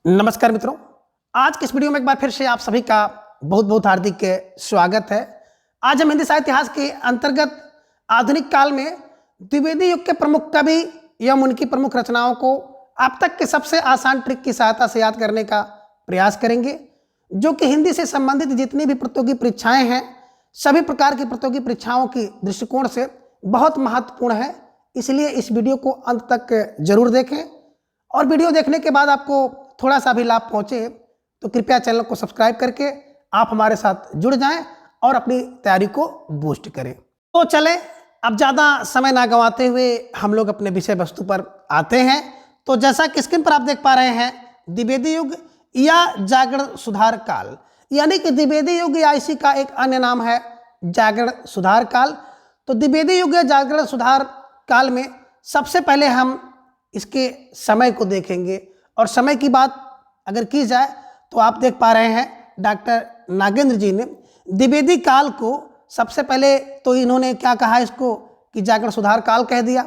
नमस्कार मित्रों, आज के इस वीडियो में एक बार फिर से आप सभी का बहुत बहुत हार्दिक स्वागत है। आज हम हिंदी साहित्य इतिहास के अंतर्गत आधुनिक काल में द्विवेदी युग के प्रमुख कवि एवं उनकी प्रमुख रचनाओं को अब तक के सबसे आसान ट्रिक की सहायता से याद करने का प्रयास करेंगे, जो कि हिंदी से संबंधित जितनी भी प्रतियोगी परीक्षाएं हैं, सभी प्रकार की प्रतियोगी परीक्षाओं की दृष्टिकोण से बहुत महत्वपूर्ण है। इसलिए इस वीडियो को अंत तक जरूर देखें और वीडियो देखने के बाद आपको थोड़ा सा भी लाभ पहुंचे तो कृपया चैनल को सब्सक्राइब करके आप हमारे साथ जुड़ जाएं और अपनी तैयारी को बूस्ट करें। तो चलें, अब ज़्यादा समय ना गंवाते हुए हम लोग अपने विषय वस्तु पर आते हैं। तो जैसा कि स्क्रीन पर आप देख पा रहे हैं, द्विवेदी युग या जागरण सुधार काल, यानी कि द्विवेदी युग या इसी का एक अन्य नाम है जागरण सुधार काल। तो द्विवेदी युग या जागरण सुधार काल में सबसे पहले हम इसके समय को देखेंगे। और समय की बात अगर की जाए तो आप देख पा रहे हैं डॉक्टर नागेंद्र जी ने द्विवेदी काल को सबसे पहले तो इन्होंने क्या कहा, इसको कि जागरण सुधार काल कह दिया।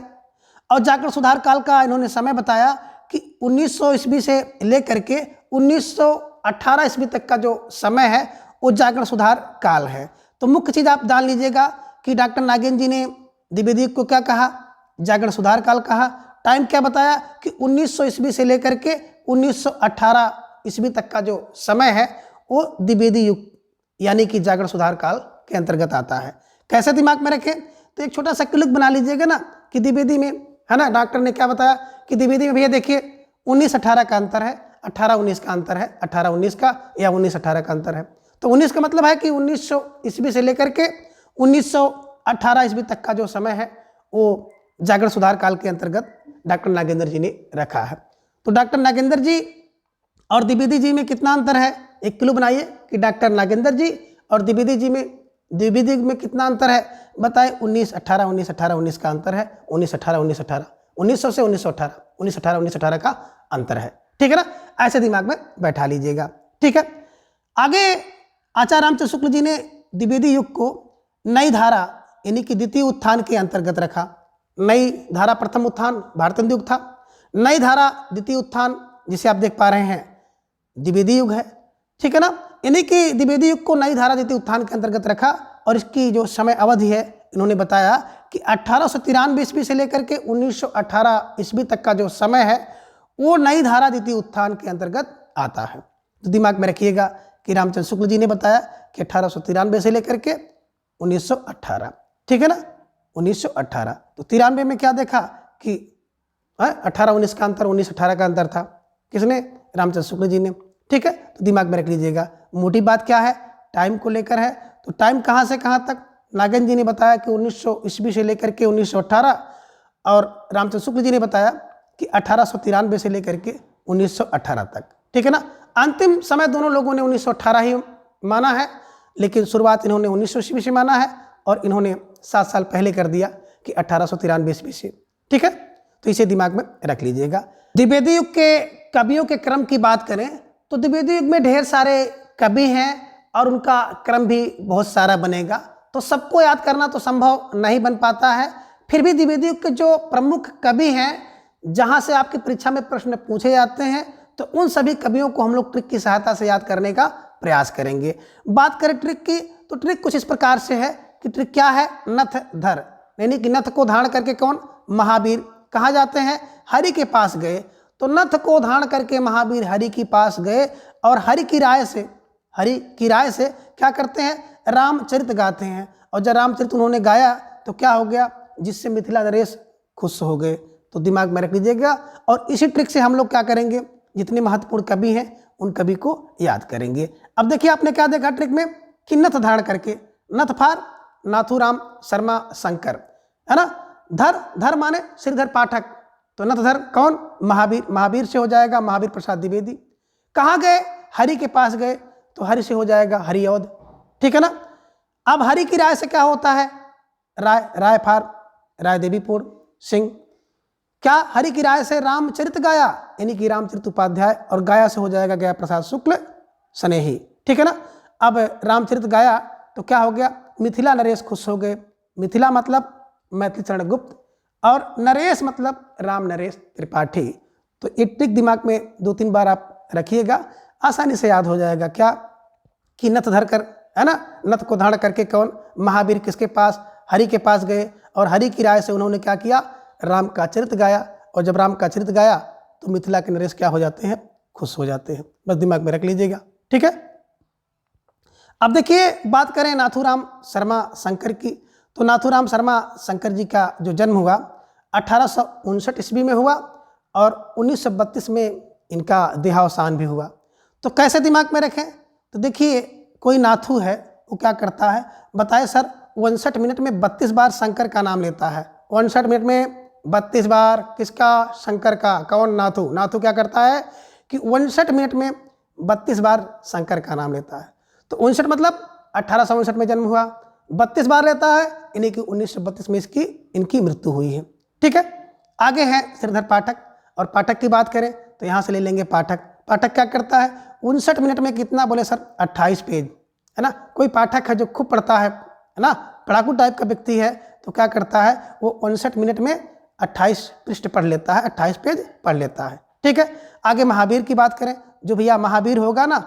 और जागरण सुधार काल का इन्होंने समय बताया कि 1900 ईस्वी से लेकर के 1918 ईस्वी तक का जो समय है वो जागरण सुधार काल है। तो मुख्य चीज़ आप जान लीजिएगा कि डॉक्टर नागेंद्र जी ने द्विवेदी युग को क्या कहा, जागरण सुधार काल कहा। टाइम क्या बताया कि 1900 ईस्वी से लेकर के 1918 ईस्वी तक का जो समय है वो द्विवेदी युग यानी कि जागरण सुधार काल के अंतर्गत आता है। कैसे दिमाग में रखें, तो एक छोटा सा क्लिक बना लीजिएगा ना कि द्विवेदी में है ना, डॉक्टर ने क्या बताया कि द्विवेदी में भैया देखिए 1918 का अंतर है, 18-19 का अंतर है, 18-19 का या 19-18 का अंतर है। तो 19 का मतलब है कि 1900 ईस्वी से लेकर के 1918 ईस्वी तक का जो समय है वो जागरण सुधार काल के अंतर्गत डॉक्टर नागेंद्र जी ने रखा है। तो डॉक्टर नागेंद्र जी और द्विवेदी जी में कितना अंतर है, एक क्लू बनाइए कि डॉक्टर नागेंद्र जी और द्विवेदी में कितना अंतर है, बताए 1918 1918 19 का अंतर है, 1918 1918 1900 से 1918 1918 1918 का अंतर है। ठीक है ना, ऐसे दिमाग में बैठा लीजिएगा। ठीक है, आगे आचार्य रामचंद्र शुक्ल जी ने द्विवेदी युग को नई धारा यानी कि द्वितीय उत्थान के अंतर्गत रखा। नई धारा प्रथम उत्थान भारतेंदु युग था, नई धारा द्वितीय उत्थान जिसे आप देख पा रहे हैं द्विवेदी युग है। ठीक है ना, यानी कि द्विवेदी युग को नई धारा द्वितीय उत्थान के अंतर्गत रखा और इसकी जो समय अवधि है इन्होंने बताया कि 1893 ईस्वी से लेकर के 1918 ईस्वी तक का जो समय है वो नई धारा द्वितीय उत्थान के अंतर्गत आता है। तो दिमाग में रखिएगा कि रामचंद्र शुक्ल जी ने बताया कि 1893 से लेकर के 1918। ठीक है ना, 1918। तो 93 में क्या देखा कि 18-19 का अंतर, 19-18 का अंतर था। किसने, रामचंद्र शुक्ल जी ने। ठीक है, तो दिमाग में रख लीजिएगा। मोटी बात क्या है, टाइम को लेकर है। तो टाइम कहाँ से कहाँ तक, नागेंद्र जी ने बताया कि 1900 ईस्वी से लेकर के 1918 और रामचंद्र शुक्ल जी ने बताया कि 1893 से लेकर के 1918 तक। ठीक है ना, अंतिम समय दोनों लोगों ने 1918 ही माना है, लेकिन शुरुआत इन्होंने 1900 ईस्वी से माना है और इन्होंने 7 साल पहले कर दिया कि 1893 ईस्वी से। ठीक है, तो इसे दिमाग में रख लीजिएगा। द्विवेदी युग के कवियों के क्रम की बात करें तो द्विवेदी युग में ढेर सारे कवि हैं और उनका क्रम भी बहुत सारा बनेगा, तो सबको याद करना तो संभव नहीं बन पाता है। फिर भी द्विवेदी युग के जो प्रमुख कवि हैं, जहां से आपकी परीक्षा में प्रश्न पूछे जाते हैं, तो उन सभी कवियों को हम लोग ट्रिक की सहायता से याद करने का प्रयास करेंगे। बात करें ट्रिक की, तो ट्रिक कुछ इस प्रकार से है कि ट्रिक क्या है, नथ धर, यानी कि नथ को धारण करके कौन, महावीर कहा जाते हैं, हरि के पास गए। तो नथ को धारण करके महावीर हरि के पास गए और हरि की राय से क्या करते हैं, रामचरित गाते हैं। और जब रामचरित उन्होंने गाया तो क्या हो गया, जिससे मिथिला नरेश खुश हो गए। तो दिमाग में रख लीजिएगा। और इसी ट्रिक से हम लोग क्या करेंगे, जितने महत्वपूर्ण कवि हैं उन कवि को याद करेंगे। अब देखिए आपने क्या देखा ट्रिक में कि नथ धारण करके, नथ फार नाथूराम शर्मा शंकर, है ना। धर माने श्रीधर पाठक, तो नथ धर कौन, महावीर से हो जाएगा महावीर प्रसाद द्विवेदी। कहाँ गए, हरि के पास गए, तो हरि से हो जाएगा हरिऔध। ठीक है ना। अब हरि की राय से क्या होता है, राय फार राय देवीपुर सिंह। क्या, हरि की राय से रामचरित गाया, यानी कि रामचरित उपाध्याय, और गाया से हो जाएगा गया प्रसाद शुक्ल स्नेही। ठीक है ना। अब रामचरित गाया तो क्या हो गया, मिथिला नरेश खुश हो गए। मिथिला मतलब मैथिली चरण गुप्त और नरेश मतलब राम नरेश त्रिपाठी। तो एक ट्रिक दिमाग में 2-3 बार आप रखिएगा, आसानी से याद हो जाएगा। क्या कि नथ धर कर, है ना, नथ को धारण करके कौन, महावीर किसके पास, हरि के पास गए और हरि की राय से उन्होंने क्या किया, राम का चरित गाया। और जब राम का चरित गाया तो मिथिला के नरेश क्या हो जाते हैं, खुश हो जाते हैं। बस दिमाग में रख लीजिएगा, ठीक है। अब देखिए बात करें नाथूराम शर्मा शंकर की, तो नाथूराम शर्मा शंकर जी का जो जन्म हुआ 1859 ईस्वी में हुआ और 1932 में इनका देहावसान भी हुआ। तो कैसे दिमाग में रखें, तो देखिए कोई नाथू है वो क्या करता है, बताए सर 59 मिनट में 32 बार शंकर का नाम लेता है। 59 मिनट में 32 बार किसका, शंकर का। कौन, नाथू। नाथू क्या करता है कि 59 मिनट में 32 बार शंकर का नाम लेता है। तो 59 मतलब 1859 में जन्म हुआ, 32 बार लेता है, इन्हीं की 1932 में इनकी मृत्यु हुई है, ठीक है। आगे है श्रीधर पाठक, और पाठक की बात करें तो यहाँ से ले लेंगे पाठक। पाठक क्या करता है, 59 मिनट में कितना बोले सर, 28 पेज, है ना। कोई पाठक है जो खूब पढ़ता है ना, पढ़ाकू टाइप का व्यक्ति है, तो क्या करता है वो 59 मिनट में 28 पृष्ठ पढ़ लेता है, 28 पेज पढ़ लेता है, ठीक है। आगे महावीर की बात करें, जो भैया महावीर होगा ना,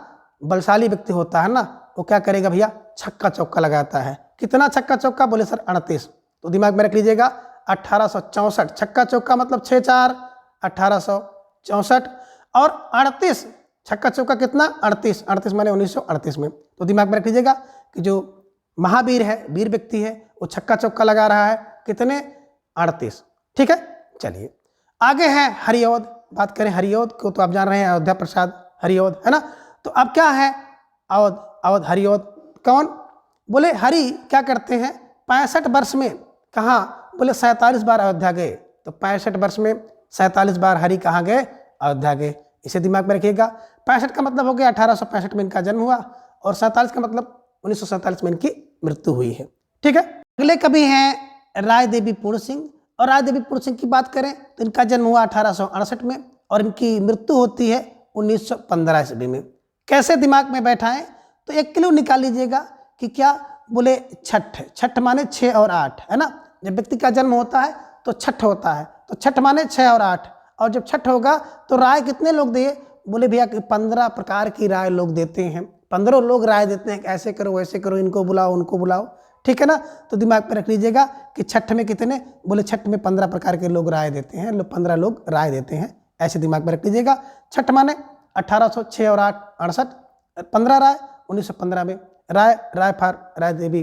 बलशाली व्यक्ति होता है ना, वो क्या करेगा भैया, छक्का चौका लगाता है। कितना छक्का चौका, बोले सर 38। तो दिमाग में रख लीजिएगा 1864, छक्का चौका मतलब 6×4 1864, और 38 छक्का चौका कितना, 38, 38 माने 1938 में। तो दिमाग में रख लीजिएगा कि जो महावीर है, वीर व्यक्ति है, वो छक्का चौका लगा रहा है, कितने, 38, ठीक है। चलिए आगे है हरिऔध, बात करें हरिऔध को तो आप जान रहे हैं, अयोध्या प्रसाद हरिऔध, है ना। तो अब क्या है, अवध हरिऔध कौन, बोले हरि क्या करते हैं, 65 वर्ष में कहाँ, बोले 47 बार अयोध्या गए। तो 65 वर्ष में 47 बार हरि कहाँ गए, अयोध्या गए। इसे दिमाग में रखिएगा। 65 का मतलब हो गया 1865 में इनका जन्म हुआ, और 47 का मतलब 1947 में इनकी मृत्यु हुई है, ठीक है। अगले कवि हैं राय देवी पूर्ण सिंह, और राय देवी पूर्ण सिंह की बात करें तो इनका जन्म हुआ 1868 में और इनकी मृत्यु होती है 1915 ईस्वी में। कैसे दिमाग में बैठाएं, तो एक क्लू निकाल लीजिएगा कि क्या, बोले छठ, छठ माने 6 और 8, है ना। जब व्यक्ति का जन्म होता है तो छठ होता है, तो छठ माने 6 और 8, और जब छठ होगा तो राय कितने लोग दिए, बोले भैया 15 प्रकार की राय लोग देते हैं, 15 लोग राय देते हैं, ऐसे करो वैसे करो, इनको बुलाओ उनको बुलाओ, ठीक है ना। तो दिमाग में रख लीजिएगा कि छठ में कितने, बोले छठ में 15 प्रकार के लोग राय देते हैं, 15 लोग राय देते हैं, ऐसे दिमाग में रख लीजिएगा। छठ माने 1806 और 8 68, 15 राय 1915 में, राय फार राय देवी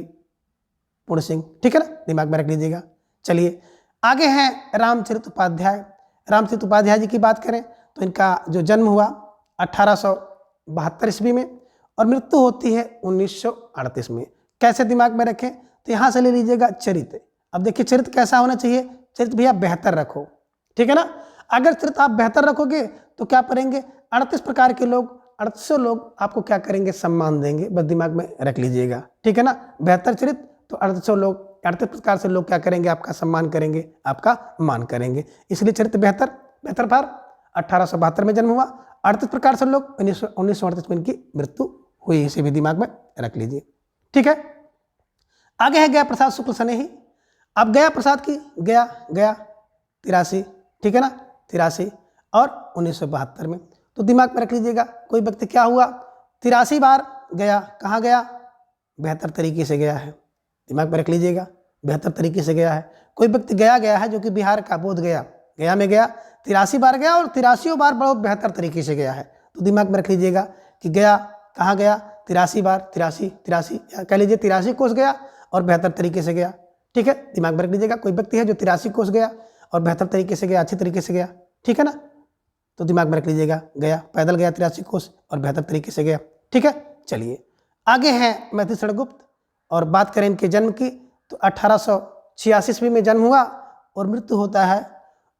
पूर्ण सिंह, ठीक है ना, दिमाग में रख लीजिएगा। चलिए आगे हैं रामचरित उपाध्याय। रामचरित उपाध्याय जी की बात करें तो इनका जो जन्म हुआ 1872 ईस्वी में और मृत्यु होती है 1938 में। कैसे दिमाग में रखें, तो यहाँ से ले लीजिएगा चरित्र। अब देखिए चरित्र कैसा होना चाहिए, चरित्र भैया बेहतर रखो, ठीक है ना। अगर चरित्र आप बेहतर रखोगे तो क्या करेंगे, 38 प्रकार के लोग, 3800 लोग आपको क्या करेंगे, सम्मान देंगे। बस दिमाग में रख लीजिएगा, ठीक है ना। बेहतर चरित्र तो 3800 लोग, 38 प्रकार से लोग क्या करेंगे, आपका सम्मान करेंगे, आपका मान करेंगे। इसलिए चरित्र बेहतर, बेहतर पार 1872 में जन्म हुआ, 38 प्रकार से लोग, 1938 में इनकी मृत्यु हुई। इसे भी दिमाग में रख लीजिए, ठीक है। आगे है गया प्रसाद शुक्ल स्नेही। अब गया प्रसाद की गया 83, ठीक है ना, 83 और 1972 में। तो दिमाग में रख लीजिएगा कोई व्यक्ति क्या हुआ, 83 बार गया, कहाँ गया, बेहतर तरीके से गया है, दिमाग में रख लीजिएगा, बेहतर तरीके से गया है। कोई व्यक्ति गया है जो कि बिहार का बोध गया में गया, 83 बार गया और 83 बार बहुत बेहतर तरीके से गया है। तो दिमाग में रख लीजिएगा कि गया कहाँ गया, 83 बार, 83 कह लीजिए 83 कोस गया और बेहतर तरीके से गया, ठीक है। दिमाग में रख लीजिएगा कोई व्यक्ति है जो 83 कोस गया और बेहतर तरीके से गया, अच्छी तरीके से गया, ठीक है ना। तो दिमाग में रख लीजिएगा गया, पैदल गया 83 कोस और बेहतर तरीके से गया, ठीक है। चलिए आगे हैं मैथिली शरणगुप्त, और बात करें इनके जन्म की तो 1886 ईस्वी में जन्म हुआ और मृत्यु होता है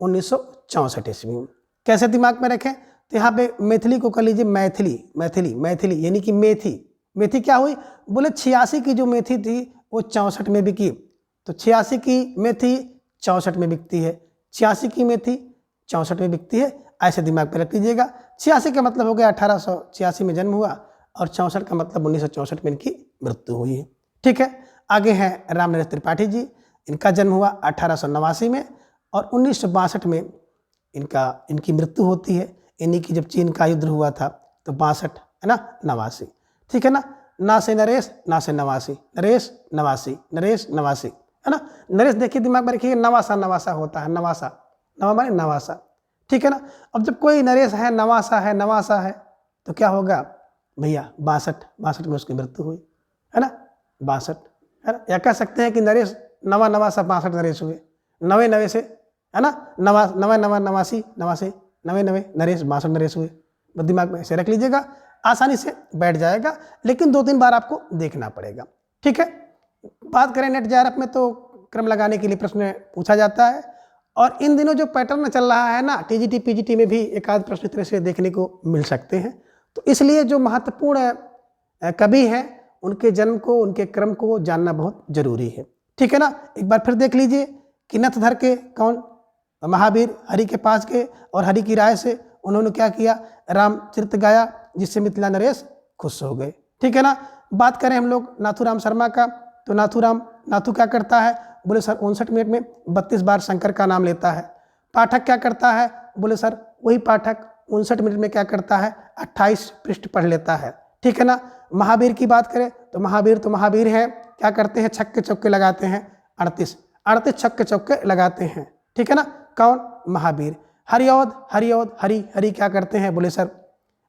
1964 ईस्वी में। कैसे दिमाग में रखें, तो यहाँ पे मैथिली को कर लीजिए मैथिली यानी कि मेथी क्या हुई, बोले 86 की जो मेथी थी वो 64 में बिकी, तो 86 की मेथी 64 में बिकती है, 86 की मेथी 64 में बिकती है, ऐसे दिमाग में रख लीजिएगा। 86 का मतलब हो गया 1886 में जन्म हुआ और 64 का मतलब 1964 में इनकी मृत्यु हुई है, ठीक है। आगे हैं रामनरेश त्रिपाठी जी, इनका जन्म हुआ 1889 में और 1962 में इनकी मृत्यु होती है। इन्हीं की जब चीन का युद्ध हुआ था तो 62 है ना, 89, ठीक है ना। ना से नरेश, ना से नवासी, नरेश नवासी, नरेश नवासी, है ना। नरेश देखिए दिमाग में रखिए, नवासा नवासा होता है, नवासा, नवा माने नवासा, ठीक है ना। अब जब कोई नरेश है, नवासा है, नवासा है, तो क्या होगा भैया 62 में उसकी मृत्यु हुई, है ना, 62, है ना। या कह सकते हैं कि नरेश नवा नवासा 62 नरेश हुए, नवे नवे से, है ना, नवा नवासी नवासी, नवे नरेश 62 नरेश हुए। बस दिमाग में ऐसे रख लीजिएगा, आसानी से बैठ जाएगा, लेकिन 2-3 बार आपको देखना पड़ेगा, ठीक है। बात करें नेट जेआरएफ में तो क्रम लगाने के लिए प्रश्न पूछा जाता है, और इन दिनों जो पैटर्न चल रहा है ना, टीजीटी पीजीटी में भी एक आध प्रश्न तरह से देखने को मिल सकते हैं। तो इसलिए जो महत्वपूर्ण कवि हैं उनके जन्म को, उनके क्रम को जानना बहुत जरूरी है, ठीक है ना। एक बार फिर देख लीजिए कि नथधर के कौन, महावीर हरि के पास गए और हरि की राय से उन्होंने क्या किया, रामचरित गाया, जिससे मिथिला नरेश खुश हो गए, ठीक है ना। बात करें हम लोग नाथूराम शर्मा का, तो नाथू क्या करता है, बोले सर 59 मिनट में 32 बार शंकर का नाम लेता है। पाठक क्या करता है, बोले सर वही पाठक 59 मिनट में क्या करता है, 28 पृष्ठ पढ़ लेता है, ठीक है ना। महावीर की बात करें तो महावीर हैं, क्या करते हैं, छक्के चौके लगाते हैं, 38 छक्के चौके लगाते हैं, ठीक है ना। कौन, महावीर। हरि क्या करते हैं, बोले सर,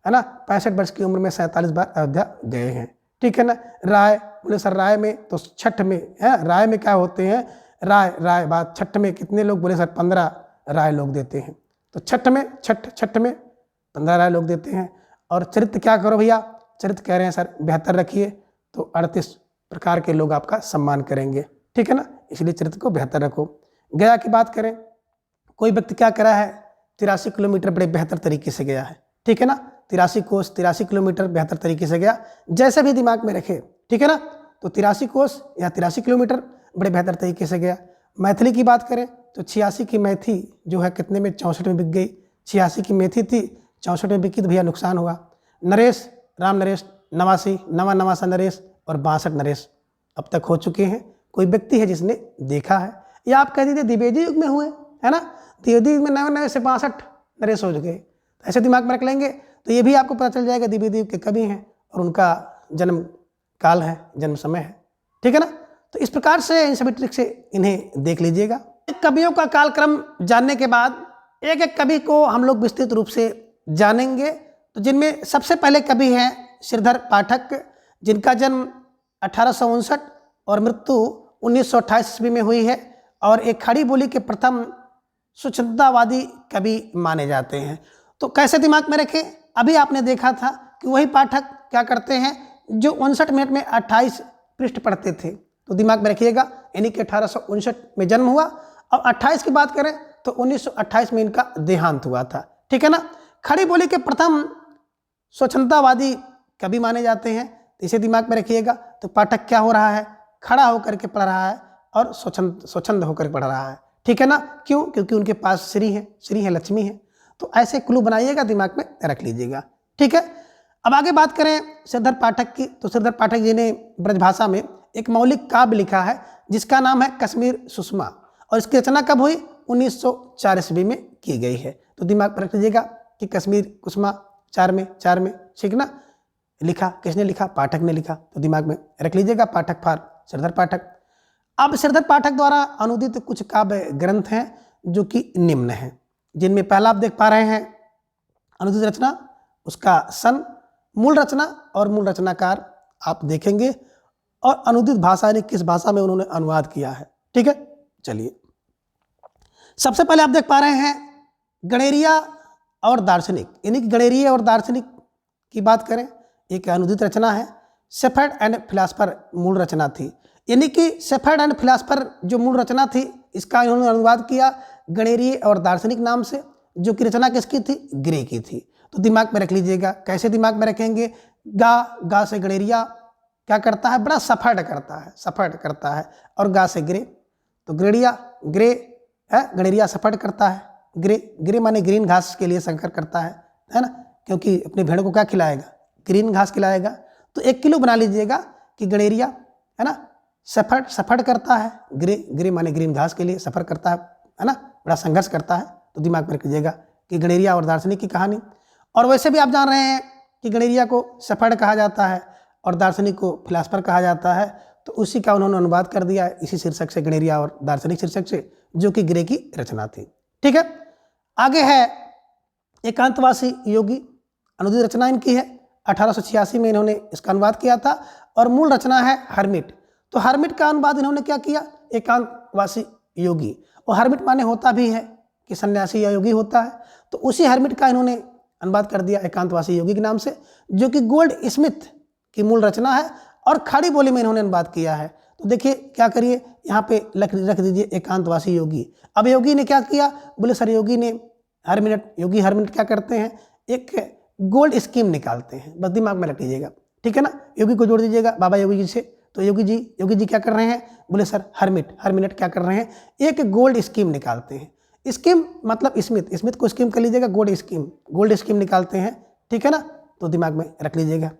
है ना, 65 वर्ष की उम्र में 47 बार अयोध्या गए हैं, ठीक है ना। राय, बोले सर राय में तो छठ में है, राय में क्या होते हैं, राय बात, छठ में कितने लोग, बोले सर 15 राय लोग देते हैं। तो छठ में 15 राय लोग देते हैं। और चरित्र क्या करो भैया, चरित्र कह रहे हैं सर 72 रखिए, तो 38 प्रकार के लोग आपका सम्मान करेंगे, ठीक है ना, इसलिए चरित्र को 72 रखो। गया की बात करें, कोई व्यक्ति क्या करा है, 83 किलोमीटर बड़े बेहतर तरीके से गया है, ठीक है ना। 83 कोस 83 किलोमीटर बेहतर तरीके से गया, जैसे भी दिमाग में रखे, ठीक है ना। तो 83 कोस या 83 किलोमीटर बड़े बेहतर तरीके से गया। मैथिली की बात करें तो 86 की मैथी जो है कितने में, 64 में बिक गई। 86 की मैथी थी, 64 में बिकी, तो भैया नुकसान हुआ। नरेश, राम नरेश 89, नवासा नरेश और 62 नरेश अब तक हो चुके हैं। कोई व्यक्ति है जिसने देखा है, या आप कह दीजिए द्विवेदी युग में हुए, है ना, द्विवेदी युग में नवे से 62 नरेश हो चुके। ऐसे दिमाग में रख लेंगे तो ये भी आपको पता चल जाएगा द्विवेदी युग के कवि हैं और उनका जन्म काल है, जन्म समय है, ठीक है ना। तो इस प्रकार से इन सभी ट्रिक से इन्हें देख लीजिएगा। कवियों का कालक्रम जानने के बाद एक एक कवि को हम लोग विस्तृत रूप से जानेंगे। तो जिनमें सबसे पहले कवि हैं श्रीधर पाठक, जिनका जन्म 1859 और मृत्यु 1928 ईस्वी में हुई है, और एक खड़ी बोली के प्रथम स्वच्छंदतावादी कवि माने जाते हैं। तो कैसे दिमाग में रखें, अभी आपने देखा था कि वही पाठक क्या करते हैं जो 59 मिनट में 28 पृष्ठ पढ़ते थे। तो दिमाग में रखिएगा, यानी कि 1859 में जन्म हुआ, और 28 की बात करें तो 1928 में इनका देहांत हुआ था, ठीक है ना। खड़ी बोली के प्रथम स्वच्छंदतावादी कवि माने जाते हैं, तो इसे दिमाग में रखिएगा। तो पाठक क्या हो रहा है, खड़ा होकर के पढ़ रहा है और स्वच्छंद होकर पढ़ रहा है, ठीक है ना। क्यों, क्योंकि उनके पास श्री है, लक्ष्मी है। तो ऐसे क्लू बनाइएगा, दिमाग में रख लीजिएगा, ठीक है। अब आगे बात करें श्रीधर पाठक की, तो श्रीधर पाठक जी ने ब्रजभाषा में एक मौलिक काव्य लिखा है जिसका नाम है कश्मीर सुषमा, और इसकी रचना कब हुई, 1904 ईस्वी में की गई है। तो दिमाग में रख लीजिएगा कि कश्मीर कुसुमा 4 में, ठीक ना। लिखा किसने लिखा, पाठक ने लिखा। तो दिमाग में रख लीजिएगा, पाठक फार श्रीधर पाठक। अब श्रीधर पाठक द्वारा अनुदित कुछ काव्य ग्रंथ हैं जो कि निम्न हैं, जिनमें पहला आप देख पा रहे हैं अनुदित रचना, उसका सन, मूल रचना और मूल रचनाकार आप देखेंगे, और अनुदित भाषा यानी किस भाषा में उन्होंने अनुवाद किया है, ठीक है। चलिए सबसे पहले आप देख पा रहे हैं गणेरिया और दार्शनिक, यानी कि गणेरिया और दार्शनिक की बात करें, एक अनुदित रचना है। शेफर्ड एंड फिलासफर मूल रचना थी, यानी कि शेफर्ड एंड फिलासफर जो मूल रचना थी, इसका इन्होंने अनुवाद किया गणेरिया और दार्शनिक नाम से, जो कि रचना किसकी थी, ग्रे की थी। तो दिमाग में रख लीजिएगा, कैसे दिमाग में रखेंगे, गा से गणेरिया क्या करता है, बड़ा सफर्ड करता है, और गा से ग्रे, तो ग्रे है, गणेरिया सफर्ड करता है, ग्रे माने ग्रीन घास के लिए संकर करता है ना, क्योंकि अपने भेड़ को क्या खिलाएगा, ग्रीन घास खिलाएगा। तो 1 किलो बना लीजिएगा कि गणेरिया है ना सफर्ड करता है, ग्रे माने ग्रीन घास के लिए सफर करता है ना, बड़ा संघर्ष करता है। तो दिमाग में रख लीजिएगा कि गणेरिया और दार्शनिक की कहानी। और वैसे भी आप जान रहे हैं कि गणेरिया को सफेद कहा जाता है और दार्शनिक को फिलासफर कहा जाता है, तो उसी का उन्होंने अनुवाद कर दिया इसी शीर्षक से, गणेरिया और दार्शनिक शीर्षक से, जो कि ग्रे की रचना थी। ठीक है, आगे है एकांतवासी योगी, अनुदित रचना इनकी है, 1886 में इन्होंने इसका अनुवाद किया था और मूल रचना है हर्मिट। तो हर्मिट का अनुवाद इन्होंने क्या किया, एकांतवासी योगी, और हर्मिट माने होता भी है कि सन्यासी या योगी होता है, तो उसी हर्मिट का इन्होंने अनुवाद कर दिया एकांतवासी योगी के नाम से, जो कि गोल्ड स्मिथ की मूल रचना है और खड़ी बोली में इन्होंने अनुवाद किया है। तो देखिए क्या करिए, यहाँ पे रख दीजिए एकांतवासी योगी। अब योगी ने क्या किया, बोले सर योगी ने हर मिनट क्या करते हैं, एक गोल्ड स्कीम निकालते हैं, बस दिमाग में रख लीजिएगा, ठीक है ना। योगी को जोड़ दीजिएगा बाबा योगी जी से, तो योगी जी क्या कर रहे हैं, बोले सर हर मिनट क्या कर रहे हैं, एक गोल्ड स्कीम निकालते हैं। स्कीम मतलब स्मिथ को स्कीम कर लीजिएगा, गोल्ड स्कीम निकालते हैं, ठीक है ना। तो दिमाग में रख लीजिएगा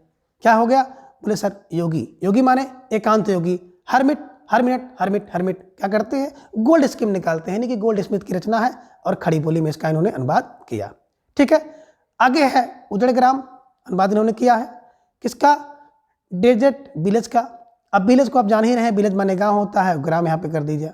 क्या हो गया, बोले सर योगी माने एकांत योगी, हर मिनट क्या करते हैं, गोल्ड स्कीम निकालते हैं, यानी कि गोल्ड स्मिथ की रचना है और खड़ी बोली में इसका इन्होंने अनुवाद किया। ठीक है, आगे है उजड़ ग्राम, अनुवाद इन्होंने किया है किसका, डेजर्ट विलेज का। अब विलेज को आप जान ही रहे हैं, विलेज माने गांव होता है, ग्राम यहाँ पे कर दीजिए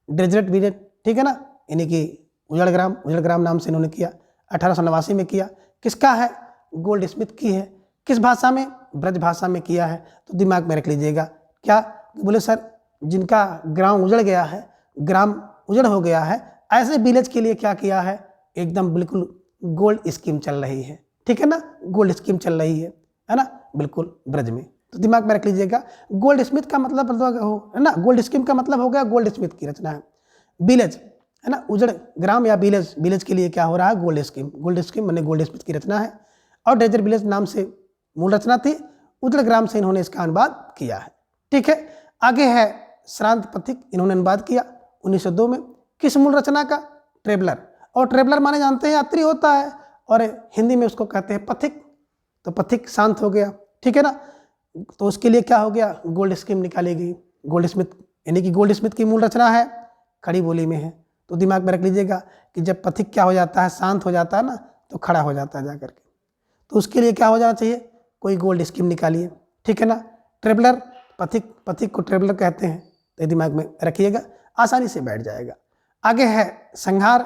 डेजर्ट विलेज, ठीक है ना, यानी कि उजड़ ग्राम नाम से इन्होंने किया, 1889 में किया। किसका है, गोल्ड स्मिथ की है। किस भाषा में, ब्रज भाषा में किया है। तो दिमाग में रख लीजिएगा क्या, बोले सर जिनका ग्राम उजड़ गया है, ग्राम उजड़ हो गया है, ऐसे विलेज के लिए क्या किया है, एकदम बिल्कुल गोल्ड स्कीम चल रही है, ठीक है ना, गोल्ड स्कीम चल रही है ना, बिल्कुल ब्रज में। तो दिमाग में रख लीजिएगा, गोल्ड स्मिथ का मतलब है ना, गोल्ड स्कीम का मतलब हो गया गोल्ड स्मिथ की रचना है। विलेज है ना, उजड़ ग्राम या विलेज के लिए क्या हो रहा है, गोल्ड स्कीम मैंने गोल्ड स्मिथ की रचना है, और डेजर्ट विलेज नाम से मूल रचना थी, उजड़ ग्राम से इन्होंने इसका अनुवाद किया है। ठीक है, आगे है श्रांत पथिक, इन्होंने अनुवाद किया 1902 में। किस मूल रचना का, ट्रेवलर, और ट्रेवलर माने जानते हैं यात्री होता है, और हिंदी में उसको कहते हैं पथिक, तो पथिक शांत हो गया, ठीक है ना। तो उसके लिए क्या हो गया, गोल्ड स्कीम निकाली गई, गोल्ड स्मिथ, यानी कि गोल्ड स्मिथ की मूल रचना है, खड़ी बोली में है। तो दिमाग में रख लीजिएगा कि जब पथिक क्या हो जाता है, शांत हो जाता है ना, तो खड़ा हो जाता है जाकर के, तो उसके लिए क्या हो जाना चाहिए, कोई गोल्ड स्कीम निकालिए, ठीक है ना। ट्रेवलर, पथिक को ट्रेवलर कहते हैं, तो दिमाग में रखिएगा, आसानी से बैठ जाएगा। आगे है संहार,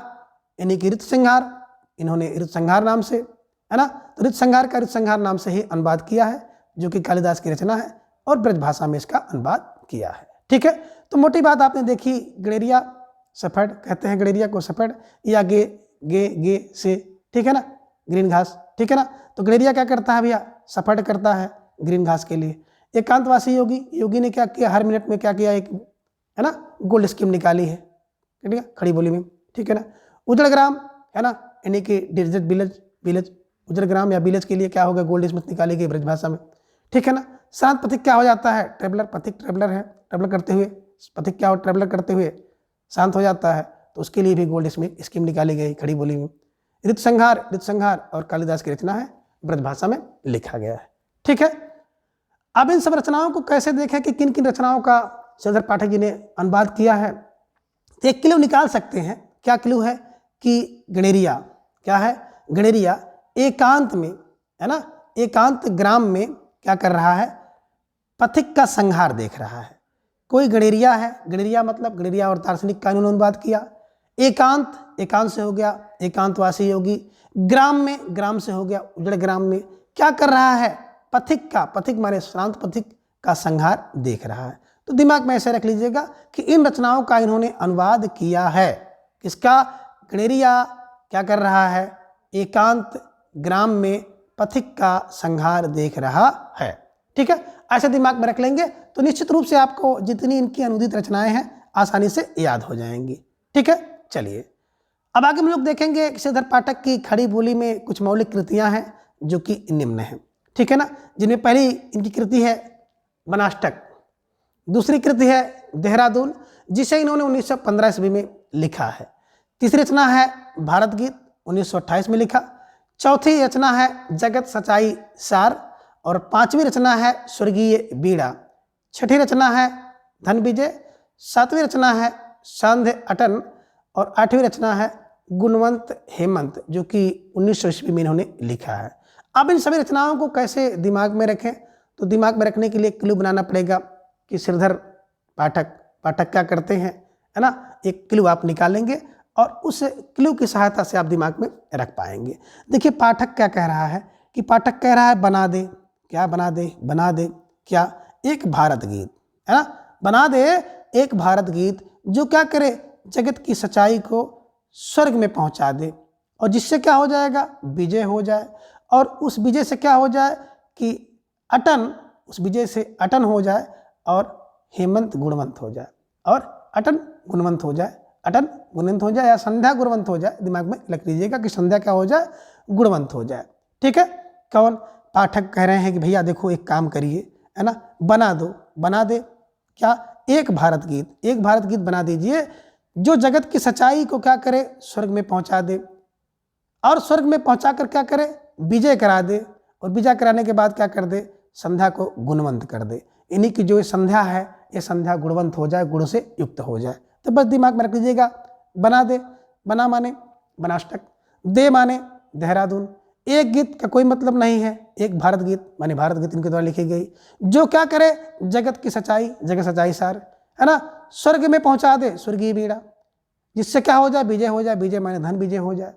यानी कि ऋतु संहार, इन्होंने ऋतु संहार नाम से, है ना, तो ऋतु संहार नाम से ही अनुवाद किया है, जो कि कालिदास की रचना है, और ब्रज भाषा में इसका अनुवाद किया है। ठीक है, तो मोटी बात आपने देखी, गणेरिया सफेद कहते हैं, गणेरिया को सफेद या गे से, ठीक है ना, ग्रीन घास, ठीक है ना। तो गणेरिया क्या करता है भैया, सफेद करता है ग्रीन घास के लिए। एकांतवासी योगी ने क्या किया, हर मिनट में क्या किया, एक है ना गोल्ड स्कीम निकाली है, ठीक है, खड़ी बोली में, ठीक है ना। उजड़ ग्राम है ना, यानी कि डेजर्ट विलेज, उजड़ ग्राम या विलेज के लिए क्या होगा, गोल्ड स्मिथ निकाली गई ब्रज भाषा में, ठीक है ना। श्रांत पथिक क्या हो जाता है, ट्रेवलर है, ट्रेवलर करते हुए, पथिक क्या हो, ट्रेवलर करते हुए शांत हो जाता है, तो उसके लिए भी गोल्ड स्कीम निकाली गई खड़ी बोली में। ऋतु संहार और कालिदास की रचना है, ब्रज भाषा में लिखा गया है। ठीक है, अब इन सब रचनाओं को कैसे देखें कि किन किन रचनाओं का श्रीधर पाठक जी ने अनुवाद किया है। तो एक क्लू निकाल सकते हैं, क्या क्लू है कि गणेरिया क्या है, गणेरिया एकांत में, है ना, एकांत ग्राम में क्या कर रहा है, पथिक का संहार देख रहा है। कोई गणेरिया है, गणेरिया मतलब गणेरिया और दार्शनिक का इन्होंने अनुवाद किया। एकांत से हो गया एकांतवासी योगी, ग्राम से हो गया उजड़ ग्राम में क्या कर रहा है, पथिक माने श्रांत पथिक का संहार देख रहा है। तो दिमाग में ऐसे रख लीजिएगा कि इन रचनाओं का इन्होंने अनुवाद किया है। किसका, गणेरिया क्या कर रहा है, एकांत ग्राम में पथिक का संहार देख रहा है। ठीक है, ऐसे दिमाग में रख लेंगे तो निश्चित रूप से आपको जितनी इनकी अनुदित रचनाएं हैं आसानी से याद हो जाएंगी। ठीक है, चलिए अब आगे हम लोग देखेंगे श्रीधर पाठक की खड़ी बोली में कुछ मौलिक कृतियां हैं जो कि निम्न हैं, ठीक है ना, जिनमें पहली इनकी कृति है बनाष्टक, दूसरी कृति है देहरादून जिसे इन्होंने 1915 ईस्वी में लिखा है, तीसरी रचना है भारत गीत 1928 में लिखा, चौथी रचना है जगत सच्चाई सार, और पांचवी रचना है स्वर्गीय बीड़ा, छठी रचना है धन विजय, सातवीं रचना है संध्य अटन, और आठवीं रचना है गुणवंत हेमंत, जो कि 1900 ईस्वी में इन्होंने लिखा है। अब इन सभी रचनाओं को कैसे दिमाग में रखें, तो दिमाग में रखने के लिए क्लू बनाना पड़ेगा कि श्रीधर पाठक क्या करते हैं, है ना। एक क्लू आप निकालेंगे और उस क्लू की सहायता से आप दिमाग में रख पाएंगे। देखिए पाठक क्या कह रहा है कि पाठक कह रहा है बना दे, क्या बना दे, बना दे क्या, एक भारत गीत, है ना। बना दे एक भारत गीत जो क्या करे, जगत की सच्चाई को स्वर्ग में पहुंचा दे, और जिससे क्या हो जाएगा, विजय हो जाए, और उस विजय से क्या हो जाए कि अटन, उस विजय से अटन हो जाए और हेमंत गुणवंत हो जाए, और अटन गुणवंत हो जाए, अटन गुणवंत हो जाए या संध्या गुणवंत हो जाए। दिमाग में रख लीजिएगा कि संध्या क्या हो जाए, गुणवंत हो जाए। ठीक है, कौन, पाठक कह रहे हैं कि भैया देखो एक काम करिए, है ना, बना दो, बना दे क्या, एक भारत गीत, एक भारत गीत बना दीजिए जो जगत की सच्चाई को क्या करे, स्वर्ग में पहुंचा दे, और स्वर्ग में पहुंचा कर क्या करे, विजय करा दे, और विजय कराने के बाद क्या कर दे, संध्या को गुणवंत कर दे। इन्हीं की जो संध्या है ये संध्या गुणवंत हो जाए, गुणों से युक्त हो जाए। तो बस दिमाग में रख लीजिएगा, बना दे, बना माने बनाष्टक, दे माने देहरादून, एक गीत का कोई मतलब नहीं है, एक भारत गीत माने भारत गीत इनके द्वारा लिखी गई, जो क्या करे, जगत की सच्चाई, जगत सच्चाई सार, है ना, स्वर्ग में पहुंचा दे, स्वर्गीय बीड़ा, जिससे क्या हो जाए, विजय हो जाए, विजय माने धन विजय हो जाए,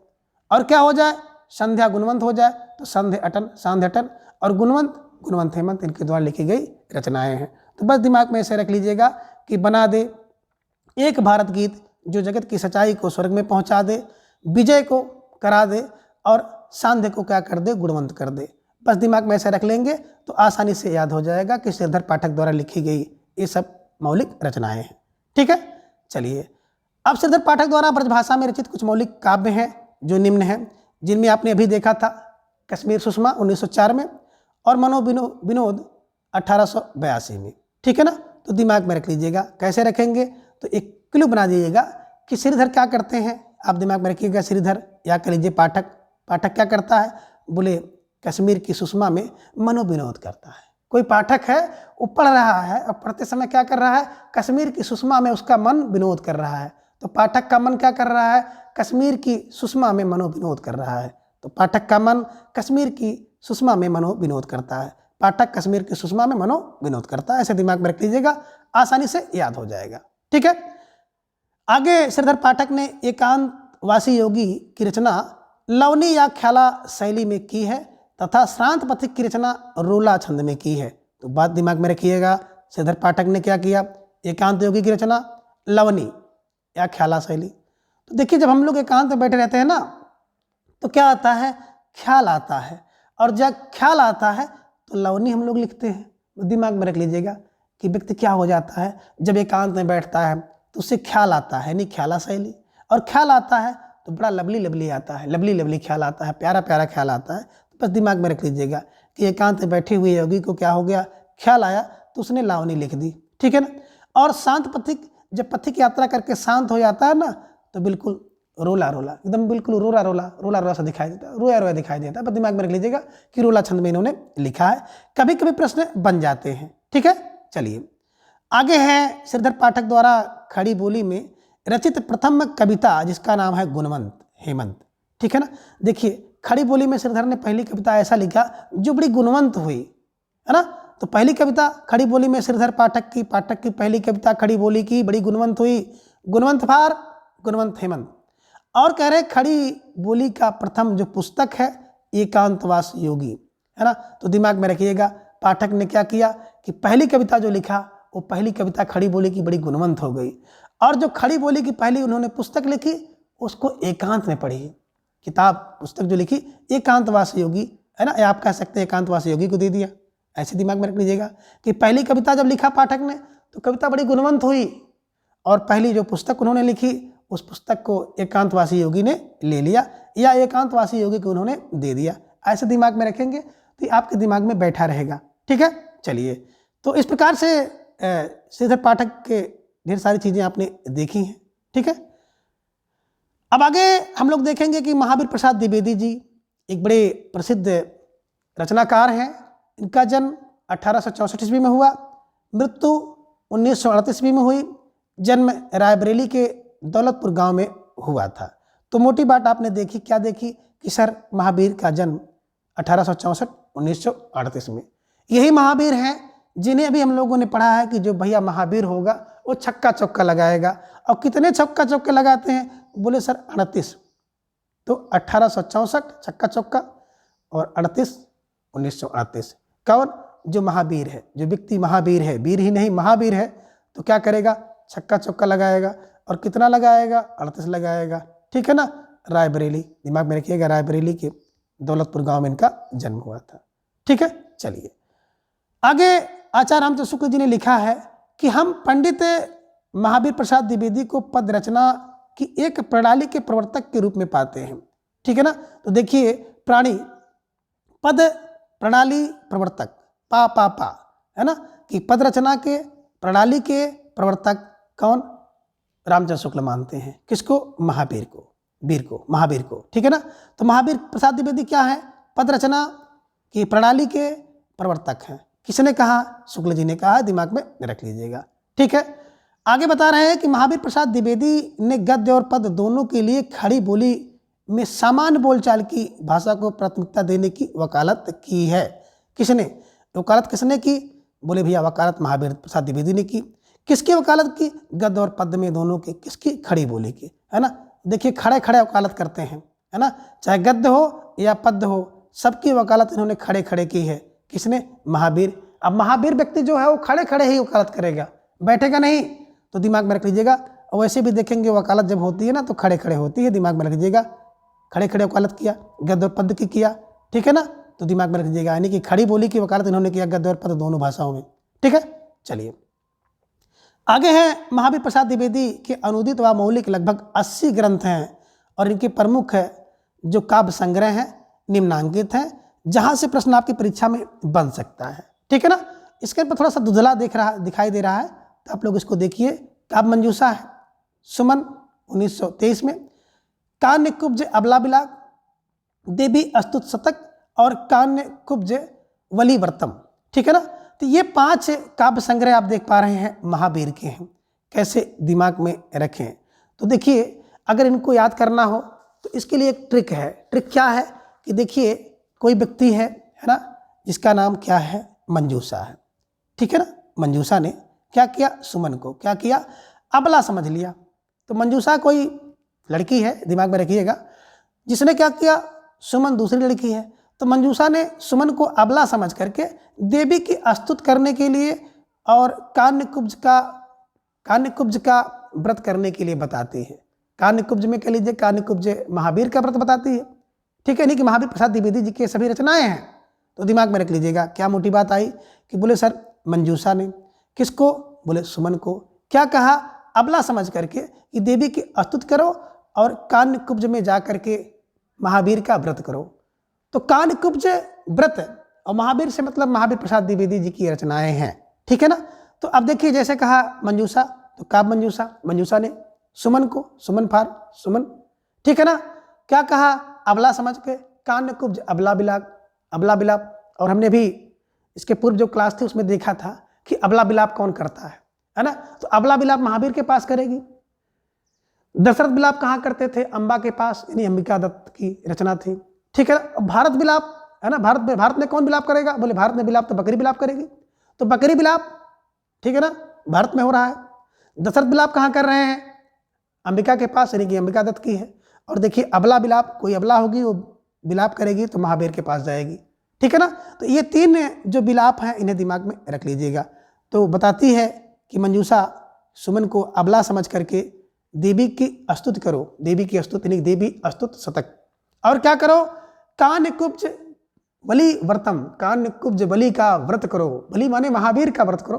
और क्या हो जाए, संध्या गुणवंत हो जाए, तो संध्य अटन, सांध्य अटन, और गुणवंत हेमंत इनके द्वारा लिखी गई रचनाएं हैं। तो बस दिमाग में ऐसे रख लीजिएगा कि बना दे एक भारत गीत जो जगत की सच्चाई को स्वर्ग में पहुंचा दे, विजय को करा दे, और सांध्य को क्या कर दे, गुणवंत कर दे। बस दिमाग में ऐसे रख लेंगे तो आसानी से याद हो जाएगा कि श्रीधर पाठक द्वारा लिखी गई ये सब मौलिक रचनाएं हैं। ठीक है, चलिए अब श्रीधर पाठक द्वारा ब्रजभाषा में रचित कुछ मौलिक काव्य हैं जो निम्न हैं, जिनमें आपने अभी देखा था कश्मीर सुषमा 1904 में, और मनो विनोद 1882 में। ठीक है ना, तो दिमाग में रख लीजिएगा। कैसे रखेंगे, तो एक क्लू बना दीजिएगा कि श्रीधर क्या करते हैं, आप दिमाग में रखिएगा श्रीधर, या कह लीजिए पाठक क्या करता है, बोले कश्मीर की सुषमा में मनोविनोद करता है। कोई पाठक है वो पढ़ रहा है और पढ़ते समय क्या कर रहा है, कश्मीर की सुषमा में उसका मन विनोद कर रहा है। तो पाठक का मन क्या कर रहा है, कश्मीर की सुषमा में मनोविनोद कर रहा है। तो पाठक का मन कश्मीर की सुषमा में मनोविनोद करता है, पाठक कश्मीर की सुषमा में मनोविनोद करता है। ऐसे दिमाग में रख लीजिएगा, आसानी से याद हो जाएगा। ठीक है, आगे श्रीधर पाठक ने एकांतवासी योगी की रचना लवनी या ख्याला शैली में की है, तथा श्रांत पथिक की रचना रोला छंद में की है। तो बात दिमाग में रखिएगा, श्रीधर पाठक ने क्या किया, एकांत योगी की रचना लवनी या ख्याला शैली। तो देखिए जब हम लोग एकांत में बैठे रहते हैं ना, तो क्या आता है, ख्याल आता है, और जब ख्याल आता है तो लवनी हम लोग लिखते हैं। तो दिमाग में रख लीजिएगा कि व्यक्ति क्या हो जाता है, जब एकांत में बैठता है तो उससे ख्याल आता है, नहीं ख्याला शैली, और ख्याल आता है तो बड़ा लवली आता है, लवली ख्याल आता है, प्यारा ख्याल आता है। तो बस दिमाग में रख लीजिएगा कि एकांत में बैठे हुए योगी को क्या हो गया, ख्याल आया, तो उसने लावनी लिख दी। ठीक है ना, और शांत पथिक, जब पथिक यात्रा करके शांत हो जाता है ना, तो बिल्कुल रोला एकदम बिल्कुल रोला सा दिखाई देता है, रोया दिखाई देता है। बस दिमाग में रख लीजिएगा कि रोला छंद में इन्होंने लिखा है। कभी कभी प्रश्न बन जाते हैं। ठीक है, चलिए आगे है श्रीधर पाठक द्वारा खड़ी बोली में रचित प्रथम कविता जिसका नाम है गुणवंत हेमंत। ठीक है ना, देखिए खड़ी बोली में श्रीधर ने पहली कविता ऐसा लिखा जो बड़ी गुणवंत हुई, है ना। तो पहली कविता खड़ी बोली में श्रीधर पाठक की पहली कविता खड़ी बोली की बड़ी गुणवंत हुई, गुणवंत फार गुणवंत हेमंत। और कह रहे खड़ी बोली का प्रथम जो पुस्तक है एकांतवास योगी, है ना। तो दिमाग में रखिएगा पाठक ने क्या किया कि पहली कविता जो लिखा वो पहली कविता खड़ी बोली की बड़ी गुणवंत हो गई, और जो खड़ी बोली की पहली उन्होंने पुस्तक लिखी उसको एकांत में पढ़ी, किताब पुस्तक जो लिखी एकांतवास योगी, है ना, आप कह सकते हैं एकांतवास योगी को दे दिया। ऐसे दिमाग में रख लीजिएगा कि पहली कविता जब लिखा पाठक ने तो कविता बड़ी गुणवंत हुई, और पहली जो पुस्तक उन्होंने लिखी उस पुस्तक को एकांतवासी योगी ने ले लिया, या एकांतवासी योगी को उन्होंने दे दिया। ऐसे दिमाग में रखेंगे तो आपके दिमाग में बैठा रहेगा। ठीक है, चलिए तो इस प्रकार से श्रीधर पाठक के ढेर सारी चीज़ें आपने देखी हैं। ठीक है, अब आगे हम लोग देखेंगे कि महावीर प्रसाद द्विवेदी जी एक बड़े प्रसिद्ध रचनाकार हैं। इनका जन्म 1864 ईस्वी में हुआ, मृत्यु 1938 ईस्वी में हुई। जन्म रायबरेली के दौलतपुर गांव में हुआ था। तो तो मोटी बात आपने देखी, क्या देखी कि सर महावीर का जन्म 1864-1938 में। यही महावीर हैं जिन्हें अभी हम लोगों ने पढ़ा है कि जो भैया महावीर होगा वो छक्का चौका लगाएगा। और कितने छक्का चौके लगाते हैं? बोले सर 38। तो 1864 छक्का चौका और 38 1938। कौन? जो महावीर है, जो व्यक्ति महावीर है, वीर ही नहीं महावीर है, तो क्या करेगा? छक्का चौका लगाएगा। और कितना लगाएगा? 38 लगाएगा। ठीक है ना। रायबरेली, दिमाग में रखिएगा, रायबरेली के दौलतपुर गांव में इनका जन्म हुआ था। ठीक है, चलिए आगे। आचार्य रामचंद्र शुक्ल जी ने लिखा है कि हम पंडित महावीर प्रसाद द्विवेदी को पद रचना की एक प्रणाली के प्रवर्तक के रूप में पाते हैं। ठीक है ना। तो देखिए, प्राणी पद प्रणाली प्रवर्तक, पा है ना, कि पद रचना के प्रणाली के प्रवर्तक कौन? रामचंद्र शुक्ल मानते हैं। किसको? महावीर को, वीर को, महावीर को। ठीक है ना। तो महावीर प्रसाद द्विवेदी क्या है? पद रचना की प्रणाली के प्रवर्तक हैं। किसने कहा? शुक्ल जी ने कहा, दिमाग में रख लीजिएगा। ठीक है, आगे बता रहे हैं कि महावीर प्रसाद द्विवेदी ने गद्य और पद दोनों के लिए खड़ी बोली में सामान्य बोलचाल की भाषा को प्राथमिकता देने की वकालत की है। किसने? वकालत किसने की? बोले भैया वकालत महावीर प्रसाद द्विवेदी ने की। किसकी वकालत की? गद्य और पद में दोनों के। किसकी? खड़ी बोली की, है ना। देखिए, खड़े खड़े वकालत करते हैं, है ना, चाहे गद्य हो या पद हो, सबकी वकालत इन्होंने खड़े खड़े की है। किसने? महावीर। अब महावीर व्यक्ति जो है वो खड़े खड़े ही वकालत करेगा, बैठेगा नहीं। तो दिमाग में रख लीजिएगा। और वैसे भी देखेंगे वकालत जब होती है ना तो खड़े खड़े होती है, दिमाग में रख लीजिएगा। खड़े खड़े वकालत किया, गद्य और पद की किया। ठीक है ना। तो दिमाग में रख लीजिएगा, यानी कि खड़ी बोली की वकालत इन्होंने किया गद्य और पद दोनों भाषाओं में। ठीक है, चलिए आगे हैं। महावीर प्रसाद द्विवेदी के अनुदित व मौलिक लगभग 80 ग्रंथ हैं और इनके प्रमुख जो काव्य संग्रह हैं निम्नांकित हैं, जहां से प्रश्न आपकी परीक्षा में बन सकता है। ठीक है ना। इसके ऊपर थोड़ा सा धुंधला दिखाई दे रहा है, तो आप लोग इसको देखिए। काव्य मंजूषा है, सुमन 1923 में, कान्य कुब्ज अबला बिलाग, देवी अस्तुत शतक और कान्य कुब्ज वलीवर्तम। ठीक है ना। तो ये 5 काव्य संग्रह आप देख पा रहे हैं महावीर के हैं। कैसे दिमाग में रखें? तो देखिए, अगर इनको याद करना हो तो इसके लिए एक ट्रिक है। ट्रिक क्या है कि देखिए, कोई व्यक्ति है ना, जिसका नाम क्या है? मंजूषा है। ठीक है ना। मंजूषा ने क्या किया? सुमन को क्या किया? अबला समझ लिया। तो मंजूषा कोई लड़की है, दिमाग में रखिएगा, जिसने क्या किया? सुमन दूसरी लड़की है। तो मंजूषा ने सुमन को अबला समझ करके देवी की स्तुति करने के लिए और कान्य कुब्ज का व्रत करने के लिए बताती है। कान्य कुब्ज में कह लीजिए, कान्य कुब्ज महावीर का व्रत बताती है। ठीक है, नहीं कि महावीर प्रसाद द्विवेदी जी के सभी रचनाएं हैं। तो दिमाग में रख लीजिएगा। क्या मोटी बात आई कि बोले सर मंजूषा ने किसको? बोले सुमन को क्या कहा? अबला समझ करके कि देवी की स्तुति करो और कान्य कुब्ज में जा करके महावीर का व्रत करो। तो कान्य कुब्ज व्रत और महावीर से मतलब महावीर प्रसाद द्विवेदी जी की रचनाएं हैं। ठीक है ना। तो अब देखिए, जैसे कहा मंजूषा, तो काव्य मंजूषा, मंजूषा ने सुमन को, सुमन फार सुमन। ठीक है ना। क्या कहा? अबला समझ के कान्य कुब्ज अबला बिलाप, अबला बिलाप। और हमने भी इसके पूर्व जो क्लास थी उसमें देखा था कि अबला बिलाप कौन करता है ना। तो अबला बिलाप महावीर के पास करेगी। दशरथ बिलाप कहाँ करते थे? अंबा के पास, यानी अंबिका दत्त की रचना थी। ठीक है ना। भारत बिलाप है ना, भारत में कौन बिलाप करेगा? बोले भारत में बिलाप तो बकरी बिलाप करेगी। तो बकरी बिलाप, ठीक है ना, भारत में हो रहा है। दशरथ बिलाप कहाँ कर रहे हैं? अंबिका के पास, यानी कि अंबिका दत्त की है। और देखिए अबला बिलाप, कोई अबला होगी वो बिलाप करेगी तो महावीर के पास जाएगी। ठीक है ना। तो ये 3 जो बिलाप हैं इन्हें दिमाग में रख लीजिएगा। तो बताती है कि मंजूषा सुमन को अबला समझ करके देवी की स्तुति करो, देवी की स्तुति नहीं, देवी स्तुत शतक। और क्या करो? कान्य कुब्ज बलि व्रतम, कान्य कुब्ज बलि का व्रत करो। बलि माने महावीर का व्रत करो।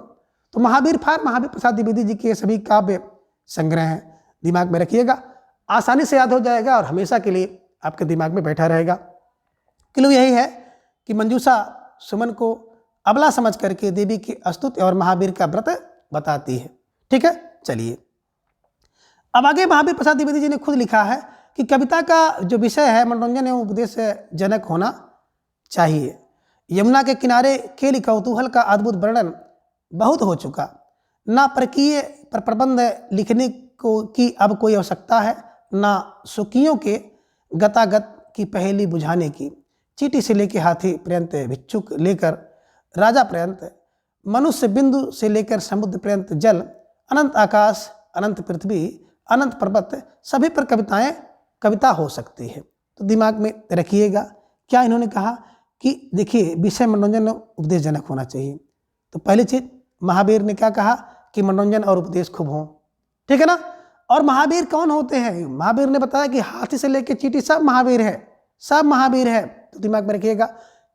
तो महावीर प्रसाद द्विवेदी जी के सभी काव्य संग्रह हैं, दिमाग में रखिएगा। आसानी से याद हो जाएगा और हमेशा के लिए आपके दिमाग में बैठा रहेगा। क्लू यही है कि मंजूषा सुमन को अबला समझ करके देवी की स्तुति और महावीर का व्रत बताती है। ठीक है, चलिए अब आगे। महावीर प्रसाद द्विवेदी जी ने खुद लिखा है कि कविता का जो विषय है मनोरंजन एवं उपदेश जनक होना चाहिए। यमुना के किनारे खेल कौतूहल का अद्भुत वर्णन बहुत हो चुका, ना परकीय पर प्रबंध लिखने को की अब कोई आवश्यकता है, ना सुखियों के गतागत की पहेली बुझाने की। चींटी से लेकर हाथी पर्यंत, भिक्षुक लेकर राजा पर्यंत, मनुष्य बिंदु से लेकर समुद्र पर्यंत जल, अनंत आकाश, अनंत पृथ्वी, अनंत पर्वत, सभी पर कविता हो सकती है। तो दिमाग में रखिएगा क्या इन्होंने कहा कि देखिए विषय मनोरंजन और उपदेशजनक होना चाहिए। तो पहली चीज महावीर ने क्या कहा कि मनोरंजन और उपदेश खूब हो, ठीक है ना। और महावीर कौन होते हैं? महावीर ने बताया कि हाथी से लेकर चींटी सब महावीर है, सब महावीर है। तो दिमाग में रखिएगा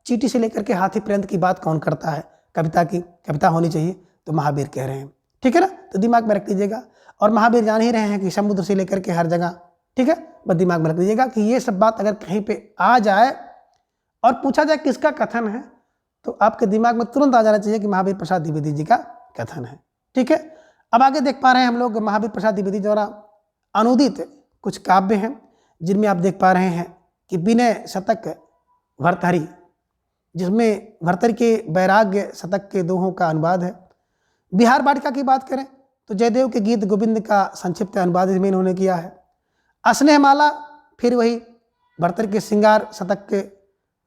चींटी से लेकर के हाथी पर्यंत की बात कौन करता है? कविता की कविता होनी चाहिए, तो महावीर कह रहे हैं, ठीक है ना। तो दिमाग में रख लीजिएगा। और महावीर जान ही रहे हैं कि समुद्र से लेकर के हर जगह, ठीक है। बस दिमाग में रख लीजिएगा कि ये सब बात अगर कहीं पे आ जाए और पूछा जाए किसका कथन है, तो आपके दिमाग में तुरंत आ जाना चाहिए कि महावीर प्रसाद द्विवेदी जी का कथन है, ठीक है। अब आगे देख पा रहे हैं हम लोग महावीर प्रसाद द्विवेदी द्वारा अनुदित कुछ काव्य हैं, जिनमें आप देख पा रहे हैं कि विनय शतक भर्तृहरि, जिसमें भर्तृहरि के वैराग्य शतक के दोहों का अनुवाद है। बिहार वाटिका की बात करें तो जयदेव के गीत गोविंद का संक्षिप्त अनुवाद इसमें इन्होंने किया है। स्नेहमाला फिर वही भर्तृहरि के श्रृंगार शतक के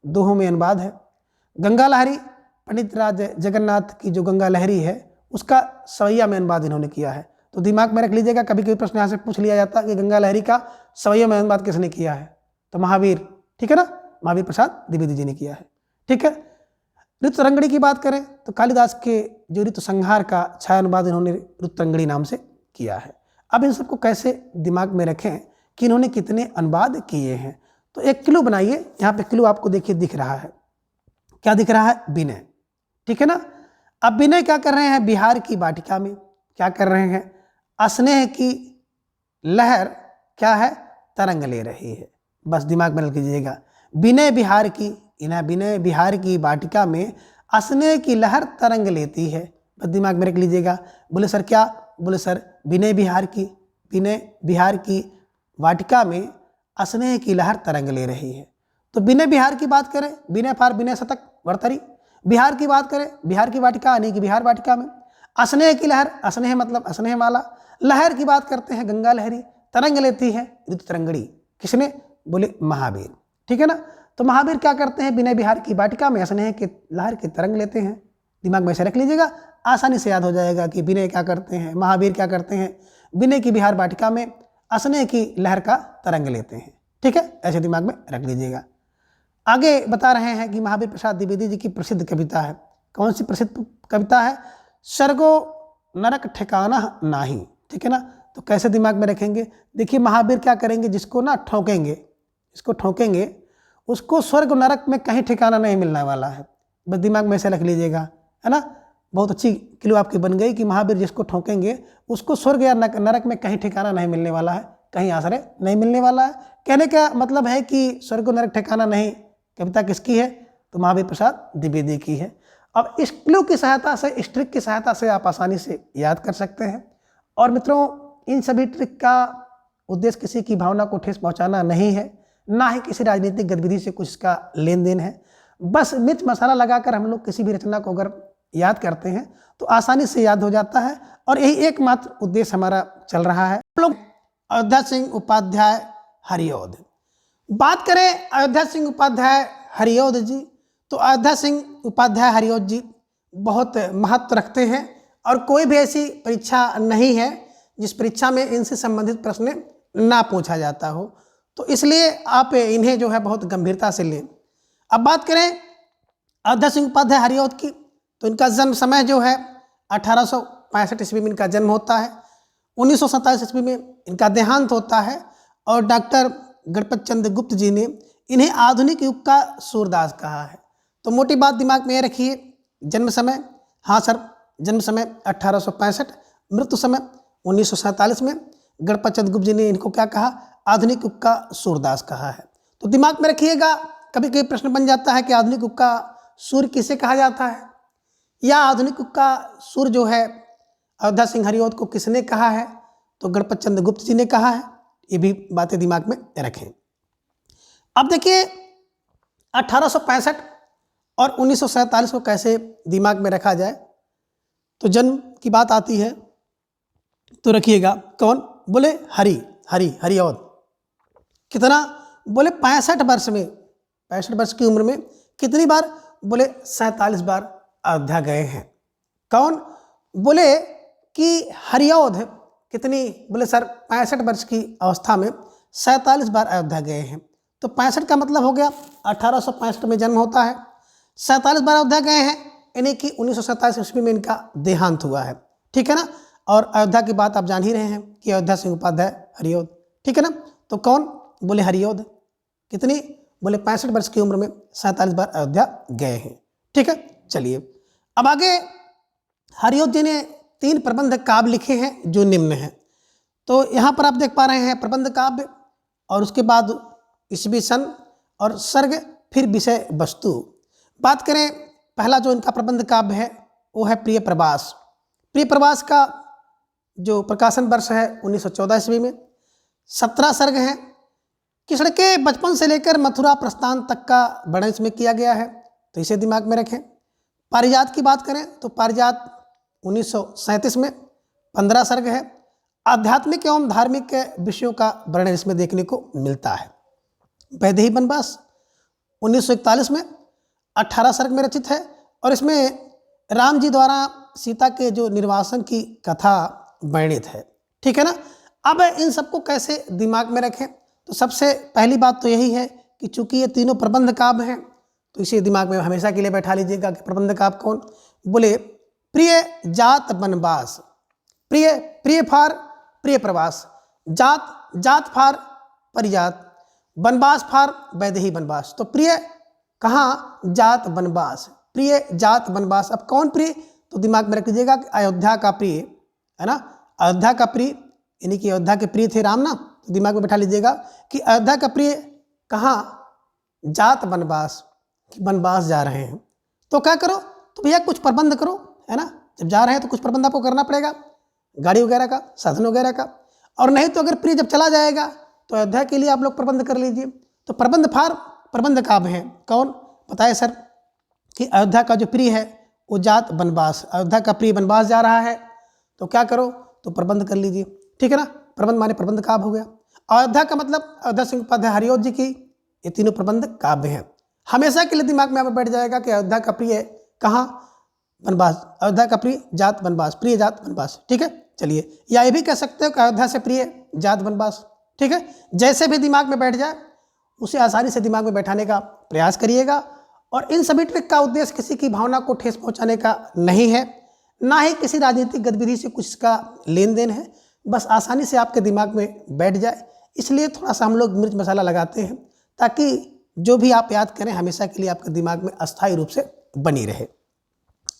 दोहों में अनुवाद है। गंगा लहरी पंडित राज जगन्नाथ की जो गंगा लहरी है उसका सवैया में अनुवाद इन्होंने किया है। तो दिमाग में रख लीजिएगा, कभी कभी प्रश्न यहाँ से पूछ लिया जाता है कि गंगा लहरी का सवैया में अनुवाद किसने किया है? तो महावीर, ठीक है ना, महावीर प्रसाद द्विवेदी जी ने किया है, ठीक है। ऋतुरंगणी की बात करें तो कालिदास के जो ऋतु संहार का छाया अनुवाद इन्होंने ऋतुरंगणी नाम से किया है। अब इन सबको कैसे दिमाग में रखें कि इन्होंने कितने अनुवाद किए हैं? तो एक क्लू बनाइए, यहाँ पे क्लू आपको देखिए दिख रहा है, क्या दिख रहा है? विनय, ठीक है ना। अब विनय क्या कर रहे हैं? बिहार की वाटिका में क्या कर रहे हैं? स्नेह की लहर क्या है? तरंग ले रही है। बस दिमाग में रख लीजिएगा, विनय बिहार की, विनय बिहार की वाटिका में स्नेह की लहर तरंग लेती है। बस दिमाग में रख लीजिएगा। बोले सर क्या? बोले सर विनय बिहार की वाटिका में स्नेह की लहर तरंग ले रही है। तो विनय बिहार की बात करें, विनय फार विनय शतक भर्तृहरि, बिहार की बात करें बिहार की वाटिका यानी कि बिहार वाटिका में स्नेह की लहर, स्नेह मतलब स्नेहमाला, लहर की बात करते हैं गंगा लहरी, तरंग लेती है ऋतुरंगणी। किसने? बोले महावीर, ठीक है ना। तो महावीर क्या करते हैं? विनय बिहार की वाटिका में स्नेह की लहर की तरंग लेते हैं। दिमाग में ऐसे रख लीजिएगा, आसानी से याद हो जाएगा कि विनय क्या करते हैं, महावीर क्या करते हैं। विनय की बिहार वाटिका में स्नेह की लहर का तरंग लेते हैं, ठीक है, ऐसे दिमाग में रख लीजिएगा। आगे बता रहे हैं कि महावीर प्रसाद द्विवेदी जी की प्रसिद्ध कविता है। कौन सी प्रसिद्ध कविता है? स्वर्गो नरक ठिकाना नाही, ठीक है ना। तो कैसे दिमाग में रखेंगे? देखिए महावीर क्या करेंगे, जिसको ना ठोकेंगे, इसको ठोकेंगे, उसको स्वर्ग नरक में कहीं ठिकाना नहीं मिलने वाला है। बस दिमाग में ऐसे रख लीजिएगा, है ना। बहुत अच्छी क्लू आपकी बन गई कि महावीर जिसको ठोकेंगे उसको स्वर्ग या नरक में कहीं ठिकाना नहीं मिलने वाला है, कहीं आश्रय नहीं मिलने वाला है। कहने का मतलब है कि स्वर्ग नरक ठिकाना नहीं कविता किसकी है? तो महावीर प्रसाद द्विवेदी की है। अब इस क्लू की सहायता से, इस ट्रिक की सहायता से आप आसानी से याद कर सकते हैं। और मित्रों, इन सभी ट्रिक का उद्देश्य किसी की भावना को ठेस पहुंचाना नहीं है, ना ही किसी राजनीतिक गतिविधि से कुछ इसका लेन देन है। बस मिर्च मसाला लगाकर हम लोग किसी भी रचना को अगर याद करते हैं तो आसानी से याद हो जाता है, और यही एकमात्र उद्देश्य हमारा चल रहा है। हम लोग अयोध्या सिंह उपाध्याय हरिऔध बात करें। अयोध्या सिंह उपाध्याय हरिऔध जी, तो अयोध्या सिंह उपाध्याय हरिऔध जी बहुत महत्व रखते हैं, और कोई भी ऐसी परीक्षा नहीं है जिस परीक्षा में इनसे संबंधित प्रश्न ना पूछा जाता हो। तो इसलिए आप इन्हें जो है बहुत गंभीरता से लें। अब बात करें अयोध्या सिंह उपाध्याय हरिऔध की, तो इनका जन्म समय जो है 1865 ईस्वी में इनका जन्म होता है। 1927 ईस्वी में इनका देहांत होता है, और डॉक्टर गणपत चंद्र गुप्त जी ने इन्हें आधुनिक युग का सूरदास कहा है। तो मोटी बात दिमाग में रखिए, जन्म समय, हाँ सर, जन्म समय 1865, मृत्यु समय 1947 में गणपत चंद्र गुप्त जी ने इनको क्या कहा? आधुनिक युग का सूरदास कहा है। तो दिमाग में रखिएगा, कभी कभी प्रश्न बन जाता है कि आधुनिक युग का सूर्य किसे कहा जाता है, या आधुनिक युग का सूर्य जो है अयोध्या सिंह हरिऔध को किसने कहा है? तो गणपत चंद्र गुप्त जी ने कहा है। ये भी बातें दिमाग में रखें। अब देखिए 1865 और 1947 को कैसे दिमाग में रखा जाए। तो जन्म की बात आती है तो रखिएगा, कौन? बोले हरिऔध, कितना? बोले 65 वर्ष में, 65 वर्ष की उम्र में कितनी बार? बोले 47 बार अयोध्या गए हैं। कौन? बोले कि हरिऔध कितनी? बोले सर 65 वर्ष की अवस्था में 47 बार अयोध्या गए हैं। तो 65 का मतलब हो गया 1865 में जन्म होता है, 47 बार अयोध्या गए हैं, यानी कि 1927 ईस्वी में इनका देहांत हुआ है। ठीक है ना। और अयोध्या की बात आप जान ही रहे हैं कि अयोध्या सिंह उपाध्याय हरिऔध। ठीक है ना। तो कौन? बोले हरिऔध कितनी? बोले 65 वर्ष की उम्र में 47 बार अयोध्या गए हैं। ठीक है। चलिए अब आगे हरिऔध जी ने 3 प्रबंध काव्य लिखे हैं जो निम्न हैं। तो यहाँ पर आप देख पा रहे हैं प्रबंध काव्य, और उसके बाद ईस्वी सन और सर्ग, फिर विषय वस्तु। बात करें पहला जो इनका प्रबंध काव्य है वो है प्रिय प्रवास। प्रिय प्रवास का जो प्रकाशन वर्ष है 1914 ईस्वी में, 17 सर्ग हैं। कृष्ण के बचपन से लेकर मथुरा प्रस्थान तक का वर्णन इसमें किया गया है, तो इसे दिमाग में रखें। पारिजात की बात करें तो पारिजात 1937 में 15 सर्ग है। आध्यात्मिक एवं धार्मिक विषयों का वर्णन इसमें देखने को मिलता है। वैदेही वनवास 1941 में 18 सर्ग में रचित है, और इसमें राम जी द्वारा सीता के जो निर्वासन की कथा वर्णित है। ठीक है ना। अब इन सबको कैसे दिमाग में रखें? तो सबसे पहली बात तो यही है कि चूंकि ये तीनों प्रबंध काव्य हैं, तो इसे दिमाग में हमेशा के लिए बैठा लीजिएगा कि प्रबंध काव्य कौन? बोले प्रिय जात वनवास, प्रिय प्रिय फार प्रिय प्रवास, जात जात फार परिजात, वनवास फार वैदेही वनवास। तो प्रिय कहाँ? जात वनवास, प्रिय जात वनवास। अब कौन प्रिय? तो दिमाग में रख लीजिएगा कि अयोध्या का प्रिय है ना, अयोध्या का प्रिय, यानी कि अयोध्या के प्रिय थे राम ना। तो दिमाग में बैठा लीजिएगा कि अयोध्या का प्रिय कहाँ? जात वनवास, वनवास जा रहे हैं। तो क्या करो? तो भैया कुछ प्रबंध करो, है ना। जब जा रहे हैं तो कुछ प्रबंध आपको करना पड़ेगा, गाड़ी वगैरह का, साधन वगैरह का। और नहीं तो अगर प्रिय जब चला जाएगा तो अयोध्या के लिए आप लोग प्रबंध कर लीजिए। तो प्रबंध फार प्रबंध काव्य हैं। कौन? बताए सर कि अयोध्या का जो प्रिय है वो जात वनवास, अयोध्या का प्रिय वनवास जा रहा है, तो क्या करो? तो प्रबंध कर लीजिए। ठीक है ना। प्रबंध माने प्रबंध काव्य हो गया। अयोध्या का मतलब अयोध्या सिंह उपाध्याय हरिऔध जी की ये तीनों प्रबंध काव्य हैं। हमेशा के लिए दिमाग में आप बैठ जाएगा कि अयोध्या का प्रिय कहाँ? वनवास, अयोध्या का प्रिय जात वनवास, प्रिय जात वनवास। ठीक है। चलिए, या ये भी कह सकते हो कि अयोध्या से प्रिय जात वनवास। ठीक है। जैसे भी दिमाग में बैठ जाए उसे आसानी से दिमाग में बैठाने का प्रयास करिएगा। और इन सभी ट्रिक का उद्देश्य किसी की भावना को ठेस पहुंचाने का नहीं है, ना ही किसी राजनीतिक गतिविधि से कुछ इसका लेन देन है, बस आसानी से आपके दिमाग में बैठ जाए। इसलिए थोड़ा सा हम लोग मिर्च मसाला लगाते हैं ताकि जो भी आप याद करें हमेशा के लिए आपके दिमाग में अस्थायी रूप से बनी रहे।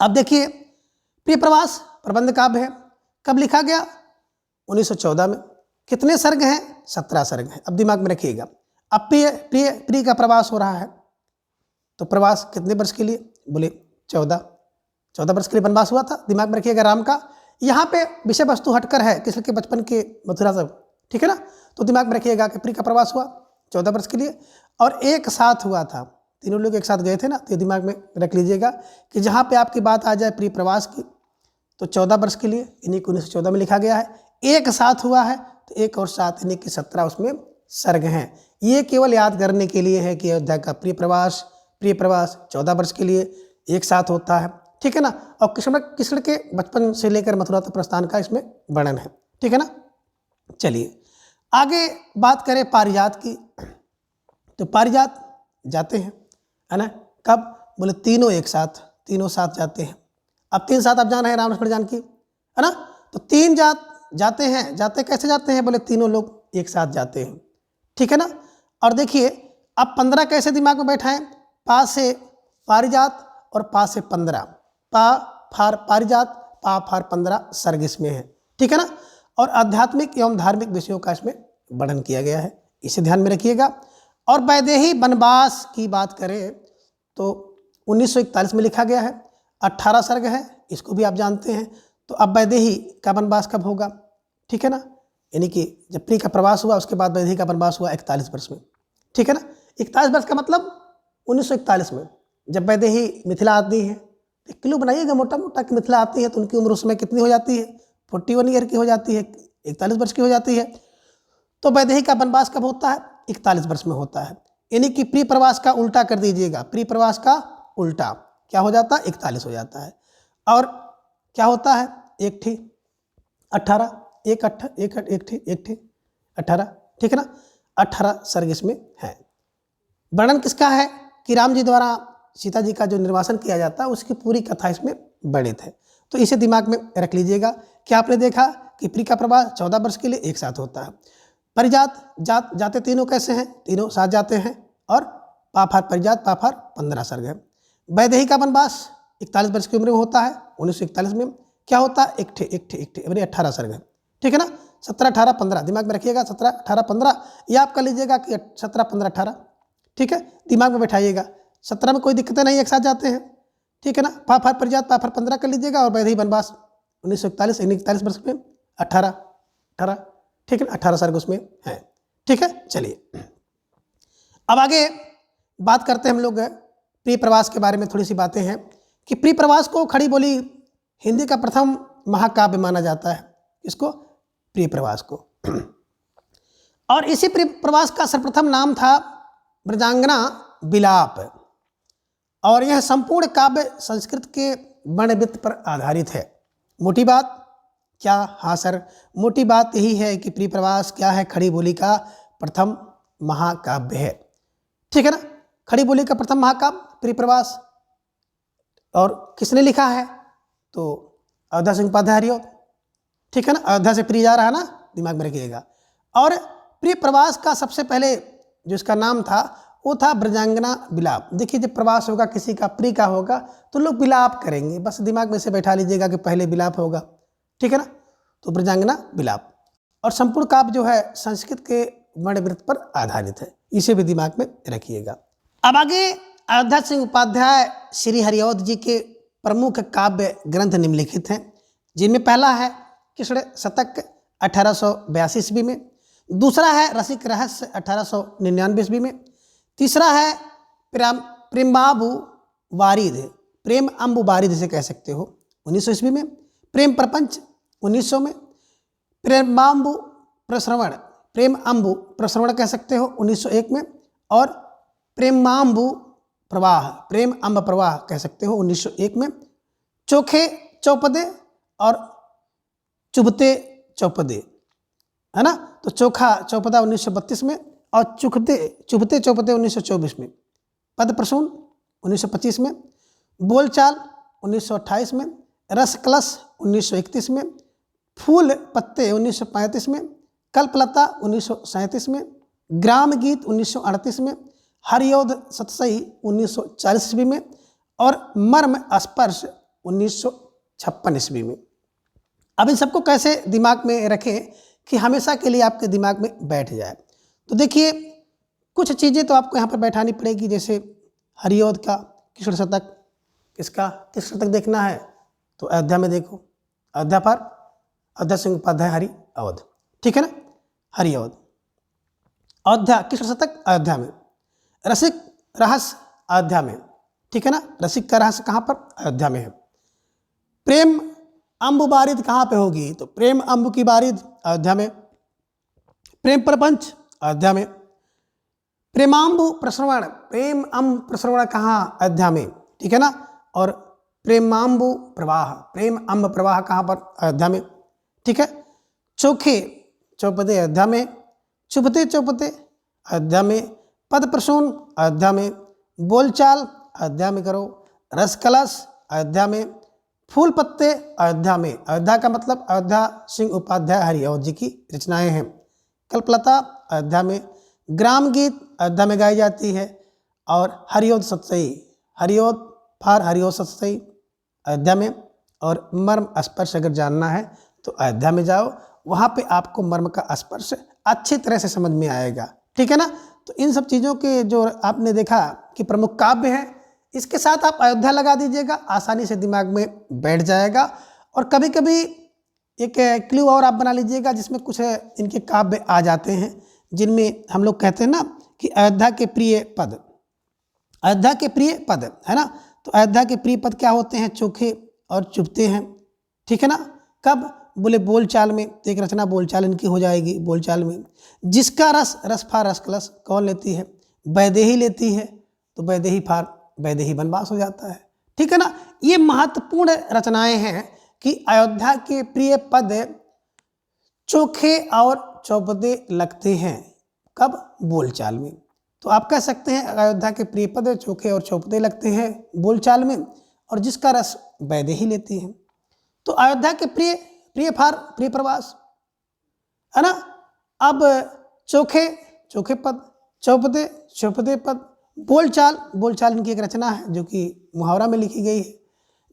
अब देखिए प्रिय प्रवास प्रबंध काव्य है। कब लिखा गया? 1914 में। कितने सर्ग हैं? 17 सर्ग हैं। अब दिमाग में रखिएगा। अब प्रिय प्रिय प्रिय का प्रवास हो रहा है, तो प्रवास कितने वर्ष के लिए? बोले 14 वर्ष के लिए वनवास हुआ था। दिमाग में रखिएगा राम का। यहाँ पे विषय वस्तु हटकर है कृष्ण के बचपन के मथुरा सब। ठीक है ना। तो दिमाग में रखिएगा कि प्रिय का प्रवास हुआ 14 वर्ष के लिए, और एक साथ हुआ था, तीनों लोग एक साथ गए थे ना। तो दिमाग में रख लीजिएगा कि जहाँ पे आपकी बात आ जाए प्रिय प्रवास की, तो 14 वर्ष के लिए, इन्हीं को 1914 में लिखा गया है। एक साथ हुआ है तो एक और साथ, इन्हीं की 17 उसमें सर्ग हैं। ये केवल याद करने के लिए है कि अयोध्या का प्रिय प्रवास 14 वर्ष के लिए एक साथ होता है। ठीक है ना। और कृष्ण के बचपन से लेकर मथुरा तक प्रस्थान का इसमें वर्णन है। ठीक है ना। चलिए आगे बात करें पारिजात की। तो पारिजात जाते हैं, है ना। कब? बोले तीनों एक साथ, तीनों साथ जाते हैं। अब 3 साथ आप जान रहे हैं, राम लक्ष्मण जानकी, है ना। तो 3 जाते हैं। जाते कैसे जाते हैं? बोले तीनों लोग एक साथ जाते हैं। ठीक है ना। और देखिए अब 15 कैसे दिमाग में बैठाएं? पा से पारिजात और पा से 15, पा फार पारिजात, पा फार 15 सर्ग इसमें है। ठीक है ना। और आध्यात्मिक एवं धार्मिक विषयों का इसमें वर्णन किया गया है, इसे ध्यान में रखिएगा। और वैदेही वनवास की बात करें तो 1941 में लिखा गया है, 18 सर्ग है, इसको भी आप जानते हैं। तो अब वैदेही का वनवास कब होगा? ठीक है ना। यानी कि जब प्रिय का प्रवास हुआ उसके बाद वैदेही का वनवास हुआ 41 वर्ष में। ठीक है ना। 41 वर्ष का मतलब 1941 में जब वैदेही मिथिला आती है। 1 किलो बनाइएगा मोटा मोटा कि मिथिला आती है तो उनकी उम्र उसमें कितनी हो जाती है? 41 ईयर की हो जाती है, 41 वर्ष की हो जाती है। तो वैदेही का वनवास कब होता है? 41 वर्ष में होता है। यानी कि प्रिय प्रवास का उल्टा कर दीजिएगा, प्रिय प्रवास का उल्टा क्या हो जाता है, 41 हो जाता है। और क्या होता है, एक ठी 18, एक 18, ठीक है ना, 18 सर्ग इसमें है। वर्णन किसका है कि राम जी द्वारा सीता जी का जो निर्वासन किया जाता है उसकी पूरी कथा इसमें वर्णित है। तो इसे दिमाग में रख लीजिएगा कि आपने देखा कि प्रिय का प्रवास 14 वर्ष के लिए एक साथ होता है। परिजात जाते तीनों कैसे हैं, तीनों साथ जाते हैं। और पाफार परिजात पाफार 15 सर्ग है। वैदेही का वनवास 41 वर्ष की उम्र में होता है। 1941 में क्या होता है, एक थे 18 सर्ग है, ठीक है ना। 17, 18, 15 दिमाग में रखिएगा, 17, 18, 15 या आप कर लीजिएगा कि 17, 15, 18, ठीक है, दिमाग में बैठाइएगा। 17 में कोई दिक्कतें नहीं, एक साथ जाते हैं, ठीक है ना। पाफार परिजात पाफार 15 कर लीजिएगा और वैदेही वनवास 1941 वर्ष में 18, ठीक है, 18 सर्ग उसमें है, ठीक है। चलिए अब आगे बात करते हैं हम लोग प्रिय प्रवास के बारे में। थोड़ी सी बातें हैं कि प्रिय प्रवास को खड़ी बोली हिंदी का प्रथम महाकाव्य माना जाता है, इसको प्रिय प्रवास को। और इसी प्रिय प्रवास का सर्वप्रथम नाम था ब्रजांगना विलाप। और यह संपूर्ण काव्य संस्कृत के वर्णवृत्त पर आधारित है। मोटी बात क्या, हाँ सर, मोटी बात यही है कि प्रिय प्रवास क्या है, खड़ी बोली का प्रथम महाकाव्य है, ठीक है ना। खड़ी बोली का प्रथम महाकाव्य प्रिय प्रवास। और किसने लिखा है, तो अयोध्या सिंह उपाध्याय हरिऔध, ठीक है ना। अयोध्या से प्रिय जा रहा है ना, दिमाग में रखिएगा। और प्रिय प्रवास का सबसे पहले जो इसका नाम था वो था ब्रजांगना विलाप। देखिए जब प्रवास होगा किसी का, प्रिय का होगा, तो लोग विलाप करेंगे, बस दिमाग में से बैठा लीजिएगा कि पहले विलाप होगा, ठीक है ना। तो ब्रजांगना विलाप। और संपूर्ण काव्य जो है संस्कृत के वर्णवृत्त पर आधारित है, इसे भी दिमाग में रखिएगा। अब आगे अयोध्या सिंह उपाध्याय श्री हरिऔध जी के प्रमुख काव्य ग्रंथ निम्नलिखित हैं, जिनमें पहला है कृष्ण शतक 1882 ईस्वी में, दूसरा है रसिक रहस्य 1899 ईस्वी में, तीसरा है प्रेमाबु वारिद, प्रेम अम्बु वारिद इसे कह सकते हो, 1900 ईस्वी में, प्रेम प्रपंच 1900 में, प्रेमाम्बु प्रश्रवण, प्रेम अम्बु प्रश्रवण कह सकते हो 1901 में, और प्रेमाम्बु प्रवाह, प्रेम अम्ब प्रवाह कह सकते हो 1901 में, चोखे चौपदे और चुभते चौपदे, है ना। तो चोखा चौपदा 1932 में और चुभते चौपदे 1924 में, पद प्रसून 1925 में, बोलचाल 1928 में, रस कलश 1931 में, फूल पत्ते 1935 में, कल्पलता 1937 में, ग्राम गीत 1938 में, हरिऔध सतसई 1940 ईस्वी में, और मर्म स्पर्श 1956 ईस्वी में। अब इन सबको कैसे दिमाग में रखें कि हमेशा के लिए आपके दिमाग में बैठ जाए। तो देखिए कुछ चीज़ें तो आपको यहाँ पर बैठानी पड़ेगी, जैसे हरिऔध का कृष्ण शतक, किसका कृष्ण शतक देखना है तो अयोध्या में देखो, अयोध्या पर अयोध्या सिंह उपाध्याय हरिऔध, ठीक है ना, हरिऔध अयोध्या कृष्ण शतक अयोध्या में, रसिक रहस्य अयोध्या में, ठीक है ना, रसिक का रहस्य कहाँ पर, अयोध्या में है। प्रेम अम्बु बारिद कहाँ पे होगी, तो प्रेम अम्बु की बारिद अयोध्या में, प्रेम प्रपंच अयोध्या में, प्रेमाम्बु प्रश्रवण, प्रेम अम्ब प्रश्रवण कहाँ, अयोध्या में, ठीक है ना, और प्रेमाम्बु प्रवाह, प्रेम अम्ब प्रवाह कहाँ पर, अयोध्या में, ठीक है। चोखे चौपदे अयोध्या में, चुभते चौपते अयोध्या में, पद प्रसून अयोध्या में, बोलचाल अयोध्या में करो, रस कलश अयोध्या में, फूल पत्ते अयोध्या में, अयोध्या का मतलब अयोध्या सिंह उपाध्याय हरिऔध जी की रचनाएं हैं, कल्पलता अयोध्या में, ग्राम गीत अयोध्या में गाई जाती है, और हरिऔध सतसई, हरिऔध फार हरिऔध सतसई अयोध्या में, और मर्म स्पर्श अगर जानना है तो अयोध्या में जाओ, वहाँ पे आपको मर्म का स्पर्श अच्छी तरह से समझ में आएगा, ठीक है ना। तो इन सब चीज़ों के जो आपने देखा कि प्रमुख काव्य हैं, इसके साथ आप अयोध्या लगा दीजिएगा, आसानी से दिमाग में बैठ जाएगा। और कभी कभी एक क्लू और आप बना लीजिएगा जिसमें कुछ इनके काव्य आ जाते हैं, जिनमें हम लोग कहते हैं ना कि अयोध्या के प्रिय पद, अयोध्या के प्रिय पद, है ना। तो अयोध्या के प्रिय पद क्या होते हैं, चोखे और चुभते हैं, ठीक है ना। कब, बोले बोलचाल में, तो एक रचना बोलचाल इनकी हो जाएगी बोलचाल में। जिसका रस, रस फार रस कलस कौन लेती है? वैदेही लेती है, तो वैदेही फार वैदेही वनवास हो जाता है। ठीक है ना। ये महत्वपूर्ण रचनाएं हैं कि अयोध्या के प्रिय पद चोखे और चौपदे लगते हैं। कब? बोलचाल में। तो आप कह सकते हैं अयोध्या के प्रिय पद चोखे और चौपदे लगते हैं बोलचाल में, और जिसका रस वैदेही लेती है। तो अयोध्या के प्रिय, प्रिय फार प्रिय प्रवास, है ना। अब चोखे, चोखे पद, चौपदे, चौपदे पद, बोलचाल, बोलचाल इनकी एक रचना है जो कि मुहावरा में लिखी गई है।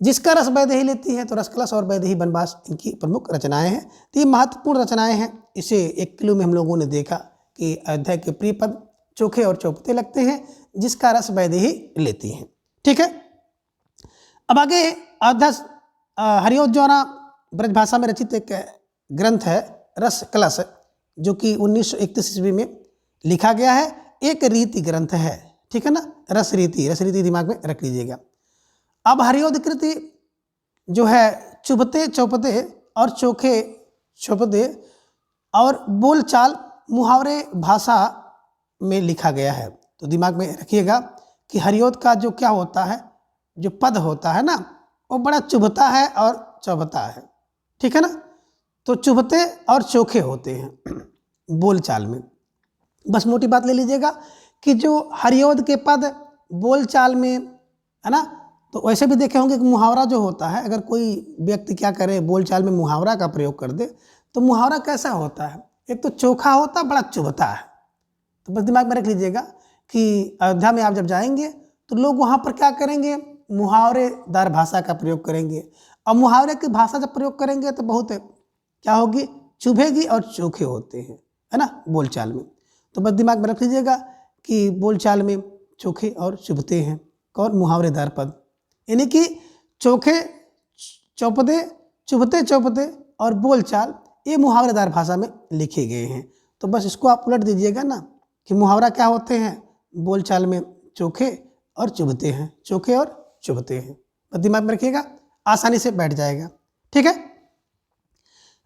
जिसका रस वैदेही लेती है, तो रसकलश और वैदेही वनवास इनकी प्रमुख रचनाएं हैं। तो ये महत्वपूर्ण रचनाएं हैं। इसे एक क्लू में हम लोगों ने देखा कि अयोध्या के प्रिय पद चोखे और चौपते लगते हैं, जिसका रस वैदेही लेती हैं। ठीक है। अब आगे अयोध्या हरिओद द्वारा ब्रजभाषा में रचित एक ग्रंथ है रस कलश, जो कि 1931 ईस्वी में लिखा गया है। एक रीति ग्रंथ है। ठीक है ना। रस रीति, रस रीति दिमाग में रख लीजिएगा। अब हरिओद कृति जो है चुभते चौपते और चोखे चौपते और बोलचाल मुहावरे भाषा में लिखा गया है। तो दिमाग में रखिएगा कि हरिओद का जो क्या होता है, जो पद होता है ना, वो बड़ा चुभता है और चौभता है। ठीक है ना। तो चुभते और चोखे होते हैं बोलचाल में। बस मोटी बात ले लीजिएगा कि जो हरिओद के पद बोलचाल में, है ना, तो वैसे भी देखे होंगे कि मुहावरा जो होता है, अगर कोई व्यक्ति क्या करे बोलचाल में मुहावरा का प्रयोग कर दे, तो मुहावरा कैसा होता है? एक तो चोखा होता है, बड़ा चुभता है। तो बस दिमाग में रख लीजिएगा कि अयोध्या में आप जब जाएंगे तो लोग वहाँ पर क्या करेंगे, मुहावरेदार भाषा का प्रयोग करेंगे। और मुहावरे की भाषा जब प्रयोग करेंगे तो बहुत क्या होगी, चुभेगी और चोखे होते हैं, है ना, बोलचाल में। तो बस दिमाग में रख लीजिएगा कि बोलचाल में चोखे और चुभते हैं कौन? मुहावरेदार पद। यानी कि चोखे चौपदे, चुभते चौपदे और बोलचाल, ये मुहावरेदार भाषा में लिखे गए हैं। तो बस इसको आप उलट दीजिएगा ना कि मुहावरा क्या होते हैं, बोलचाल में चोखे और चुभते हैं, चोखे और चुभते हैं। बस दिमाग में रखिएगा, आसानी से बैठ जाएगा। ठीक है।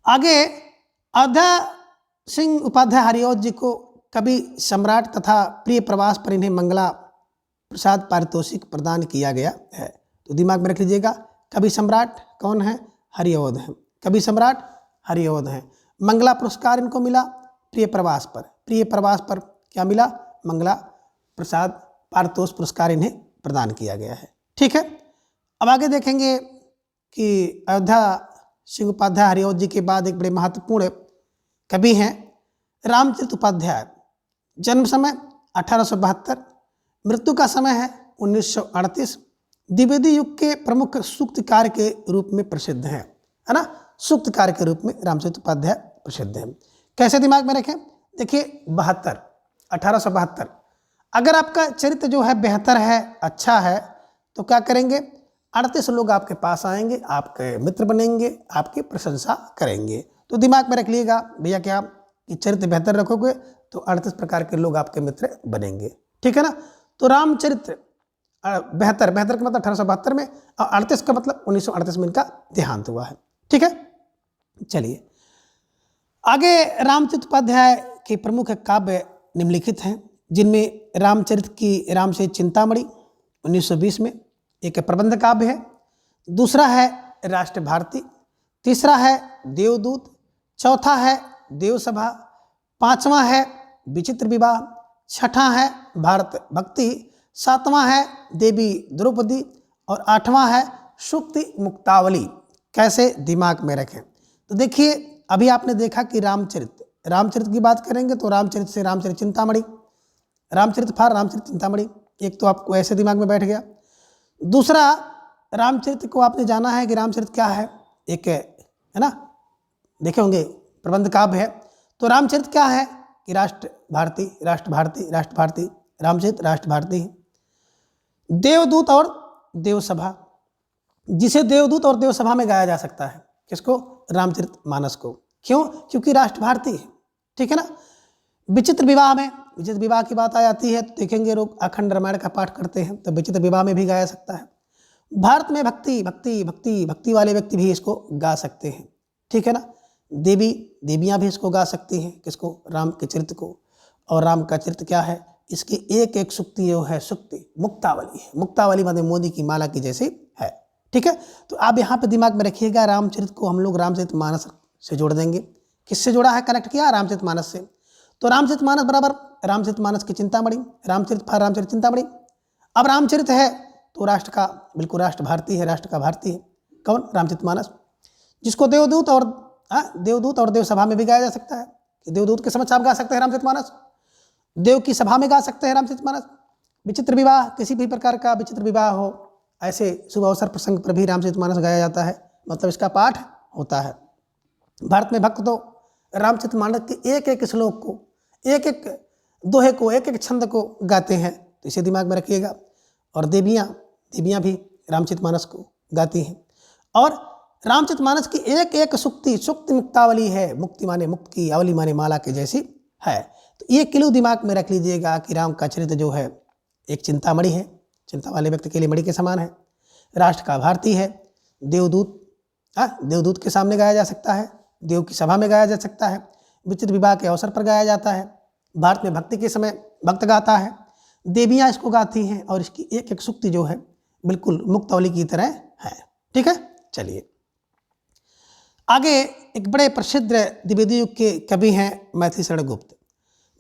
आगे अयोध्या सिंह उपाध्याय हरिओद जी को कवि सम्राट तथा प्रिय प्रवास पर इन्हें मंगला प्रसाद पारितोषिक प्रदान किया गया है। तो दिमाग में रख लीजिएगा, कवि सम्राट कौन है? हरिओद है। कवि सम्राट हरिओद है। मंगला पुरस्कार इनको मिला प्रिय प्रवास पर। प्रिय प्रवास पर क्या मिला? मंगला प्रसाद पारितोष पुरस्कार इन्हें प्रदान किया गया है। ठीक है। अब आगे देखेंगे कि अयोध्या सिंह उपाध्याय हरिओद जी के बाद एक बड़े महत्वपूर्ण कवि हैं रामचरित उपाध्याय। जन्म समय 1872, मृत्यु का समय है 1938। द्विवेदी युग के प्रमुख सूक्तकार के रूप में प्रसिद्ध हैं, है ना। सूक्तकार के रूप में रामचरित उपाध्याय प्रसिद्ध हैं। कैसे दिमाग में रखें? देखिए 72, 1872। अगर आपका चरित्र जो है बेहतर है, अच्छा है, तो क्या करेंगे? 38 लोग आपके पास आएंगे, आपके मित्र बनेंगे, आपकी प्रशंसा करेंगे। तो दिमाग में रख लीजिएगा भैया क्या कि चरित्र बेहतर रखोगे तो 38 प्रकार के लोग आपके मित्र बनेंगे। ठीक है ना। तो रामचरित्र बेहतर, बेहतर का मतलब 1872 में, और 38 का मतलब 1938 में इनका देहांत हुआ है। ठीक है। चलिए आगे रामचरित उपाध्याय के प्रमुख काव्य निम्नलिखित हैं, जिनमें रामचरित की राम से चिंतामणि 1920 में एक प्रबंध काव्य है। दूसरा है राष्ट्र भारती, तीसरा है देवदूत, चौथा है देवसभा, पांचवा है विचित्र विवाह, छठा है भारत भक्ति, सातवां है देवी द्रौपदी और आठवां है सुक्ति मुक्तावली। कैसे दिमाग में रखें? तो देखिए अभी आपने देखा कि रामचरित की बात करेंगे तो रामचरित से रामचरित चिंतामणि, रामचरित फार रामचरित चिंतामणि, एक तो आपको ऐसे दिमाग में बैठ गया। दूसरा रामचरित को आपने जाना है कि रामचरित क्या है, एक है ना, देखे होंगे प्रबंध काव्य है। तो रामचरित क्या है कि राष्ट्र भारती, राष्ट्र भारती, राष्ट्र भारती, रामचरित राष्ट्र भारती है। देवदूत और देवसभा, जिसे देवदूत और देवसभा में गाया जा सकता है, किसको? रामचरित मानस को। क्यों? क्योंकि राष्ट्र भारती है। ठीक है ना। विचित्र विवाह में, विचित्र विवाह की बात आ जाती है तो देखेंगे लोग अखंड रामायण का पाठ करते हैं, तो विचित्र विवाह में भी गाया जा सकता है। भारत में भक्ति, भक्ति, भक्ति, भक्ति वाले व्यक्ति भी इसको गा सकते हैं। ठीक है ना। देवियाँ भी इसको गा सकती हैं, किसको, राम के चरित्र को। और राम का चरित्र क्या है, इसकी एक एक सुक्ति जो है, सुक्ति मुक्तावली है। मुक्तावली मतलब मोदी की माला की जैसी है, ठीक है। तो आप यहाँ पे दिमाग में रखिएगा, रामचरित को हम लोग रामचरितमानस से जोड़ देंगे। किससे जोड़ा है, कनेक्ट किया, रामचरितमानस से। तो रामचरितमानस बराबर रामचरितमानस की चिंतामणि, रामचरित चिंतामणि। अब रामचरित है तो राष्ट्र का, बिल्कुल राष्ट्र भारती है, राष्ट्र का भारती है। कौन, रामचरितमानस, जिसको देवदूत और देव सभा में भी गाया जा सकता है। कि देवदूत के समक्ष आप गा सकते हैं रामचरितमानस, देव की सभा में गा सकते हैं रामचरितमानस। विचित्र विवाह, किसी भी प्रकार का विचित्र विवाह हो, ऐसे शुभ अवसर प्रसंग पर भी रामचरितमानस गाया जाता है, मतलब इसका पाठ होता है। भारत में भक्त तो रामचरितमानस के एक एक श्लोक को, एक एक दोहे को, एक एक छंद को गाते हैं, तो इसे दिमाग में रखिएगा। और देवियाँ भी रामचरितमानस को गाती हैं। और रामचरितमानस की एक एक सुक्ति मुक्तावली है, मुक्ति माने मुक्त की, अवली माने माला के जैसी है। तो ये क्लू दिमाग में रख लीजिएगा कि राम का चरित्र जो है एक चिंतामणि है, चिंता वाले व्यक्ति के लिए मणि के समान है, राष्ट्र का भारती है, देवदूत के सामने गाया जा सकता है, देव की सभा में गाया जा सकता है, विचित्र विवाह के अवसर पर गाया जाता है, भारत में भक्ति के समय भक्त गाता है, देवियाँ इसको गाती हैं, और इसकी एक एक सुक्ति जो है बिल्कुल मुक्तावली की तरह है, ठीक है। चलिए आगे, एक बड़े प्रसिद्ध द्विवेदी युग के कवि हैं मैथिली शरण गुप्त।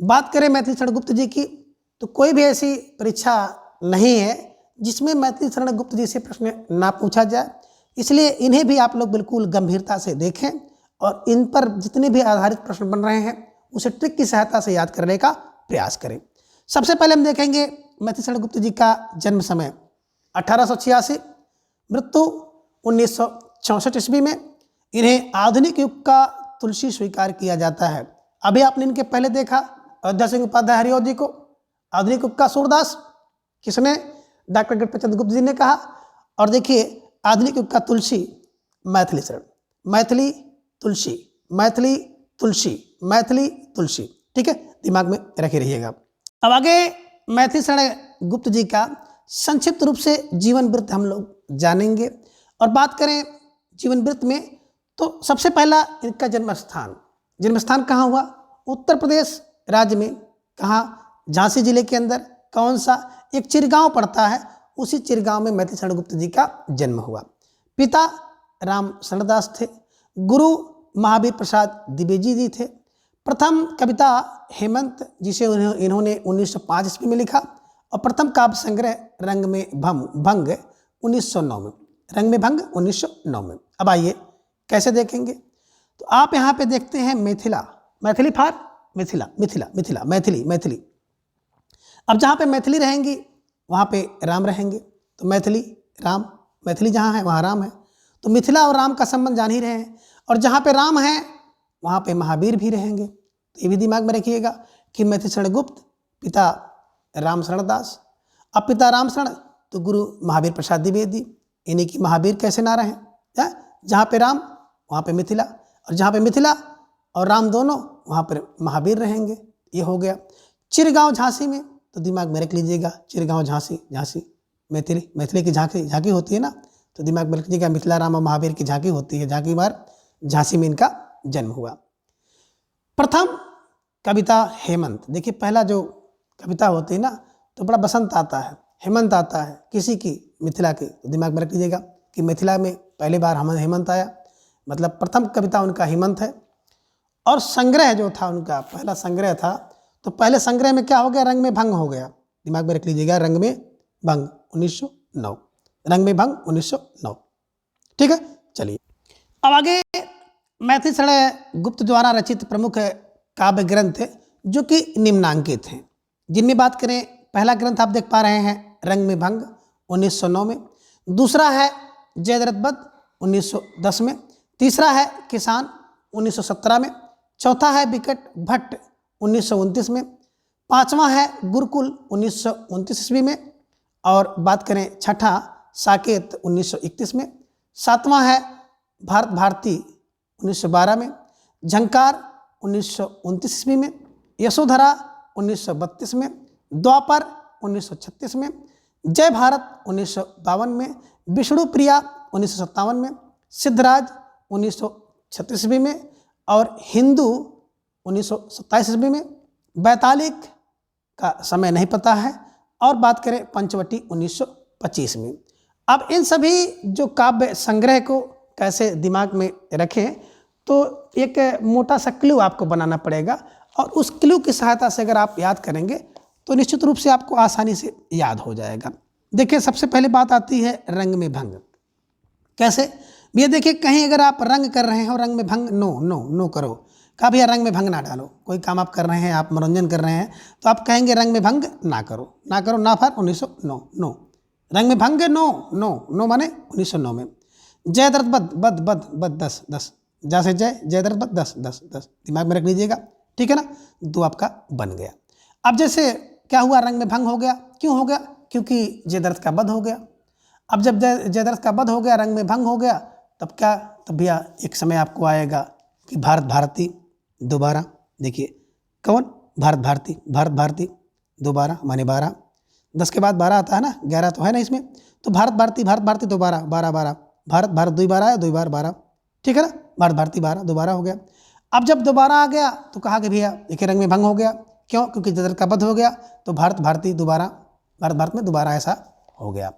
बात करें मैथिली शरण गुप्त जी की, तो कोई भी ऐसी परीक्षा नहीं है जिसमें मैथिली शरण गुप्त जी से प्रश्न ना पूछा जाए, इसलिए इन्हें भी आप लोग बिल्कुल गंभीरता से देखें, और इन पर जितने भी आधारित प्रश्न बन रहे हैं उसे ट्रिक की सहायता से याद करने का प्रयास करें। सबसे पहले हम देखेंगे मैथिली शरण गुप्त जी का जन्म समय 1886, मृत्यु 1964 ईस्वी में। इन्हें आधुनिक युग का तुलसी स्वीकार किया जाता है। अभी आपने इनके पहले देखा अयोध्या सिंह उपाध्याय हरिऔध जी को आधुनिक युग का सूरदास, किसने, डॉक्टर गणपत चंद्र गुप्त जी ने कहा। और देखिए आधुनिक युग का तुलसी मैथिली शरण, मैथिली तुलसी, मैथिली तुलसी, मैथिली तुलसी, ठीक है, दिमाग में रखे रहिएगा। अब आगे मैथिली शरण गुप्त जी का संक्षिप्त रूप से जीवन वृत्त हम लोग जानेंगे। और बात करें जीवन वृत्त में, तो सबसे पहला इनका जन्मस्थान कहाँ हुआ, उत्तर प्रदेश राज्य में। कहाँ, झांसी जिले के अंदर। कौन सा, एक चिरगांव पड़ता है, उसी चिरगांव में मैथिली शरण गुप्त जी का जन्म हुआ। पिता राम शरणदास थे, गुरु महावीर प्रसाद द्विवेदी जी थे। प्रथम कविता हेमंत, जिसे इन्होंने 1905 ईस्वी में लिखा, और प्रथम काव्य संग्रह रंग में भंग 1909 में, रंग में भंग 1909 में। अब आइए कैसे देखेंगे, तो आप यहाँ पे देखते हैं मिथिला, मैथिली फॉर मिथिला, मैथिली। अब जहाँ पे मैथिली रहेंगी वहाँ पे राम रहेंगे, तो मैथिली राम, मैथिली जहाँ है वहाँ राम है, तो मिथिला और राम का संबंध जान ही रहे हैं। और जहाँ पे राम है वहाँ पे महावीर भी रहेंगे, तो ये भी दिमाग में रखिएगा कि मैथिली शरण गुप्त, पिता राम शरणदास। अब पिता राम शरण तो गुरु महावीर प्रसाद द्विवेदी, इन्हीं की महावीर कैसे ना रहें। जहाँ पे राम वहाँ पे मिथिला, और जहाँ पे मिथिला और राम दोनों वहाँ पर महावीर रहेंगे। ये हो गया। चिरगांव झांसी में, तो दिमाग में रख लीजिएगा चिरगांव झांसी मैथिली की झांकी होती है ना, तो दिमाग में रख लीजिएगा मिथिला राम और महावीर की झांकी होती है, झांकी बार झांसी में इनका जन्म हुआ। प्रथम कविता हेमंत, देखिए पहला जो कविता होती है ना, तो बड़ा बसंत आता है, हेमंत आता है, किसी की, मिथिला की, तो दिमाग में रख लीजिएगा कि मिथिला में पहली बार हेमंत आया, मतलब प्रथम कविता उनका हेमंत है। और संग्रह जो था उनका पहला संग्रह था, तो पहले संग्रह में क्या हो गया, रंग में भंग हो गया, दिमाग में रख लीजिएगा रंग में भंग 1909, रंग में भंग 1909, ठीक है। चलिए अब आगे मैथिली शरण गुप्त द्वारा रचित प्रमुख काव्य ग्रंथ जो कि निम्नांकित हैं, जिनमें बात करें, पहला ग्रंथ आप देख पा रहे हैं रंग में भंग 1909 में, दूसरा है जयद्रथ वध 1910 में, तीसरा है किसान 1917 में, चौथा है विकट भट्ट 1929 में, पांचवा है गुरुकुल 1929 ईस्वी में, और बात करें छठा साकेत 1931 में, सातवां है भारत भारती 1912 में, झंकार 1929 ईस्वी में, यशोधरा 1932 में, द्वापर 1936 में, जय भारत 1952 में, विष्णु प्रिया 1957 में, सिद्धराज 1936 ईस्वी में, और हिंदू 1927 ईस्वी में। बैतालिक का समय नहीं पता है। और बात करें पंचवटी 1925 में। अब इन सभी जो काव्य संग्रह को कैसे दिमाग में रखें, तो एक मोटा सा क्लू आपको बनाना पड़ेगा, और उस क्लू की सहायता से अगर आप याद करेंगे तो निश्चित रूप से आपको आसानी से याद हो जाएगा। देखिए, सबसे पहले बात आती है रंग में भंग। कैसे भैया? देखिए, कहीं अगर आप रंग कर रहे हो, रंग में भंग नो नो नो करो। कहा भैया रंग में भंग ना डालो। कोई काम आप कर रहे हैं, आप मनोरंजन कर रहे हैं, तो आप कहेंगे रंग में भंग ना करो, ना करो, ना फर 1909 नो। रंग में भंग नो नो नो माने 1909 में। जय दर्द बद बद बद बद 10 10, जा से जय, जय दर्द बद 10 10 10, दिमाग में रख लीजिएगा, ठीक है ना। दो आपका बन गया। अब जैसे क्या हुआ, रंग में भंग हो गया। क्यों हो गया? क्योंकि जय दर्द का बद हो गया। अब जब जय दर्द का बद हो गया, रंग में भंग हो गया, तब क्या, तब भैया एक समय आपको आएगा कि भारत भारती दोबारा। देखिए कौन? भारत भारती, भारत भारती दोबारा माने 12। 10 के बाद 12 आता है ना, 11 तो है ना इसमें, तो भारत भारती दोबारा 12 12, भारत भारत 2 बार आया, 2 बार 12, ठीक है ना। भारत भारती 12 दोबारा हो गया। अब जब दोबारा आ गया तो कहा कि भैया देखिए रंग में भंग हो गया। क्यों? क्योंकि जय दर्द का बद हो गया, तो भारत भारती दोबारा, भारत भारत में दोबारा ऐसा हो गया।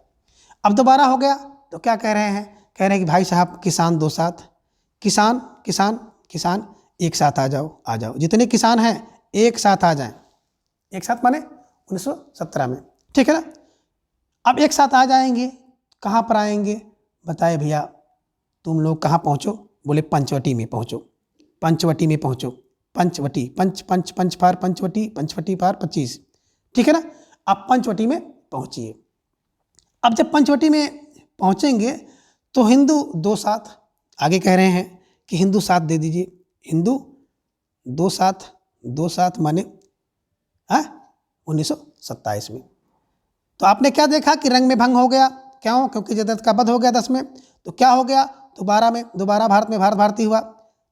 अब दोबारा हो गया तो क्या कह रहे हैं? कह रहे हैं कि भाई साहब किसान दो साथ, किसान किसान किसान एक साथ आ जाओ, आ जाओ, जितने किसान हैं एक साथ आ जाएं। एक साथ माने 1917 में, ठीक है ना। अब एक साथ आ जाएंगे, कहाँ पर आएंगे? बताए भैया तुम लोग कहाँ पहुँचो? बोले पंचवटी में पहुँचो, पंचवटी में पहुँचो। पंचवटी, पंच पंच पंच पार पंचवटी, पंचवटी पार 25, ठीक है ना। आप पंचवटी में पहुँचिए। अब जब पंचवटी में पहुँचेंगे तो हिंदू दो साथ, आगे कह रहे हैं कि हिंदू साथ दे दीजिए, हिंदू दो साथ माने 1927 में। तो आपने क्या देखा कि रंग में भंग हो गया। क्यों? क्योंकि जय दर्द का बद हो गया 10 में, तो क्या हो गया? तो 12 में दोबारा भारत में भारत भारती हुआ,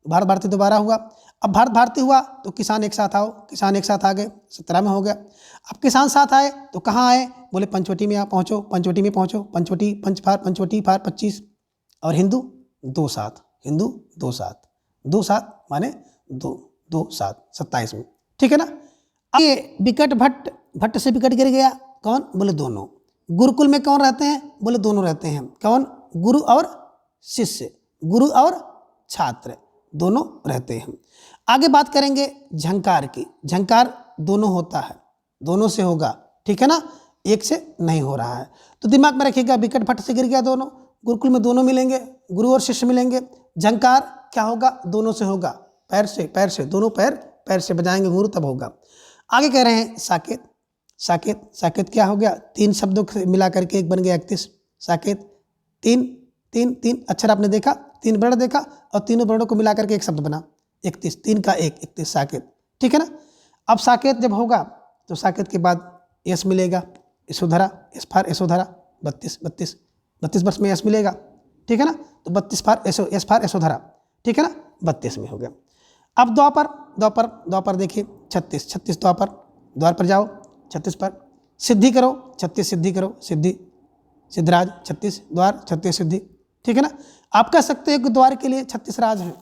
भारत भारती दोबारा हुआ। अब भारत भारती हुआ तो किसान एक साथ आओ, किसान एक साथ आ गए, 17 में हो गया। अब किसान साथ आए तो कहाँ आए? बोले पंचवटी में पहुँचो, पंचवटी में पहुँचो, पंचवटी पंचवटी फार 25। और हिंदू दो साथ, हिंदू दो साथ माने दो साथ 27 में, ठीक है ना। अब ये विकट भट्ट से विकट गिर गया। कौन? बोले दोनों। गुरुकुल में कौन रहते हैं? बोले दोनों रहते हैं। कौन? गुरु और शिष्य, गुरु और छात्र दोनों रहते हैं। आगे बात करेंगे झंकार की। झंकार दोनों होता है, दोनों से होगा, ठीक है ना, एक से नहीं हो रहा है। तो दिमाग में रखिएगा, विकट भट्ट से गिर गया दोनों, गुरुकुल में दोनों मिलेंगे, गुरु और शिष्य मिलेंगे। झंकार क्या होगा? दोनों से होगा, पैर से दोनों पैर से बजाएंगे घुंघरू तब होगा। आगे कह रहे हैं साकेत। साकेत क्या हो गया? 3 शब्दों से मिला करके एक बन गया 31। साकेत, तीन अक्षर आपने देखा, 3 वर्ण देखा, और तीनों वर्णों को मिला करके एक शब्द बना 31, 3 का 1 31 साकेत, ठीक है ना। अब साकेत जब होगा तो साकेत के बाद यश मिलेगा, यशोधरा, यश फार यशोधरा 32 वर्ष में यश मिलेगा, ठीक है ना। तो 32 फार यशोधरा, ठीक है ना, 32 में हो गया। अब द्वापर देखिए 36 द्वार पर जाओ, 36 पर सिद्धि करो, 36 सिद्धि करो, सिद्धराज 36 द्वार, 36 सिद्धि, ठीक है ना। आप कह सकते हैं कि द्वार के लिए 36 राज हैं,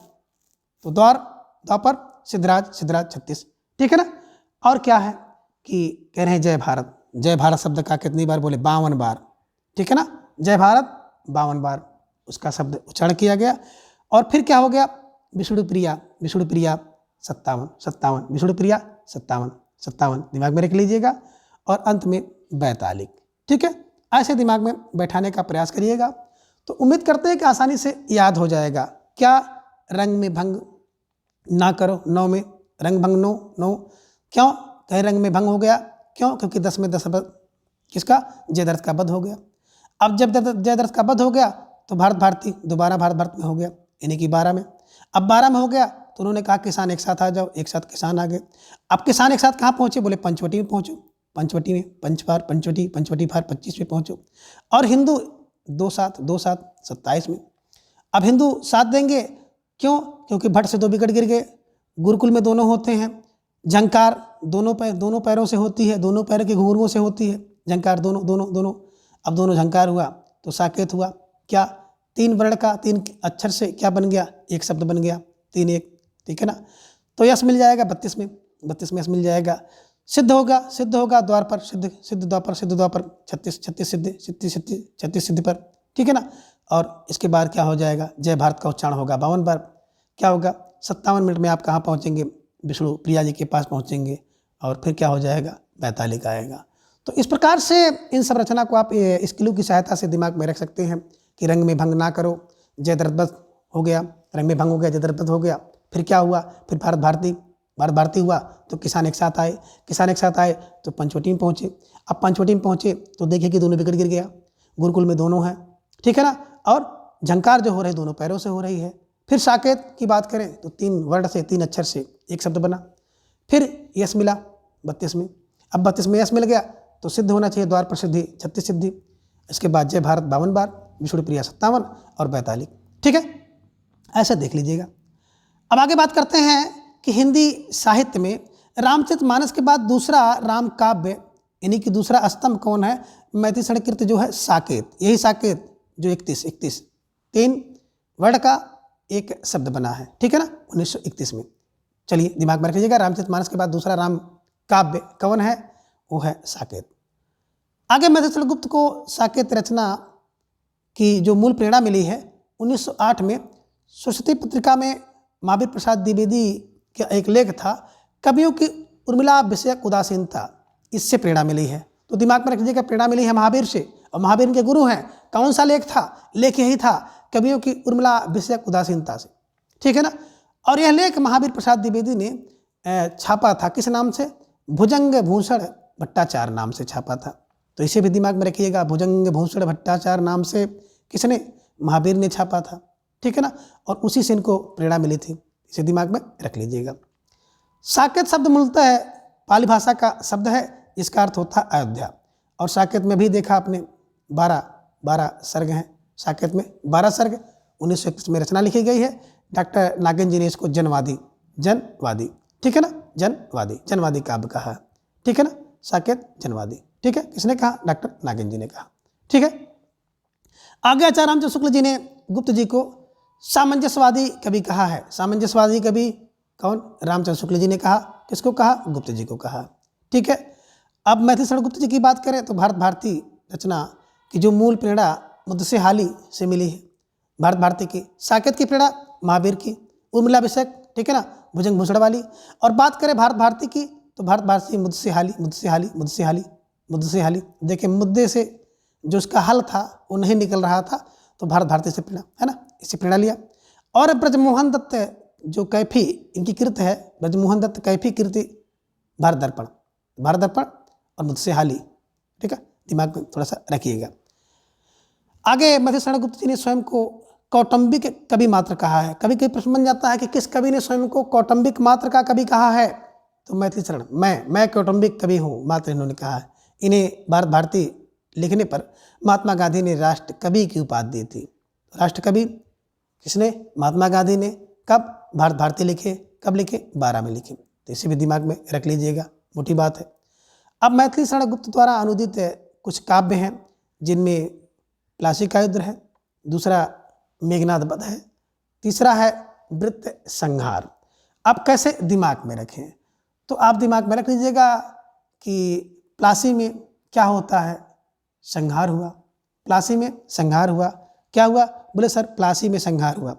तो द्वापर सिद्धराज 36, ठीक है ना। और क्या है कि कह रहे हैं जय भारत शब्द का कितनी बार? बोले 52 बार, ठीक है ना। जय भारत 52 बार उसका शब्द उच्चारण किया गया। और फिर क्या हो गया? विष्णुप्रिया 57, विष्णुप्रिया 57 दिमाग में रख लीजिएगा। और अंत में बैतालिक, ठीक है। ऐसे दिमाग में बैठाने का प्रयास करिएगा, तो उम्मीद करते हैं कि आसानी से याद हो जाएगा। क्या? रंग में भंग ना करो, 9 में रंग भंग नो। क्यों कहीं रंग में भंग हो गया? क्यों? क्योंकि 10 में 10 किसका? जय दर्द का बध हो गया। अब जब जय दर्द का बध हो गया तो भारत भारती दोबारा भारत भारत में हो गया, यानी कि 12 में। अब 12 में हो गया तो उन्होंने कहा किसान एक साथ आ जाओ, एक साथ किसान आ गए। अब किसान एक साथ कहाँ पहुँचे? बोले पंचवटी में पहुँचो, पंचवटी में पंचवटी फार 25 में पहुँचो। और हिंदू दो साथ 27 में। अब हिंदू साथ देंगे, क्यों? क्योंकि भट्ट से 2 विकट गिर गए, गुरुकुल में दोनों होते हैं। झंकार दोनों पैरों से होती है, दोनों पैरों के घुंघरुओं से होती है झंकार, दोनों। अब दोनों झंकार हुआ तो साकेत हुआ। क्या? 3 वर्ण का 3 अक्षर से क्या बन गया, एक शब्द बन गया, 3 1, ठीक है ना। तो यश मिल जाएगा 32 में, 32 में यश मिल जाएगा। सिद्ध होगा द्वार पर, सिद्ध द्वापर 36 सिद्धि 36 सिद्धि पर, ठीक है ना। और इसके बाद क्या हो जाएगा, जय भारत का उच्चारण होगा 52 बार। क्या होगा, 57 मिनट में आप कहाँ पहुँचेंगे, विष्णु प्रिया जी के पास पहुँचेंगे और फिर क्या हो जाएगा, 42 आएगा। तो इस प्रकार से इन सब रचना को आप इस क्लू की सहायता से दिमाग में रख सकते हैं कि रंग में भंग ना करो, जय दर्दबत हो गया, रंग में भंग हो गया, जय दर्दबत हो गया। फिर क्या हुआ, फिर भारत भारती हुआ तो किसान एक साथ आए तो पंचवटी में पहुँचे। अब पंचवटी में पहुँचे तो देखे कि दोनों विकेट गिर गया, गुरुकुल में दोनों हैं, ठीक है ना। और झंकार जो हो रही दोनों पैरों से हो रही है। फिर साकेत की बात करें तो 3 वर्ण से 3 अक्षर से एक शब्द बना। फिर यश मिला 32 में, अब 32 में यश मिल गया तो सिद्ध होना चाहिए द्वार पर सिद्धि 36 सिद्धि। इसके बाद जय भारत 52 बार, विष्णु प्रिया 57 और 42, ठीक है। ऐसा देख लीजिएगा। अब आगे बात करते हैं कि हिंदी साहित्य में रामचरितमानस के बाद दूसरा राम काव्य यानी कि दूसरा स्तंभ कौन है, मैथिली कृत जो है साकेत। यही साकेत जो 31 3 वर्ण का एक शब्द बना है, ठीक है ना, 1931 में। चलिए दिमाग में रखिएगा, रामचरितमानस के बाद दूसरा राम काव्य कौन है, वो है साकेत। आगे मैथिली गुप्त को साकेत रचना की जो मूल प्रेरणा मिली है 1908 में सरस्वती पत्रिका में महावीर प्रसाद द्विवेदी का एक लेख था, कवियों की उर्मिला विषयक उदासीनता, इससे प्रेरणा मिली है। तो दिमाग में रख लीजिएगा, प्रेरणा मिली है महावीर से और महावीर के गुरु हैं। कौन सा लेख था, लेख यही था, कवियों की उर्मिला विषयक उदासीनता से, ठीक है ना। और यह लेख महावीर प्रसाद द्विवेदी ने छापा था, किस नाम से, भुजंग भूषण भट्टाचार्य नाम से छापा था। तो इसे भी दिमाग में रखिएगा, भुजंग भूषण भट्टाचार्य नाम से किसने, महावीर ने छापा था, ठीक है ना। और उसी से इनको प्रेरणा मिली थी, इसे दिमाग में रख लीजिएगा। साकेत शब्द मूलतः है पाली भाषा का शब्द है, इसका अर्थ होता है अयोध्या। और साकेत में भी देखा आपने 12 सर्ग हैं, साकेत में 12 सर्ग 1931 में रचना लिखी गई है। डॉक्टर नागेंद्र जी ने इसको जनवादी, ठीक है ना, जनवादी काव्य कहा है, ठीक है ना, साकेत जनवादी, ठीक है। किसने कहा, डॉक्टर नागेंद्र जी ने कहा, ठीक है। आगे आचार्य रामचंद्र शुक्ल जी ने गुप्त जी को सामंजस्यवादी कवि कहा है। सामंजस्यवादी कवि कौन, रामचंद्र शुक्ल जी ने कहा, किसको कहा, गुप्त जी को कहा, ठीक है। अब मैथिली शरण गुप्त जी की बात करें तो भारत भारती रचना की जो मूल प्रेरणा मुद्दसे हाली से मिली है, भारत भारती की। साकेत की प्रेरणा महावीर की, उर्मिला विषयक, ठीक है ना, भुजंग भूषण वाली। और बात करें भारत भारती की तो भारत भारती मुद्दसे हाली। देखिए मुद्दे से जो उसका हल था वो नहीं निकल रहा था, तो भारत भारती से प्रेरणा, है ना, इससे प्रेरणा लिया। और ब्रजमोहन दत्त जो कैफी इनकी कृत है, ब्रजमोहन दत्त कैफी कृति भारत दर्पण और मुद्दसे हाली, ठीक है, दिमाग में थोड़ा सा रखिएगा। आगे मैथिली शरण गुप्त जी ने स्वयं को कौटुंबिक कवि मात्र कहा है। कभी कभी प्रश्न बन जाता है कि किस कवि ने स्वयं को कौटुंबिक मात्र का कवि कहा है, तो मैथिली शरण, मैं कौटुंबिक कवि हूँ मात्र इन्होंने कहा है। इन्हें भारत भारती लिखने पर महात्मा गांधी ने राष्ट्र कवि की उपाधि दी थी। राष्ट्र कवि किसने, महात्मा गांधी ने। कब, भारत भारती लिखे, कब लिखे, 12 में लिखे। तो इसे भी दिमाग में रख लीजिएगा, मोटी बात है। अब मैथिली शरण गुप्त द्वारा अनुदित कुछ काव्य हैं जिनमें प्लासी का युद्ध है, दूसरा मेघनाद वध है, तीसरा है वृत्त संहार। अब कैसे दिमाग में रखें, तो आप दिमाग में रख लीजिएगा कि प्लासी में क्या होता है, संहार हुआ। प्लासी में संहार हुआ, क्या हुआ, बोले सर प्लासी में संहार हुआ।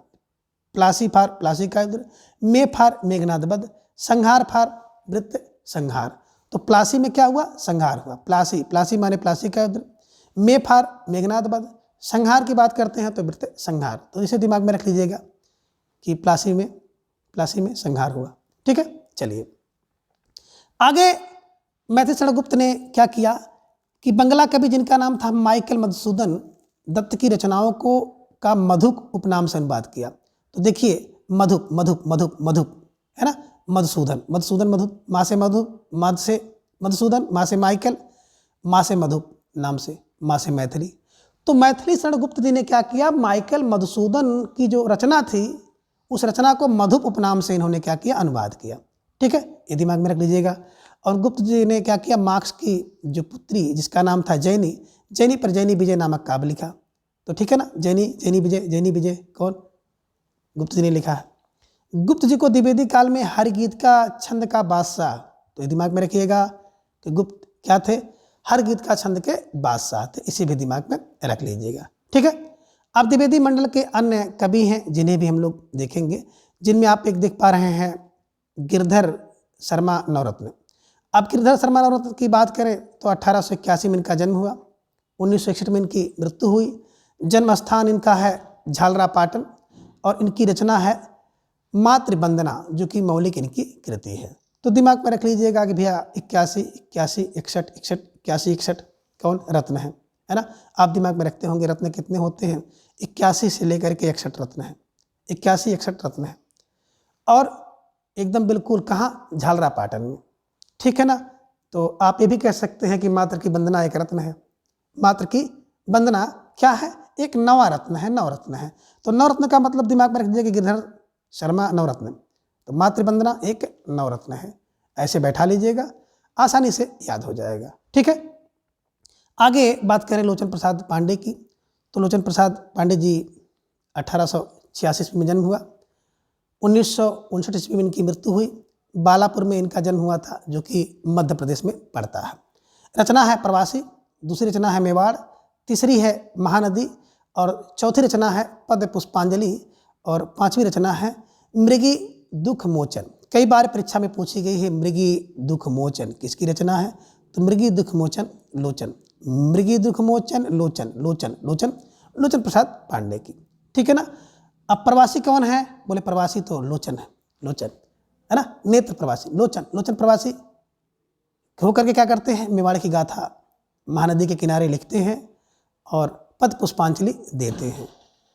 प्लासी फार प्लासी का युद्ध, मे फार मेघनाद वध, संहार फार वृत्त संहार। तो प्लासी में क्या हुआ, संहार हुआ। प्लासी माने प्लासी का युद्ध, मे फार मेघनाद वध, संहार की बात करते हैं तो वृत्त संहार। तो इसे दिमाग में रख लीजिएगा कि प्लासी में संहार हुआ, ठीक है। चलिए आगे मैथिली शरण गुप्त ने क्या किया कि बंगला कवि जिनका नाम था माइकल मधुसूदन दत्त की रचनाओं को का मधुप उपनाम से अनुवाद किया। तो देखिए मधुप है ना, मधुसूदन मधुप, माँ से मधुप, मध से मधुसूदन, माँ से माइकल, माँ से मधुप नाम से, माँ से मैथिली। तो मैथिली शरण गुप्त जी ने क्या किया, माइकल मधुसूदन की जो रचना थी उस रचना को मधुप उपनाम से इन्होंने क्या किया, अनुवाद किया, ठीक है, ये दिमाग में रख लीजिएगा। और गुप्त जी ने क्या किया, मार्क्स की जो पुत्री जिसका नाम था जैनी पर जैनी विजय नामक काव्य लिखा, तो ठीक है ना, जैनी विजय कौन? गुप्त जी ने लिखा है। गुप्त जी को द्विवेदी काल में हर गीत का छंद का बादशाह, तो ये दिमाग में रखिएगा कि गुप्त क्या थे? हर गीत का छंद के बादशाह थे, इसे भी दिमाग में रख लीजिएगा। ठीक है। अब द्विवेदी मंडल के अन्य कवि हैं जिन्हें भी हम लोग देखेंगे, जिनमें आप एक देख पा रहे हैं गिरधर शर्मा नवरत्न। अब गिरधर शर्मा नवरत्न की बात करें तो 1881 में इनका जन्म हुआ, 1961 में इनकी मृत्यु हुई। जन्म स्थान इनका है झालरा पाटन और इनकी रचना है मातृवंदना, जो कि मौलिक इनकी कृति है। तो दिमाग में रख लीजिएगा कि भैया 81, 61, 61, 61, 81, 61 कौन? रत्न है ना। आप दिमाग में रखते होंगे रत्न कितने होते हैं? 81 से लेकर के 61 रत्न है, 81, 61 रत्न है। और एकदम बिल्कुल कहाँ? झालरा पाटन में। ठीक है ना। तो आप ये भी कह सकते हैं कि मात्र की वंदना एक रत्न है। मात्र की वंदना क्या है? एक नवा रत्न है, नवरत्न है। तो नवरत्न का मतलब दिमाग में रख दीजिए कि गिरधर शर्मा नवरत्न, तो मातृवंदना एक नवरत्न है। ऐसे बैठा लीजिएगा, आसानी से याद हो जाएगा। ठीक है। आगे बात करें लोचन प्रसाद पांडे की, तो लोचन प्रसाद पांडे जी 1886 में जन्म हुआ, 1959 ईस्वी में इनकी मृत्यु हुई। बालापुर में इनका जन्म हुआ था, जो कि मध्य प्रदेश में पड़ता है। रचना है प्रवासी, दूसरी रचना है मेवाड़, तीसरी है महानदी और चौथी रचना है पद पुष्पांजलि और पांचवी रचना है मृगी दुख मोचन। कई बार परीक्षा में पूछी गई है मृगी दुख मोचन किसकी रचना है? तो मृगी दुख मोचन लोचन, मृगी दुख मोचन लोचन लोचन लोचन लोचन प्रसाद पांडे की। ठीक है ना। अब प्रवासी कौन है? बोले प्रवासी तो लोचन है, लोचन है ना, नेत्र प्रवासी लोचन। लोचन प्रवासी होकर के क्या करते हैं? मेवाड़ की गाथा महानदी के किनारे लिखते हैं और पद पुष्पांजलि देते हैं।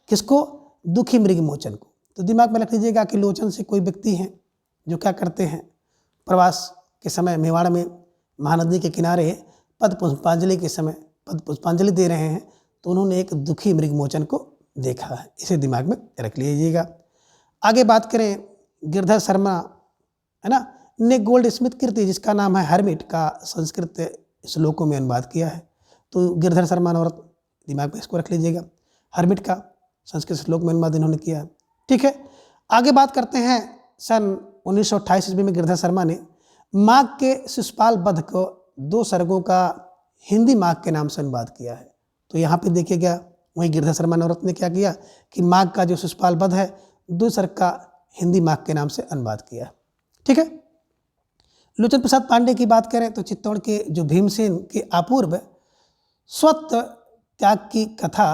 किसको? दुखी मृग मोचन को। तो दिमाग में रख लीजिएगा कि लोचन से कोई व्यक्ति हैं जो क्या करते हैं? प्रवास के समय मेवाड़ में महानदी के किनारे पद पुष्पांजलि के समय पद पुष्पांजलि दे रहे हैं, तो उन्होंने एक दुखी मृग मोचन को देखा है, इसे दिमाग में रख लीजिएगा। आगे बात करें गिरधर शर्मा है ना, ने गोल्ड स्मिथ कृति जिसका नाम है हर्मिट का संस्कृत श्लोकों में अनुवाद किया है। तो गिरधर शर्मा नवरत्न दिमाग में इसको रख लीजिएगा, हर्मिट का संस्कृत श्लोक में अनुवाद इन्होंने किया है। ठीक है। आगे बात करते हैं सन 1928 ईस्वी में गिरधर शर्मा ने माघ के शिशुपाल वध को 2 सर्गों का हिंदी माघ के नाम से अनुवाद किया है। तो यहाँ पे देखिएगा वही गिरधर शर्मा नवरत्न ने क्या किया कि माघ का जो शिशुपाल वध है 2 सर्ग का हिंदी माघ के नाम से अनुवाद किया। ठीक है। लोचन प्रसाद पांडे की बात करें तो चित्तौड़ के जो भीमसेन के अपूर्व स्वत्व त्याग की कथा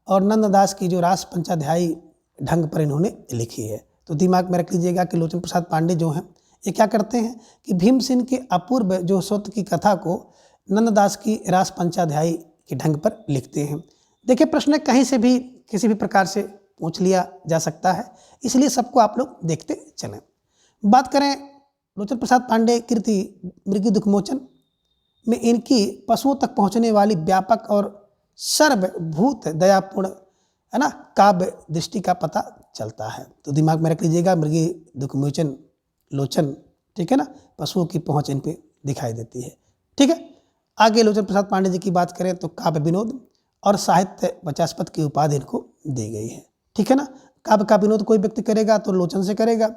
और नंददास की जो रास पंचाध्यायी ढंग पर इन्होंने लिखी है। तो दिमाग में रख लीजिएगा कि लोचन प्रसाद पांडे जो हैं ये क्या करते हैं कि भीमसेन के अपूर्व जो स्वत्व की कथा को नंददास की रास पंचाध्यायी के ढंग पर लिखते हैं। देखिए प्रश्न कहीं से भी किसी भी प्रकार से पूछ लिया जा सकता है, इसलिए सबको आप लोग देखते चलें। बात करें लोचन प्रसाद पांडे कृति मृगी दुखमोचन में इनकी पशुओं तक पहुंचने वाली व्यापक और सर्वभूत दयापूर्ण है ना काव्य दृष्टि का पता चलता है। तो दिमाग में रख लीजिएगा मृगी दुखमोचन लोचन। ठीक है ना, पशुओं की पहुंच इन पे दिखाई देती है। ठीक है। आगे लोचन प्रसाद पांडे जी की बात करें तो काव्य विनोद और साहित्य वचस्पति की उपाधि इनको दी गई है। ठीक है ना। काव्य का विनोद कोई व्यक्ति करेगा तो लोचन से करेगा,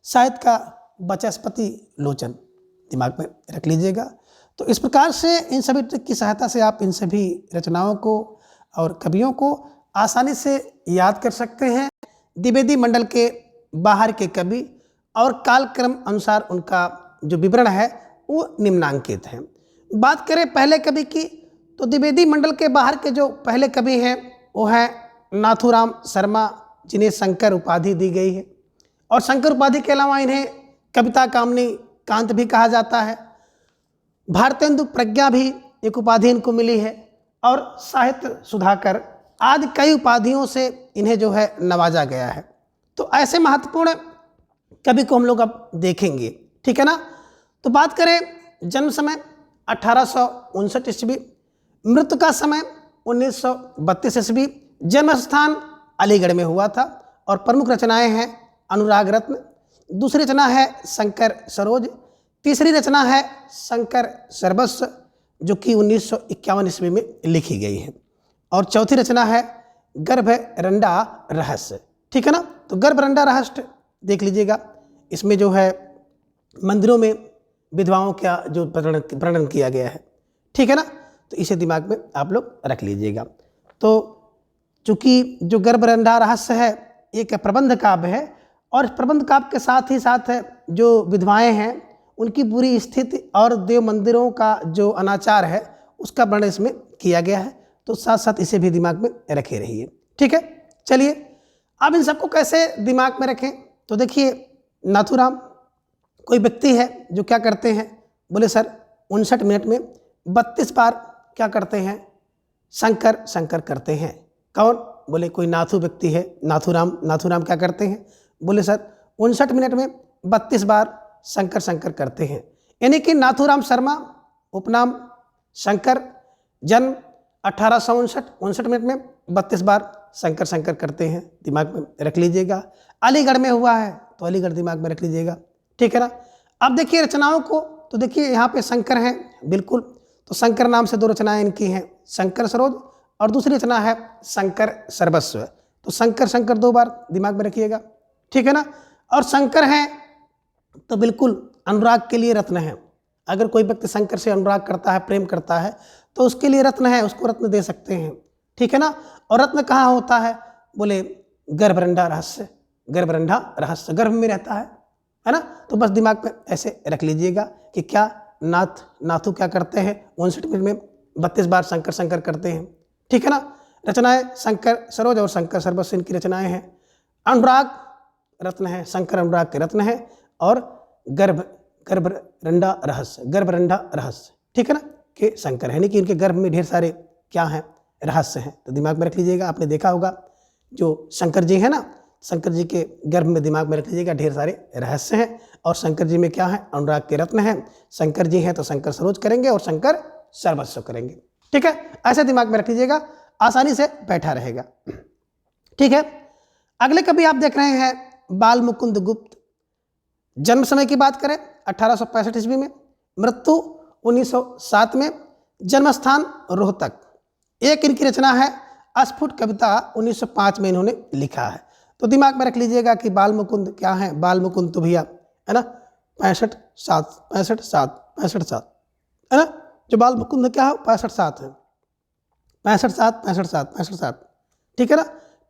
साहित्य का वचस्पति लोचन, दिमाग में रख लीजिएगा। तो इस प्रकार से इन सभी ट्रिक की सहायता से आप इन सभी रचनाओं को और कवियों को आसानी से याद कर सकते हैं। द्विवेदी मंडल के बाहर के कवि और कालक्रम अनुसार उनका जो विवरण है वो निम्नांकित है। बात करें पहले कवि की तो द्विवेदी मंडल के बाहर के जो पहले कवि हैं वो हैं नाथूराम शर्मा, जिन्हें शंकर उपाधि दी गई है और शंकर उपाधि के अलावा इन्हें कविता कामनी कांत भी कहा जाता है। भारतेंदु प्रज्ञा भी एक उपाधि इनको मिली है और साहित्य सुधाकर आदि कई उपाधियों से इन्हें जो है नवाजा गया है। तो ऐसे महत्वपूर्ण कवि को हम लोग अब देखेंगे। ठीक है ना। तो बात करें जन्म समय 1859 ईस्वी, मृत्यु का समय 1932 ईस्वी, जन्म स्थान अलीगढ़ में हुआ था और प्रमुख रचनाएं हैं अनुराग रत्न, दूसरी रचना है शंकर सरोज, तीसरी रचना है शंकर सर्वस्व जो कि 1951 ईस्वी में लिखी गई है और चौथी रचना है गर्भरंडा रहस्य, ठीक है ना। तो गर्भरंडा रहस्य देख लीजिएगा, इसमें जो है मंदिरों में विधवाओं का जो वर्णन किया गया है, ठीक है ना। तो इसे दिमाग में आप लोग रख लीजिएगा। तो चूंकि जो गर्भरंडा रहस्य है एक प्रबंध काव्य है, और प्रबंध काव्य के साथ ही साथ जो विधवाएं हैं उनकी बुरी स्थिति और देव मंदिरों का जो अनाचार है उसका वर्णन इसमें किया गया है। तो साथ साथ इसे भी दिमाग में रखे रहिए, ठीक है। चलिए अब इन सबको कैसे दिमाग में रखें, तो देखिए नाथूराम कोई व्यक्ति है जो क्या करते हैं, बोले सर 59 मिनट में 32 बार क्या करते हैं, शंकर शंकर करते हैं। कौन, बोले कोई नाथू व्यक्ति है, नाथूराम। नाथूराम क्या करते हैं, बोले सर 59 मिनट में 32 बार शंकर शंकर करते हैं। यानी कि नाथूराम शर्मा उपनाम शंकर, जन्म 1859 मिनट में 32 बार शंकर शंकर करते हैं, दिमाग में रख लीजिएगा। अलीगढ़ में हुआ है तो अलीगढ़ दिमाग में रख लीजिएगा, ठीक है ना। अब देखिए रचनाओं को, तो देखिए यहाँ पे शंकर हैं बिल्कुल, तो शंकर नाम से 2 रचनाएं इनकी हैं, शंकर सरोज और दूसरी रचना है शंकर सर्वस्व। तो शंकर शंकर 2 बार दिमाग में रखिएगा, ठीक है ना। और शंकर हैं तो बिल्कुल अनुराग के लिए रत्न है। अगर कोई व्यक्ति शंकर से अनुराग करता है, प्रेम करता है, तो उसके लिए रत्न है, उसको रत्न दे सकते हैं, ठीक है ना। और रत्न कहाँ होता है, बोले गर्भरंडा रहस्य, गर्भरंडा रहस्य गर्भ में रहता है ना। तो बस दिमाग में ऐसे रख लीजिएगा कि क्या नाथू क्या करते हैं, 59 मिनट में 32 बार शंकर शंकर करते हैं, ठीक है ना। रचनाएं शंकर सरोज और शंकर सर्वस्व इनकी रचनाएं हैं। अनुराग रत्न है, शंकर अनुराग के रत्न है, और गर्भरंडा रहस्य, ठीक है ना, कि शंकर है, यानी कि इनके गर्भ में ढेर सारे क्या हैं, रहस्य हैं। तो दिमाग में रख लीजिएगा। आपने देखा होगा जो शंकर जी हैं ना, शंकर जी के गर्भ में दिमाग में रख लीजिएगा ढेर सारे रहस्य हैं, और शंकर जी में क्या है, अनुराग के रत्न हैं। शंकर जी हैं तो शंकर सरोज करेंगे और शंकर सर्वस्व करेंगे, ठीक है। ऐसे दिमाग में रख लीजिएगा, आसानी से बैठा रहेगा, ठीक है। अगले कभी आप देख रहे हैं बाल मुकुंद गुप्त। जन्म समय की बात करें 1865 ईस्वी में, मृत्यु 1907 में, जन्म स्थान रोहतक। एक इनकी रचना है अस्फुट कविता, 1905 में इन्होंने लिखा है। तो दिमाग में रख लीजिएगा कि बाल मुकुंद क्या है, बाल मुकुंद तो भैया है ना 65 7 है ना। जो बाल मुकुंद क्या है 65 7 है, 65 7, ठीक है ना।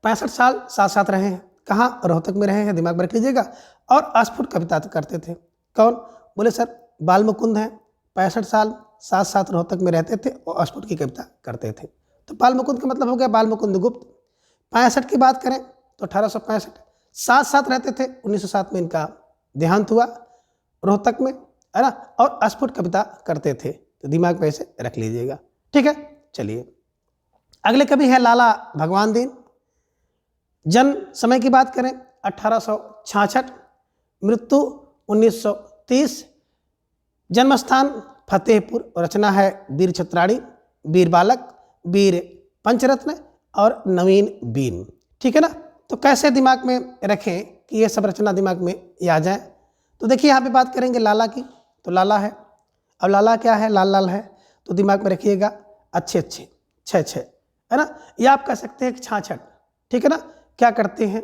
65 साल साथ साथ रहे हैं, कहाँ, रोहतक में रहे हैं, दिमाग में रख लीजिएगा। और अस्फुट कविता करते थे। कौन, बोले सर बाल मुकुंद हैं, 65 साल साथ साथ रोहतक में रहते थे और अस्फुट की कविता करते थे। तो बाल मुकुंद का मतलब हो गया बाल मुकुंद गुप्त। 65 की बात करें तो 1865 साथ साथ रहते थे, 1907 में इनका देहांत हुआ रोहतक में, है ना। और अस्फुट कविता करते थे, तो दिमाग में ऐसे रख लीजिएगा, ठीक है। चलिए अगले कवि है लाला भगवान दीन। जन्म समय की बात करें 1866, मृत्यु 1930, जन्म स्थान फतेहपुर, रचना है वीर छत्राणी, वीर बालक, वीर पंचरत्न और नवीन बीन, ठीक है ना। तो कैसे दिमाग में रखें कि ये सब रचना दिमाग में आ जाए। तो देखिए यहाँ पे बात करेंगे लाला की, तो लाला है। अब लाला क्या है, लाल लाल है, तो दिमाग में रखिएगा अच्छे अच्छे, छः छः, है ना। या आप कह सकते हैं कि 66, ठीक है ना। क्या करते हैं,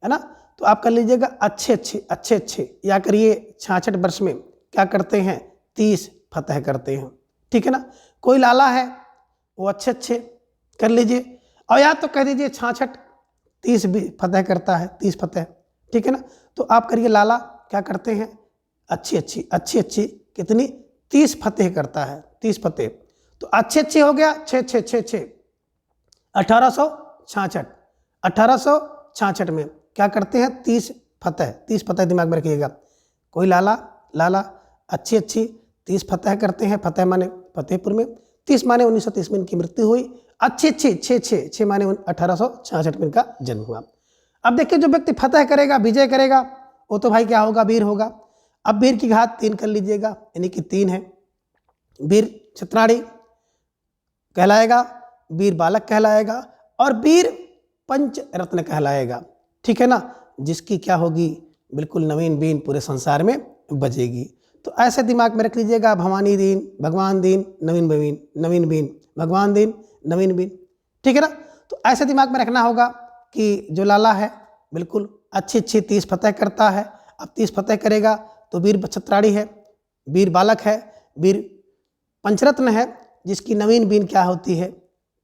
है ना, तो आप कर लीजिएगा अच्छे अच्छे अच्छे अच्छे, या करिए 66 वर्ष में क्या करते हैं 30 फतह करते हैं, ठीक है ना। कोई लाला है वो अच्छे अच्छे कर लीजिए, और या तो कह दीजिए 66 30 भी फतह करता है, 30 फतह, ठीक है ना। तो आप करिए लाला क्या करते हैं अच्छी अच्छी अच्छी अच्छी, कितनी 30 फतेह करता है, 30 फतेह। तो अच्छे अच्छे हो गया 6 6 6 6, 1866 में क्या करते हैं 30 फतह, 30 फतह दिमाग में रखिएगा। कोई लाला लाला अच्छी अच्छी 30 फतह करते हैं, फतेह माने फतेहपुर में, 30 माने 1930 में इनकी मृत्यु हुई, अच्छी अच्छी 6 6 6 माने 1866 में इनका जन्म हुआ। अब देखिए जो व्यक्ति फतह करेगा, विजय करेगा, वो तो भाई क्या होगा, वीर होगा। अब वीर की घात 3 कर लीजिएगा, यानी कि 3 है। वीर छत्राणी कहलाएगा, वीर बालक कहलाएगा, और वीर पंच रत्न कहलाएगा, ठीक है ना। जिसकी क्या होगी, बिल्कुल नवीन बीन पूरे संसार में बजेगी। तो ऐसे दिमाग में रख लीजिएगा भवानी दीन, भगवान दीन, नवीन बीन, भगवान दीन, नवीन बीन, ठीक है ना। तो ऐसे दिमाग में रखना होगा कि जो लाला है बिल्कुल अच्छी 30 फतह करता है। अब 30 फतह करेगा तो वीर छत्राड़ी है, वीर बालक है, वीर पंचरत्न है, जिसकी नवीन बीन क्या होती है,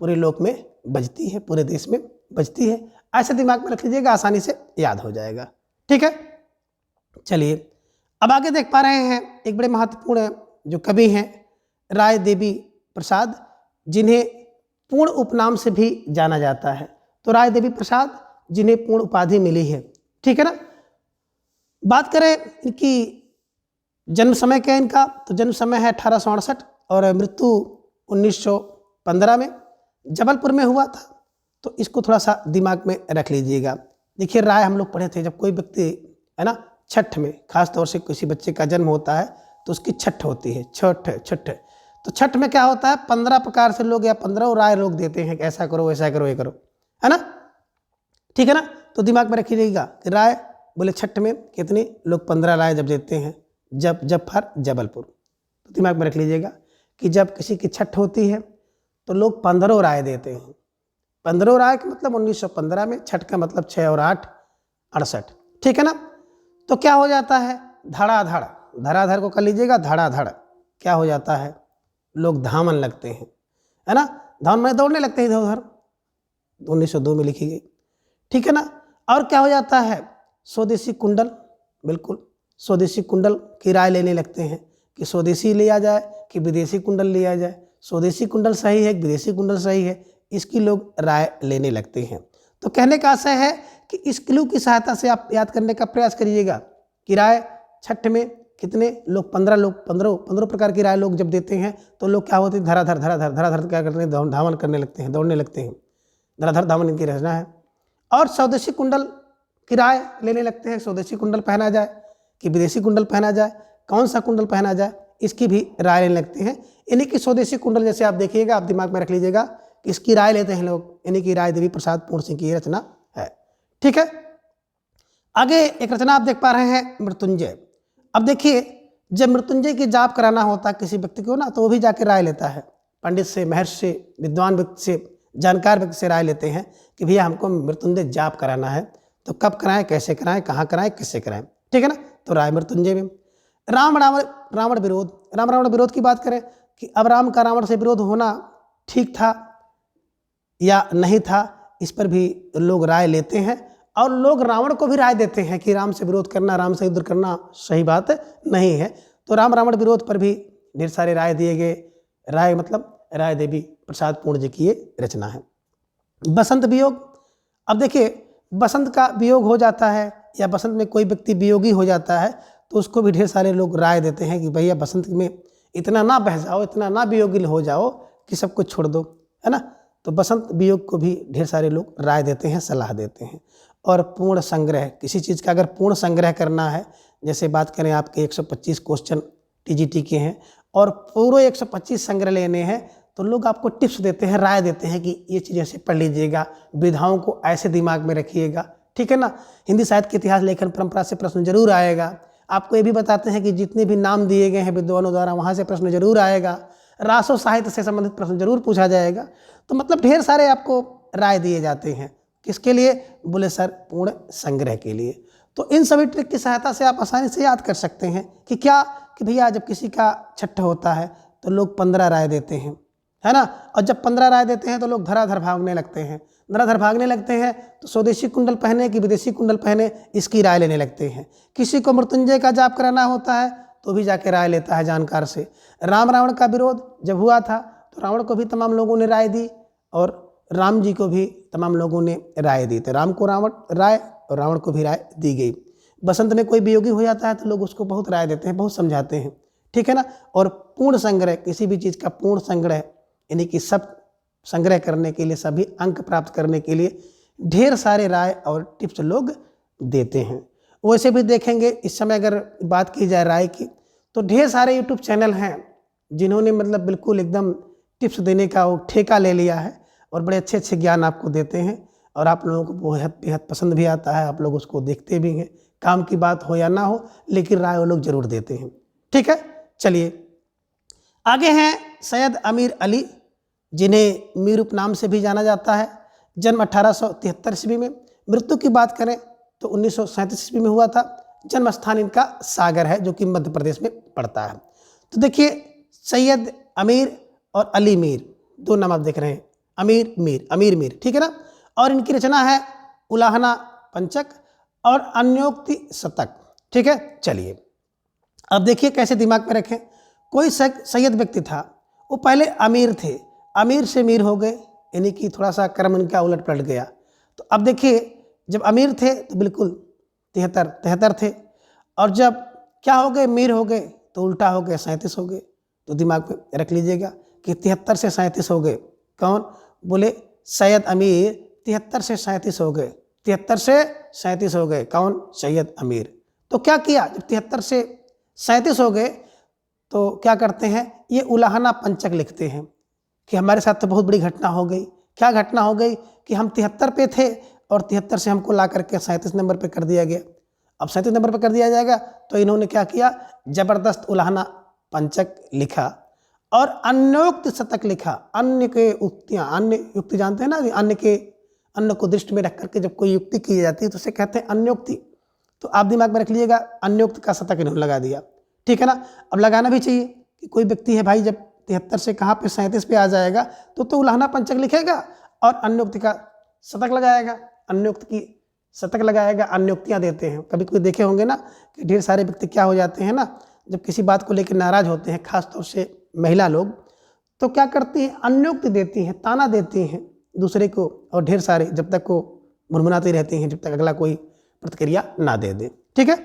पूरे लोक में बजती है, पूरे देश में बजती है। ऐसे दिमाग में रख लीजिएगा, आसानी से याद हो जाएगा। ठीक है, चलिए अब आगे देख पा रहे हैं एक बड़े महत्वपूर्ण जो कवि हैं राय देवी प्रसाद, जिन्हें पूर्ण उपनाम से भी जाना जाता है। तो राय देवी प्रसाद जिन्हें पूर्ण उपाधि मिली है। ठीक है ना। बात करें इनकी जन्म समय क्या है इनका, तो जन्म समय है 1868 और मृत्यु 1915 में जबलपुर में हुआ था। तो इसको थोड़ा सा दिमाग में रख लीजिएगा। देखिए राय हम लोग पढ़े थे, जब कोई व्यक्ति है ना छठ में, खास तौर से किसी बच्चे का जन्म होता है तो उसकी छठ होती है, छठ। तो छठ में क्या होता है, 15 प्रकार से लोग या 15 राय लोग देते हैं कि ऐसा करो वैसा करो ये करो, है ना। ठीक है ना। तो दिमाग में रखिएगा कि राय बोले छठ में कितने लोग 15 राय जब देते हैं, जब फॉर जबलपुर। तो दिमाग में रख लीजिएगा कि जब किसी की छठ होती है तो लोग 15 राय देते हैं। 15 राय का मतलब 1915 में, छठ का मतलब 6 और 8 68। ठीक है ना। तो क्या हो जाता है, धड़ाधड़, धराधर को कर लीजिएगा, धड़ाधड़ क्या हो जाता है, लोग धामन लगते हैं, है ना। धामन में दौड़ने लगते हैं इधर उधर, 1902 में लिखी गई। ठीक है ना। और क्या हो जाता है, स्वदेशी कुंडल, बिल्कुल स्वदेशी कुंडल की राय लेने लगते हैं कि स्वदेशी लिया जाए कि विदेशी कुंडल लिया जाए, स्वदेशी कुंडल सही है कि विदेशी कुंडल सही है, इसकी लोग राय लेने लगते हैं। तो कहने का आशय है कि इस क्लू की सहायता से आप याद करने का प्रयास करिएगा कि राय छठ में कितने लोग, 15 प्रकार की राय लोग जब देते हैं तो लोग क्या होते हैं, धराधर क्या करते हैं, धावन करने लगते हैं, दौड़ने लगते हैं, धराधर धावन इनकी रचना है। और स्वदेशी कुंडल की राय लेने लगते हैं, स्वदेशी कुंडल पहना जाए कि विदेशी कुंडल पहना जाए, कौन सा कुंडल पहना जाए, इसकी भी राय लेने लगते हैं। इन्हीं की स्वदेशी कुंडल जैसे आप देखिएगा, आप दिमाग में रख लीजिएगा कि इसकी राय लेते हैं लोग, इन्हीं की राय देवी प्रसाद पूर्ण सिंह की रचना है। ठीक है। आगे एक रचना आप देख पा रहे हैं मृत्युंजय। अब देखिए जब मृत्युंजय की जाप कराना होता है किसी व्यक्ति को ना, तो वो भी जाके राय लेता है, पंडित से, महर्षि से, विद्वान व्यक्ति से, जानकार व्यक्ति से राय लेते हैं कि भैया हमको मृत्युंजय जाप कराना है, तो कब कराएं, कैसे कराएं, कहाँ कराएं, किससे कराएं। ठीक है ना। तो राय मृत्युंजय में रावण विरोध की बात करें कि अब राम का रावण से विरोध होना ठीक था या नहीं था, इस पर भी लोग राय लेते हैं। और लोग रावण को भी राय देते हैं कि राम से विरोध करना, राम से युद्ध करना सही बात नहीं है। तो रावण विरोध पर भी ढेर सारे राय दिए गए। राय मतलब राय देवी प्रसाद पूर्ण जी की ये रचना है। बसंत वियोग। अब देखिए बसंत का वियोग हो जाता है या बसंत में कोई व्यक्ति वियोगी हो जाता है तो उसको भी ढेर सारे लोग राय देते हैं कि भैया बसंत में इतना ना बह जाओ, इतना ना वियोगी हो जाओ कि सब कुछ छोड़ दो, है ना। तो बसंत वियोग को भी ढेर सारे लोग राय देते हैं, सलाह देते हैं। और पूर्ण संग्रह, किसी चीज़ का अगर पूर्ण संग्रह करना है, जैसे बात करें आपके 125 क्वेश्चन टीजीटी के हैं और पूरे 125 संग्रह लेने हैं, तो लोग आपको टिप्स देते हैं, राय देते हैं कि ये चीज़ ऐसे पढ़ लीजिएगा, विधाओं को ऐसे दिमाग में रखिएगा। ठीक है ना। हिंदी साहित्य के इतिहास लेखन परंपरा से प्रश्न जरूर आएगा। आपको ये भी बताते हैं कि जितने भी नाम दिए गए हैं विद्वानों द्वारा, वहाँ से प्रश्न जरूर आएगा। रासो साहित्य से संबंधित प्रश्न जरूर पूछा जाएगा। तो मतलब ढेर सारे आपको राय दिए जाते हैं, किसके लिए, बोले सर पूर्ण संग्रह के लिए। तो इन सभी ट्रिक की सहायता से आप आसानी से याद कर सकते हैं कि क्या, कि भैया जब किसी का छठ होता है तो लोग 15 राय देते हैं, है ना। और जब 15 राय देते हैं तो लोग धराधर भागने लगते हैं, धराधर भागने लगते हैं तो स्वदेशी कुंडल पहने कि विदेशी कुंडल पहने, इसकी राय लेने लगते हैं। किसी को मृत्युंजय का जाप कराना होता है तो भी जाके राय लेता है जानकार से। राम रावण का विरोध जब हुआ था तो रावण को भी तमाम लोगों ने राय दी और राम जी को भी तमाम लोगों ने राय दी। तो राम को रावण राय और रावण को भी राय दी गई। बसंत में कोई वियोगी हो जाता है तो लोग उसको बहुत राय देते हैं, बहुत समझाते हैं। ठीक है ना। और पूर्ण संग्रह, किसी भी चीज़ का पूर्ण संग्रह, यानी कि सब संग्रह करने के लिए, सभी अंक प्राप्त करने के लिए ढेर सारे राय और टिप्स लोग देते हैं। वैसे भी देखेंगे इस समय अगर बात की जाए राय की, तो ढेर सारे यूट्यूब चैनल हैं जिन्होंने मतलब बिल्कुल एकदम टिप्स देने का वो ठेका ले लिया है और बड़े अच्छे अच्छे ज्ञान आपको देते हैं और आप लोगों को बेहद पसंद भी आता है, आप लोग उसको देखते भी हैं। काम की बात हो या ना हो, लेकिन राय वो लोग जरूर देते हैं। ठीक है। चलिए आगे हैं सैयद अमीर अली, जिन्हें मीर उपनाम से भी जाना जाता है। जन्म 1873 ईस्वी में। मृत्यु की बात करें तो 1937 ईस्वी में हुआ था। जन्म स्थान इनका सागर है, जो कि मध्य प्रदेश में पड़ता है। तो देखिए, सैयद अमीर और अली मीर, दो नाम आप देख रहे हैं, अमीर मीर, ठीक है ना। और इनकी रचना है उलाहना पंचक और अन्योक्ति शतक, ठीक है। चलिए अब देखिए कैसे दिमाग में रखें। कोई सैयद व्यक्ति था, वो पहले अमीर थे, अमीर से मीर हो गए, यानी कि थोड़ा सा कर्म इनका उलट पलट गया। तो अब देखिए, जब अमीर थे तो बिल्कुल 73 थे, और जब क्या हो गए, मीर हो गए, तो उल्टा हो गए, 37 हो गए। तो दिमाग में रख लीजिएगा कि 73 से 37 हो गए। कौन? बोले सैयद अमीर 73 से 37 हो गए, 73 से 37 हो गए। कौन? सैयद अमीर। तो क्या किया, जब 73 से 37 हो गए तो क्या करते हैं, ये उलाहना पंचक लिखते हैं कि हमारे साथ तो बहुत बड़ी घटना हो गई। क्या घटना हो गई कि हम 73 पे थे और 73 से हमको ला करके 37 नंबर पे कर दिया गया। अब 37 नंबर पे कर दिया जाएगा, तो इन्होंने क्या किया, जबरदस्त उलाहना पंचक लिखा और अन्योक्त शतक लिखा। अन्य के उक्तियाँ, अन्य युक्ति जानते हैं ना, अन्य को दृष्टि में रख करके जब कोई युक्ति की जाती है तो उसे कहते हैं अन्योक्ति। तो आप दिमाग में रख लीजिएगा, अन्योक्त का शतक इन्होंने लगा दिया, ठीक है ना। अब लगाना भी चाहिए कि कोई व्यक्ति है भाई, जब 73 से कहाँ पे 37 पे आ जाएगा तो उलाहना पंचक लिखेगा और अन्योक्ति का शतक लगाएगा, अन्योक्त की शतक लगाएगा। अन्योक्तियाँ देते हैं, कभी कोई देखे होंगे ना कि ढेर सारे व्यक्ति क्या हो जाते हैं ना, जब किसी बात को लेकर नाराज होते हैं, खासतौर से महिला लोग, तो क्या करती हैं, अन्योक्ति देती हैं, ताना देती हैं दूसरे को, और ढेर सारे जब तक को मुनमुनाती रहती हैं, जब तक अगला कोई प्रतिक्रिया ना दे दे, ठीक है।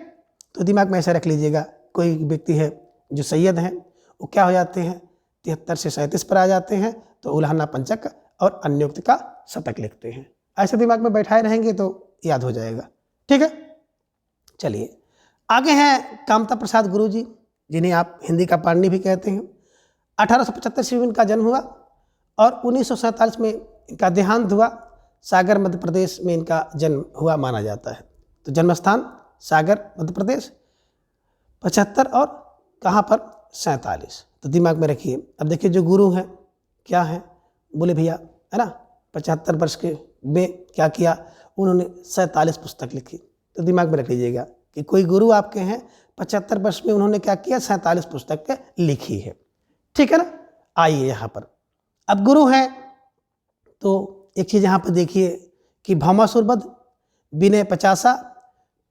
तो दिमाग में ऐसा रख लीजिएगा, कोई व्यक्ति है जो सैयद हैं, वो क्या हो जाते हैं, 73 से 37 पर आ जाते हैं, तो उलाहना पंचक और अन्योक्ति का शतक लिखते हैं। ऐसे दिमाग में बैठाए रहेंगे तो याद हो जाएगा, ठीक है। चलिए आगे हैं कामता प्रसाद गुरु जी, जिन्हें आप हिंदी का पाणिनि भी कहते हैं। 1875 ईस्वी में इनका जन्म हुआ और 1947 में इनका देहांत हुआ। सागर मध्य प्रदेश में इनका जन्म हुआ माना जाता है। तो जन्म स्थान सागर मध्य प्रदेश, 75 और कहाँ पर 47। तो दिमाग में रखिए। अब देखिए जो गुरु हैं क्या हैं, बोले भैया है ना, 75 वर्ष के में क्या किया, उन्होंने 47 पुस्तक लिखी। तो दिमाग में रख लीजिएगा कि कोई गुरु आपके हैं, 75 वर्ष में उन्होंने क्या किया, 47 पुस्तक लिखी है, ठीक है ना। आइए यहाँ पर, अब गुरु हैं तो एक चीज़ यहाँ पर देखिए कि भौमासुर वध, विनय पचासा,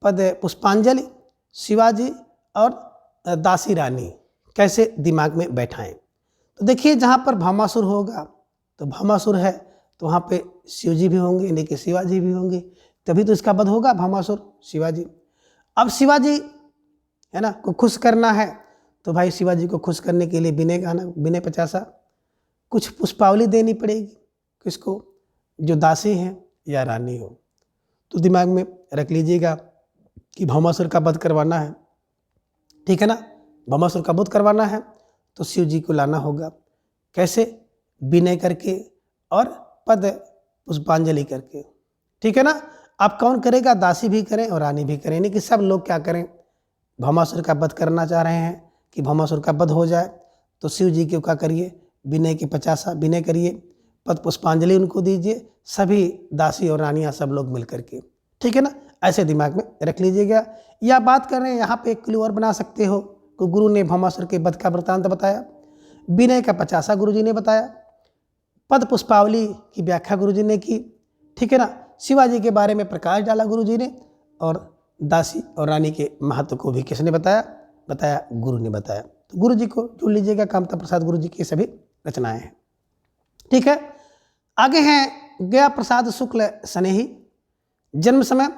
पद पुष्पांजलि, शिवाजी और दासी रानी कैसे दिमाग में बैठाएं। तो देखिए जहाँ पर भौमासुर होगा तो भौमासुर है तो वहाँ पे शिवजी भी होंगे, यानी कि शिवाजी भी होंगे, तभी तो इसका वध होगा, भौमासुर शिवाजी। अब शिवाजी है ना को खुश करना है तो भाई शिवाजी को खुश करने के लिए विनय गाना, विनय पचासा, कुछ पुष्पावली देनी पड़ेगी, किसको, जो दासी हैं या रानी हो। तो दिमाग में रख लीजिएगा कि भौमासुर का वध करवाना है, ठीक है ना। भौमासुर का वध करवाना है तो शिव जी को लाना होगा, कैसे, विनय करके और पद पुष्पांजलि करके, ठीक है ना। अब कौन करेगा, दासी भी करें और रानी भी करें, यानी कि सब लोग क्या करें, भौमासुर का वध करना चाह रहे हैं कि भौमासुर का वध हो जाए, तो शिव जी को क्या करिए, विनय के 50 विनय करिए, पद पुष्पांजलि उनको दीजिए, सभी दासी और रानियाँ सब लोग मिल करके, ठीक है ना। ऐसे दिमाग में रख लीजिएगा। या बात कर रहे हैं यहाँ पे एक क्लू और बना सकते हो कि गुरु ने भौमासुर के वध का वृत्तांत बताया, विनय का 50 गुरु जी ने बताया, पद पुष्पावली की व्याख्या गुरु जी ने की, ठीक है ना। शिवाजी के बारे में प्रकाश डाला गुरु जी ने, और दासी और रानी के महत्व को भी किसने बताया, गुरु ने बताया। तो गुरु जी को जोड़ लीजिएगा, कामता प्रसाद गुरु जी की सभी रचनाएं हैं, ठीक है। आगे हैं गया प्रसाद शुक्ल स्नेही, जन्म समय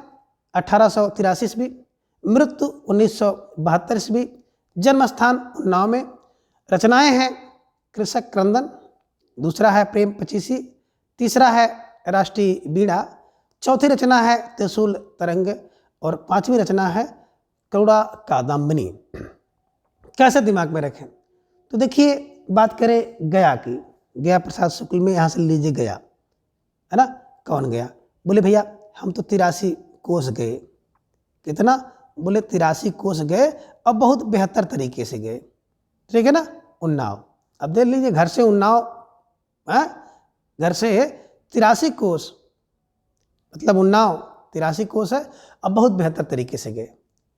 1883 ईस्वी, मृत्यु 1972 ईस्वी, जन्म स्थान उन्नाव में। रचनाएं हैं कृषक क्रंदन, दूसरा है प्रेम पचीसी, तीसरा है राष्ट्रीय बीड़ा, चौथी रचना है त्रिशूल तरंग और पांचवी रचना है करुणा कादम्बिनी। कैसे दिमाग में रखें, तो देखिए बात करें गया की, गया प्रसाद शुक्ल में, यहाँ से लीजिए गया है ना। कौन गया, बोले भैया हम तो 83 कोस गए। कितना, बोले 83 कोस गए और बहुत बेहतर तरीके से गए, ठीक है ना। उन्नाव, अब देख लीजिए घर से उन्नाव, घर से 83 कोस मतलब उन्नाव 83 कोस है। अब बहुत बेहतर तरीके से गए,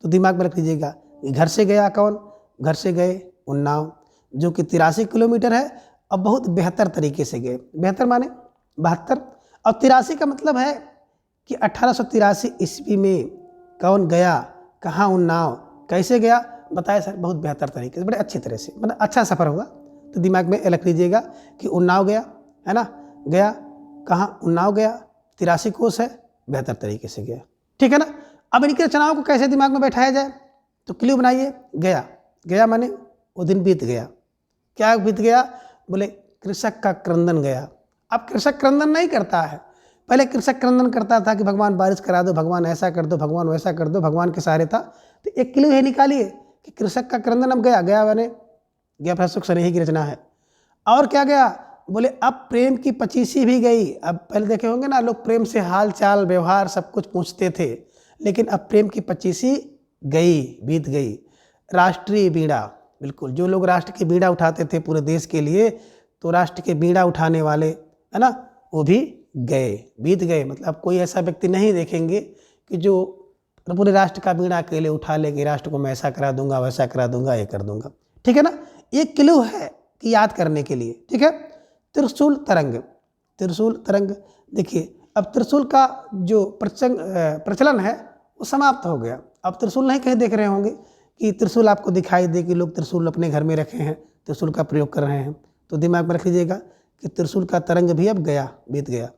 तो दिमाग में रख लीजिएगा, घर से गया कौन, घर से गए उन्नाव, जो कि 83 किलोमीटर है। अब बहुत बेहतर तरीके से गए, बेहतर माने 72, और 83 का मतलब है कि 1883 ईस्वी में कौन गया, कहाँ उन्नाव, कैसे गया, बताया सर बहुत बेहतर तरीके से, बड़े अच्छी तरह से, मतलब अच्छा सफ़र हुआ। तो दिमाग में रख लीजिएगा कि उन्नाव गया, है ना, गया कहाँ, उन्नाव गया, 83 कोस है, बेहतर तरीके से गया, ठीक है ना। अब इनकी रचनाओं को कैसे दिमाग में बैठाया जाए, तो क्ल्यू बनाइए। गया, गया माने वो दिन बीत गया, क्या बीत गया, बोले कृषक का क्रंदन गया। अब कृषक क्रंदन नहीं करता है, पहले कृषक क्रंदन करता था कि भगवान बारिश करा दो, भगवान ऐसा कर दो, भगवान वैसा कर दो, भगवान के सहारे था। तो एक क्ल्यू है, निकालिए कि कृषक का क्रंदन अब गया, गया माने गया प्लस सुख स्नेही की रचना है। और क्या गया, बोले अब प्रेम की पचीसी भी गई। अब पहले देखे होंगे ना, लोग प्रेम से हाल चाल व्यवहार सब कुछ पूछते थे, लेकिन अब प्रेम की पचीसी गई, बीत गई। राष्ट्रीय बीड़ा, बिल्कुल जो लोग राष्ट्र की बीड़ा उठाते थे पूरे देश के लिए, तो राष्ट्र के बीड़ा उठाने वाले, है ना, वो भी गए, बीत गए। मतलब कोई ऐसा व्यक्ति नहीं देखेंगे कि जो पूरे राष्ट्र का बीड़ा अकेले उठा ले कि राष्ट्र को मैं ऐसा करा दूंगा, वैसा करा दूंगा, ये कर दूंगा, ठीक है ना। एक क्लू है कि याद करने के लिए, ठीक है। त्रिशूल तरंग, त्रिशूल तरंग, देखिए अब त्रिशूल का जो प्रचलन है वो समाप्त हो गया। अब त्रिशूल नहीं कहीं देख रहे होंगे कि त्रिशूल आपको दिखाई दे कि लोग त्रिशूल अपने घर में रखे हैं, त्रिशूल का प्रयोग कर रहे हैं। तो दिमाग में रख लीजिएगा कि त्रिशूल का तरंग भी अब गया, बीत गया,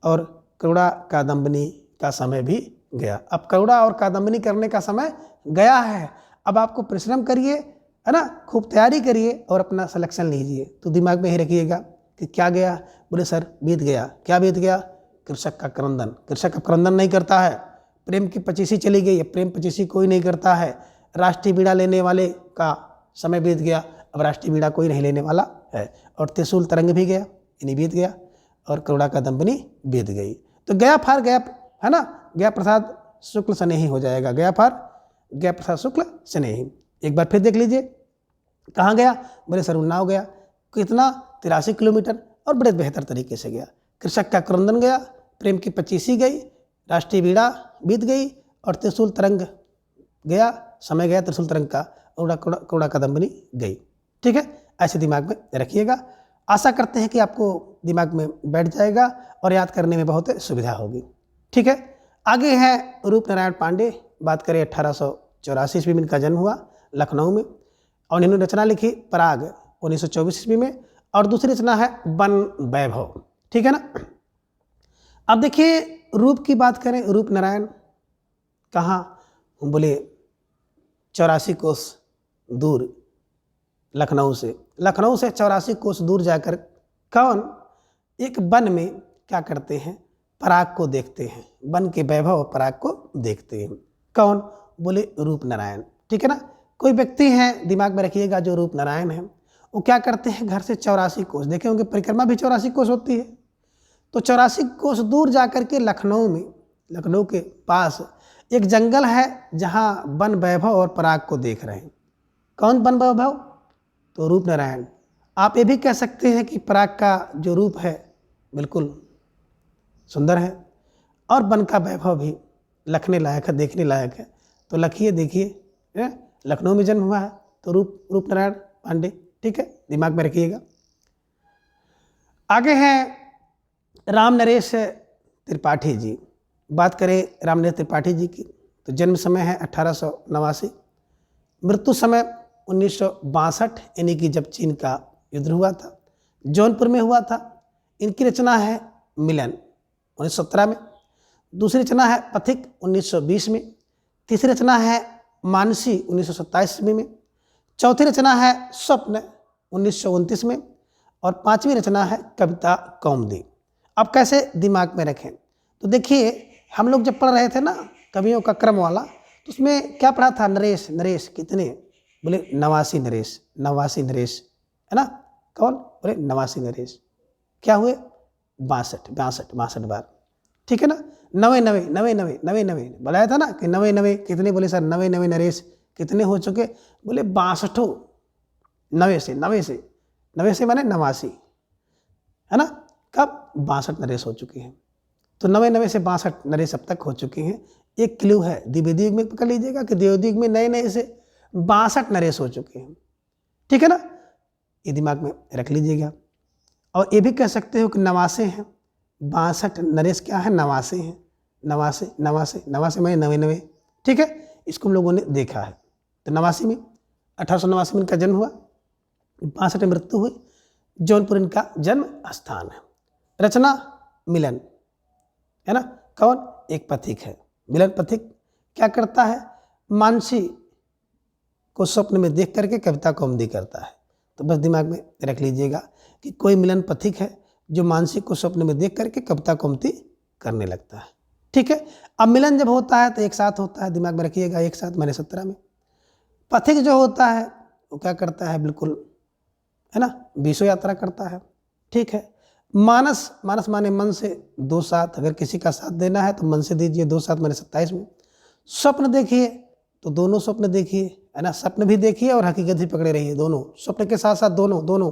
और करुणा कादम्बनी का समय भी गया। अब करुणा और कादम्बनी करने का समय गया है। अब आपको परिश्रम करिए, है ना, खूब तैयारी करिए और अपना सिलेक्शन लीजिए। तो दिमाग में ही रखिएगा कि क्या गया, बोले सर बीत गया, क्या बीत गया, कृषक का क्रंदन। कृषक का क्रंदन नहीं करता है। प्रेम की पचीसी चली गई, प्रेम पचीसी कोई नहीं करता है। राष्ट्रीय बीड़ा लेने वाले का समय बीत गया, अब राष्ट्रीय बीड़ा कोई नहीं लेने वाला है। और त्रिशूल तरंग भी गया, यानी बीत गया, और करुणा कादम्बनी बीत गई। तो गया फार गया, है ना, गया प्रसाद शुक्ल स्नेही हो जाएगा, गया फार गया प्रसाद शुक्ल स्नेही। एक बार फिर देख लीजिए, कहाँ गया, बोले सर उन्नाव गया, कितना 83 किलोमीटर, और बड़े बेहतर तरीके से गया। कृषक का क्रंदन गया, प्रेम की पचीसी गई, राष्ट्रीय बीड़ा बीत गई, और त्रिशूल तरंग गया, समय गया त्रिशूल तरंग का, करुणा कादम्बनी गई, ठीक है। ऐसे दिमाग में रखिएगा। आशा करते हैं कि आपको दिमाग में बैठ जाएगा और याद करने में बहुत सुविधा होगी, ठीक है। आगे है रूप नारायण पांडे। बात करें 1884 ईस्वी में इनका जन्म हुआ लखनऊ में, और इन्होंने रचना लिखी पराग 1924 ईस्वी में, और दूसरी रचना है वन वैभव, ठीक है ना। अब देखिए रूप की बात करें, रूप नारायण कहाँ, बोले 84 कोस दूर लखनऊ से, लखनऊ से 84 कोस दूर जाकर कौन एक वन में क्या करते हैं, पराग को देखते हैं, वन के वैभव और पराग को देखते हैं। कौन, बोले रूप नारायण, ठीक है ना। कोई व्यक्ति हैं, दिमाग में रखिएगा, जो रूप नारायण है, वो क्या करते हैं, घर से 84 कोस, देखे होंगे परिक्रमा भी 84 कोस होती है, तो 84 कोस दूर जाकर के लखनऊ में, लखनऊ के पास एक जंगल है जहाँ वन वैभव और पराग को देख रहे हैं। कौन वन वैभव, तो रूप नारायण। आप ये भी कह सकते हैं कि पराग का जो रूप है बिल्कुल सुंदर है, और वन का वैभव भी लखने लायक है, देखने लायक है। तो लखिए, देखिए, लखनऊ में जन्म हुआ है, तो रूप नारायण पांडे, ठीक है, दिमाग में रखिएगा। आगे हैं राम नरेश त्रिपाठी जी। बात करें राम नरेश त्रिपाठी जी की, तो जन्म समय है 1889, मृत्यु समय 1962, यानी कि जब चीन का युद्ध हुआ था, जौनपुर में हुआ था। इनकी रचना है मिलन 1917 में, दूसरी रचना है पथिक 1920 में, तीसरी रचना है मानसी 1927 में, चौथी रचना है स्वप्न 1929 में, और पांचवी रचना है कविता कौमुदी। अब कैसे दिमाग में रखें, तो देखिए हम लोग जब पढ़ रहे थे ना कवियों का क्रम वाला, तो उसमें क्या पढ़ा था, नरेश, नरेश कितने, बोले 89 नरेश, 89 नरेश, है ना। कौन, बोले 89 नरेश, क्या हुए 62 बार, ठीक है ना। 99 बताया था ना कि 99 कितने, बोले सर 99 नरेश कितने हो चुके, बोले 62, 90 से माने 89, है ना। कब 62 नरेश हो चुके हैं। तो 99 से 62 नरेश अब तक हो चुके हैं। एक क्लू है द्विवेदी युग में, पकड़ लीजिएगा कि द्विवेदी युग में नए नए से 62 नरेश हो चुके हैं। ठीक है ना, ये दिमाग में रख लीजिएगा। और ये भी कह सकते हो कि 89 हैं, 62 नरेश क्या है, 89 हैं, 89 89 89 में 99। ठीक है, इसको हम लोगों ने देखा है। तो 89 में 1889 में इनका जन्म हुआ, 62 में मृत्यु हुई। जौनपुर इनका जन्म स्थान है। रचना मिलन है ना, कौन, एक पथिक है। मिलन पथिक क्या करता है, मानसी को स्वप्न में देख करके कविता कौमुदी करता है। तो बस दिमाग में रख लीजिएगा कि कोई मिलन पथिक है जो मानसी को स्वप्न में देख करके कविता कौमुदी करने लगता है। ठीक है, अब मिलन जब होता है तो एक साथ होता है, दिमाग में रखिएगा, एक साथ मैंने 17 में। पथिक जो होता है वो क्या करता है, बिल्कुल है ना, 20 यात्रा करता है। ठीक है, मानस, मानस माने मन से, 2 साथ, अगर किसी का साथ देना है तो मन से दीजिए, 2 साथ मैंने 27 में। स्वप्न देखिए तो दोनों स्वप्न देखिए, है ना, स्वप्न भी देखिए और हकीकत भी पकड़े रहिए, दोनों स्वप्न के साथ साथ दोनों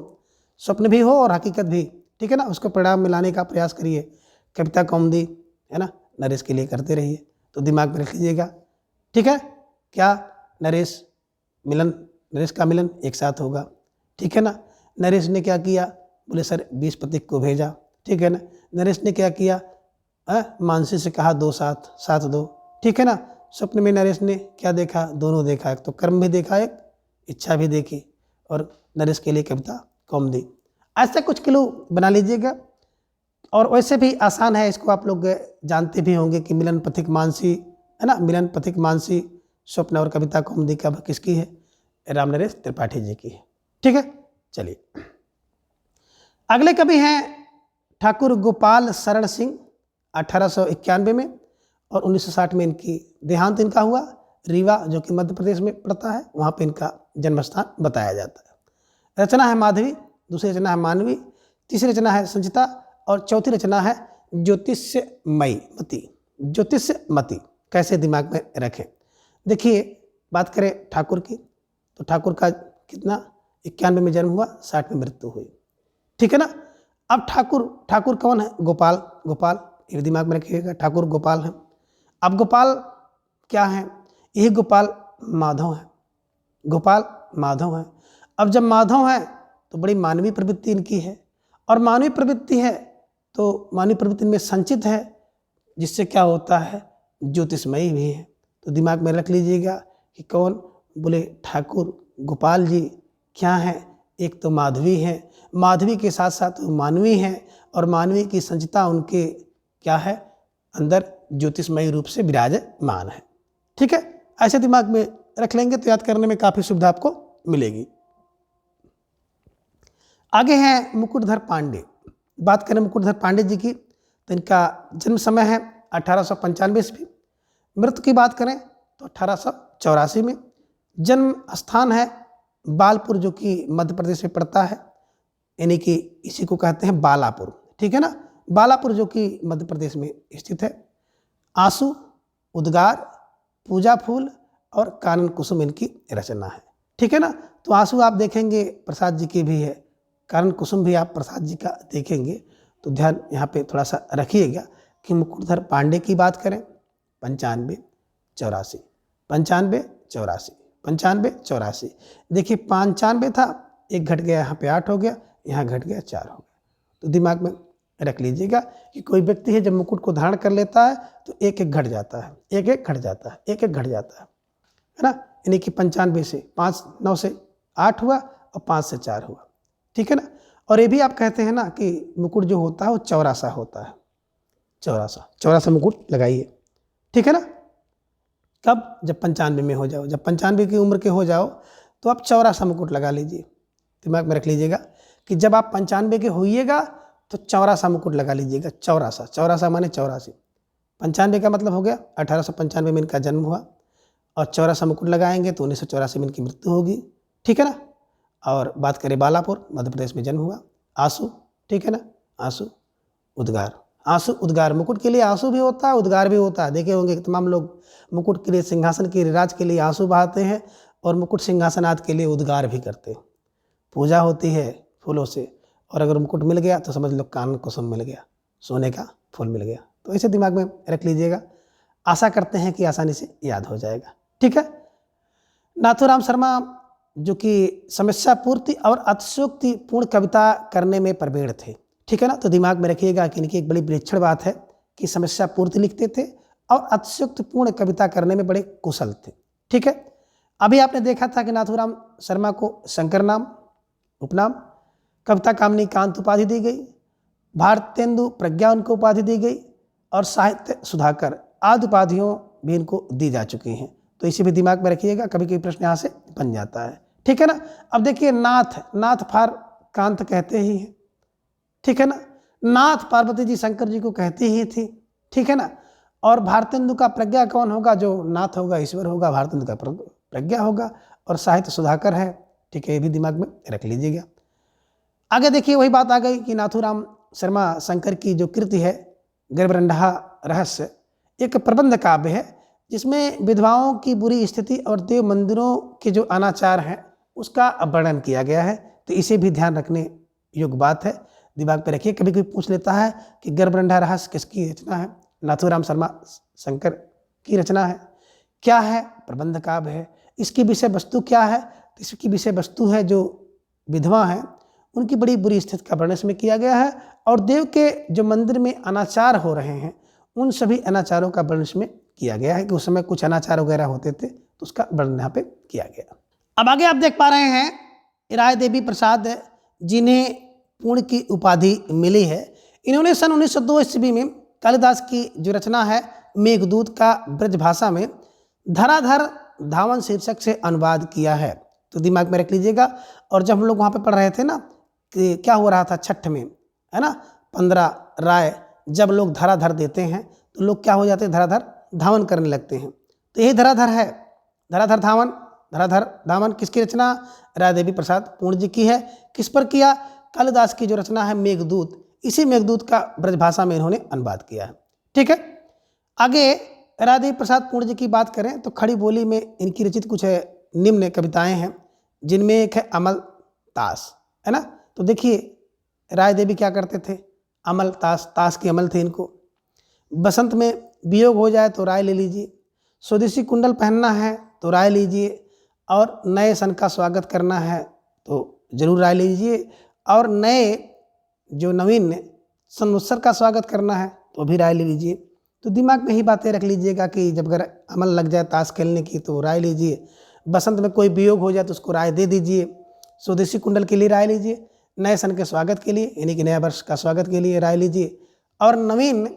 स्वप्न भी हो और हकीकत भी। ठीक है ना, उसको परिणाम मिलाने का प्रयास करिए। कविता कौमुदी है ना, नरेश के लिए करते रहिए। तो दिमाग में रख लीजिएगा। ठीक है, क्या नरेश मिलन, नरेश का मिलन एक साथ होगा। ठीक है ना, नरेश ने क्या किया, बोले सर 20 पथिक को भेजा। ठीक है ना, नरेश ने क्या किया, मानसी से कहा 2 साथ, साथ दो। ठीक है ना, स्वप्न में नरेश ने क्या देखा, दोनों देखा, एक तो कर्म भी देखा, एक इच्छा भी देखी, और नरेश के लिए कविता कौमुदी। ऐसे कुछ क्लू बना लीजिएगा। और वैसे भी आसान है, इसको आप लोग जानते भी होंगे कि मिलन पथिक मानसी है ना, मिलन पथिक मानसी स्वप्न और कविता कौमुदी का किसकी है, राम नरेश त्रिपाठी जी की है। ठीक है, चलिए अगले कवि हैं ठाकुर गोपाल शरण सिंह। 1891 में और 1960 में इनकी देहांत इनका हुआ। रीवा जो कि मध्य प्रदेश में पड़ता है, वहाँ पे इनका जन्म स्थान बताया जाता है। रचना है माधवी, दूसरी रचना है मानवी, तीसरी रचना है संचिता, और चौथी रचना है ज्योतिषमती। ज्योतिषमती कैसे दिमाग में रखें। देखिए, बात करें ठाकुर की, तो ठाकुर का कितना, 91 में जन्म हुआ, 60 में मृत्यु हुई। ठीक है ना, अब ठाकुर कौन है, गोपाल, गोपाल ये दिमाग में रखिएगा, ठाकुर गोपाल हैं। अब गोपाल क्या है, यही गोपाल माधव है, गोपाल माधव है। अब जब माधव है तो बड़ी मानवीय प्रवृत्ति इनकी है, और मानवीय प्रवृत्ति है तो मानवीय प्रवृत्ति में संचित है, जिससे क्या होता है, ज्योतिषमयी भी है। तो दिमाग में रख लीजिएगा कि कौन, बोले ठाकुर गोपाल जी क्या है, एक तो माधवी है, माधवी के साथ साथ मानवी है, और मानवी की संचिता उनके क्या है, अंदर ज्योतिषमयी रूप से विराजमान है। ठीक है, ऐसे दिमाग में रख लेंगे तो याद करने में काफ़ी सुविधा आपको मिलेगी। आगे हैं मुकुटधर पांडे। बात करें मुकुटधर पांडे जी की, तो इनका जन्म समय है 1895 ईस्वी। मृत्यु की बात करें तो 1884 में। जन्म स्थान है बालपुर जो कि मध्य प्रदेश में पड़ता है, यानी कि इसी को कहते हैं बालापुर। ठीक है ना, बालापुर जो कि मध्य प्रदेश में स्थित है। आंसू, उद्गार, पूजा फूल और कानन कुसुम इनकी रचना है। ठीक है ना, तो आंसू आप देखेंगे प्रसाद जी की भी है, कानन कुसुम भी आप प्रसाद जी का देखेंगे। तो ध्यान यहाँ पे थोड़ा सा रखिएगा कि मुकुटधर पांडे की बात करें 95 84 95 84 95 84। देखिए 95 था, एक घट गया, यहाँ पे 8 हो गया, यहाँ घट गया 4 हो गया। तो दिमाग में रख लीजिएगा कि कोई व्यक्ति है जब मुकुट को धारण कर लेता है तो एक एक घट जाता है, एक एक घट जाता है, एक एक घट जाता है ना। यानी कि 95 से 5, 9 से 8 हुआ और 5 से 4 हुआ। ठीक है ना, और ये भी आप कहते हैं ना कि मुकुट जो होता है वो चौरासा होता है, चौरासा मुकुट लगाइए। ठीक है ना, कब, जब 95 में हो जाओ, जब 95 की उम्र के हो जाओ तो आप चौरासा मुकुट लगा लीजिए। दिमाग में रख लीजिएगा कि जब आप 95 के होइएगा तो चौरासा मुकुट लगा लीजिएगा। चौरासा माने 84। 95 का मतलब हो गया 1895 में इनका जन्म हुआ, और चौरासा मुकुट लगाएंगे तो 1984 में इनकी मृत्यु होगी। ठीक है ना, और बात करें बालापुर मध्य प्रदेश में जन्म हुआ। आंसू, ठीक है ना, आंसू, उद्गार, आंसू उद्गार, मुकुट के लिए आंसू भी होता है, उद्गार भी होता है। देखे होंगे कि तमाम लोग मुकुट के लिए, सिंहासन के रिराज के लिए आंसू बहाते हैं, और मुकुट सिंहासनाथ के लिए उद्गार भी करते हैं। पूजा होती है फूलों से, और अगर मुकुट मिल गया तो समझ लो कान कुसुम मिल गया, सोने का फूल मिल गया। तो इसे दिमाग में रख लीजिएगा। आशा करते हैं कि आसानी से याद हो जाएगा। ठीक है। नाथूराम शर्मा जो कि समस्या पूर्ति और अतिशयोक्ति पूर्ण कविता करने में प्रवीण थे। ठीक है ना। तो दिमाग में रखिएगा कि इनकी एक बड़ी विलक्षण बात है कि समस्या पूर्ति लिखते थे और अतिशयोक्ति पूर्ण कविता करने में बड़े कुशल थे। ठीक है। अभी आपने देखा था कि नाथूराम शर्मा को शंकर नाम उपनाम, कविता कामनी कांत उपाधि दी गई, भारतेंदु प्रज्ञा उनको उपाधि दी गई और साहित्य सुधाकर आदि उपाधियों भी इनको दी जा चुकी हैं। तो इसे भी दिमाग में रखिएगा, कभी कभी प्रश्न यहाँ से बन जाता है। ठीक है ना। अब देखिए नाथ फार कांत कहते ही हैं। ठीक है ना। नाथ पार्वती जी शंकर जी को कहती ही थी। ठीक है ना। और भारतेंदु का प्रज्ञा कौन होगा? जो नाथ होगा ईश्वर होगा, भारतेंदु का प्रज्ञा होगा और साहित्य सुधाकर है। ठीक है, ये भी दिमाग में रख लीजिएगा। आगे देखिए वही बात आ गई कि नाथूराम शर्मा शंकर की जो कृति है गर्भरंडहा रहस्य एक प्रबंध काव्य है जिसमें विधवाओं की बुरी स्थिति और देव मंदिरों के जो अनाचार हैं उसका वर्णन किया गया है। तो इसे भी ध्यान रखने योग्य बात है, दिमाग पे रखिए। कभी कभी पूछ लेता है कि गर्भरंडहा रहस्य किसकी रचना है? नाथूराम शर्मा शंकर की रचना है। क्या है? प्रबंध काव्य है। इसकी विषय वस्तु क्या है? तो इसकी विषय वस्तु है जो विधवा हैं उनकी बड़ी बुरी स्थिति का वर्णन इसमें किया गया है और देव के जो मंदिर में अनाचार हो रहे हैं उन सभी अनाचारों का वर्णन इसमें किया गया है कि उस समय कुछ अनाचार वगैरह होते थे तो उसका वर्णन यहाँ पे किया गया। अब आगे आप देख पा रहे हैं राय देवी प्रसाद जिन्हें पूर्ण की उपाधि मिली है। इन्होंने सन 1902 ईस्वी में कालिदास की जो रचना है मेघदूत का ब्रज भाषा में धराधर धावन शीर्षक से अनुवाद किया है। तो दिमाग में रख लीजिएगा। और जब हम लोग वहाँ पे पढ़ रहे थे ना कि क्या हो रहा था छठ में, है ना, 15 राय जब लोग धराधर देते हैं तो लोग क्या हो जाते हैं? धराधर धावन करने लगते हैं। तो यही धराधर है, धराधर धावन किसकी रचना? राय देवी प्रसाद पूर्ण जी की है। किस पर किया? कालिदास की जो रचना है मेघदूत, इसी मेघदूत का ब्रजभाषा में इन्होंने अनुवाद किया है। ठीक है। आगे राय देवी प्रसाद पूर्ण जी की बात करें तो खड़ी बोली में इनकी रचित कुछ निम्न कविताएं हैं जिनमें एक है अमल ताश, है ना। तो देखिए राय देवी क्या करते थे? अमल ताश की अमल थे इनको। बसंत में वियोग हो जाए तो राय ले लीजिए, स्वदेशी कुंडल पहनना है तो राय लीजिए, और नए सन का स्वागत करना है तो जरूर राय लीजिए, और नए जो नवीन संवत्सर का स्वागत करना है तो भी राय ले लीजिए। तो दिमाग में ही बातें रख लीजिएगा कि जब अगर अमल लग जाए ताश खेलने की तो राय लीजिए, बसंत में कोई वियोग हो जाए तो उसको राय दे दीजिए, स्वदेशी कुंडल के लिए राय लीजिए, नए सन के स्वागत के लिए यानी कि नया वर्ष का स्वागत के लिए राय लीजिए, और नवीन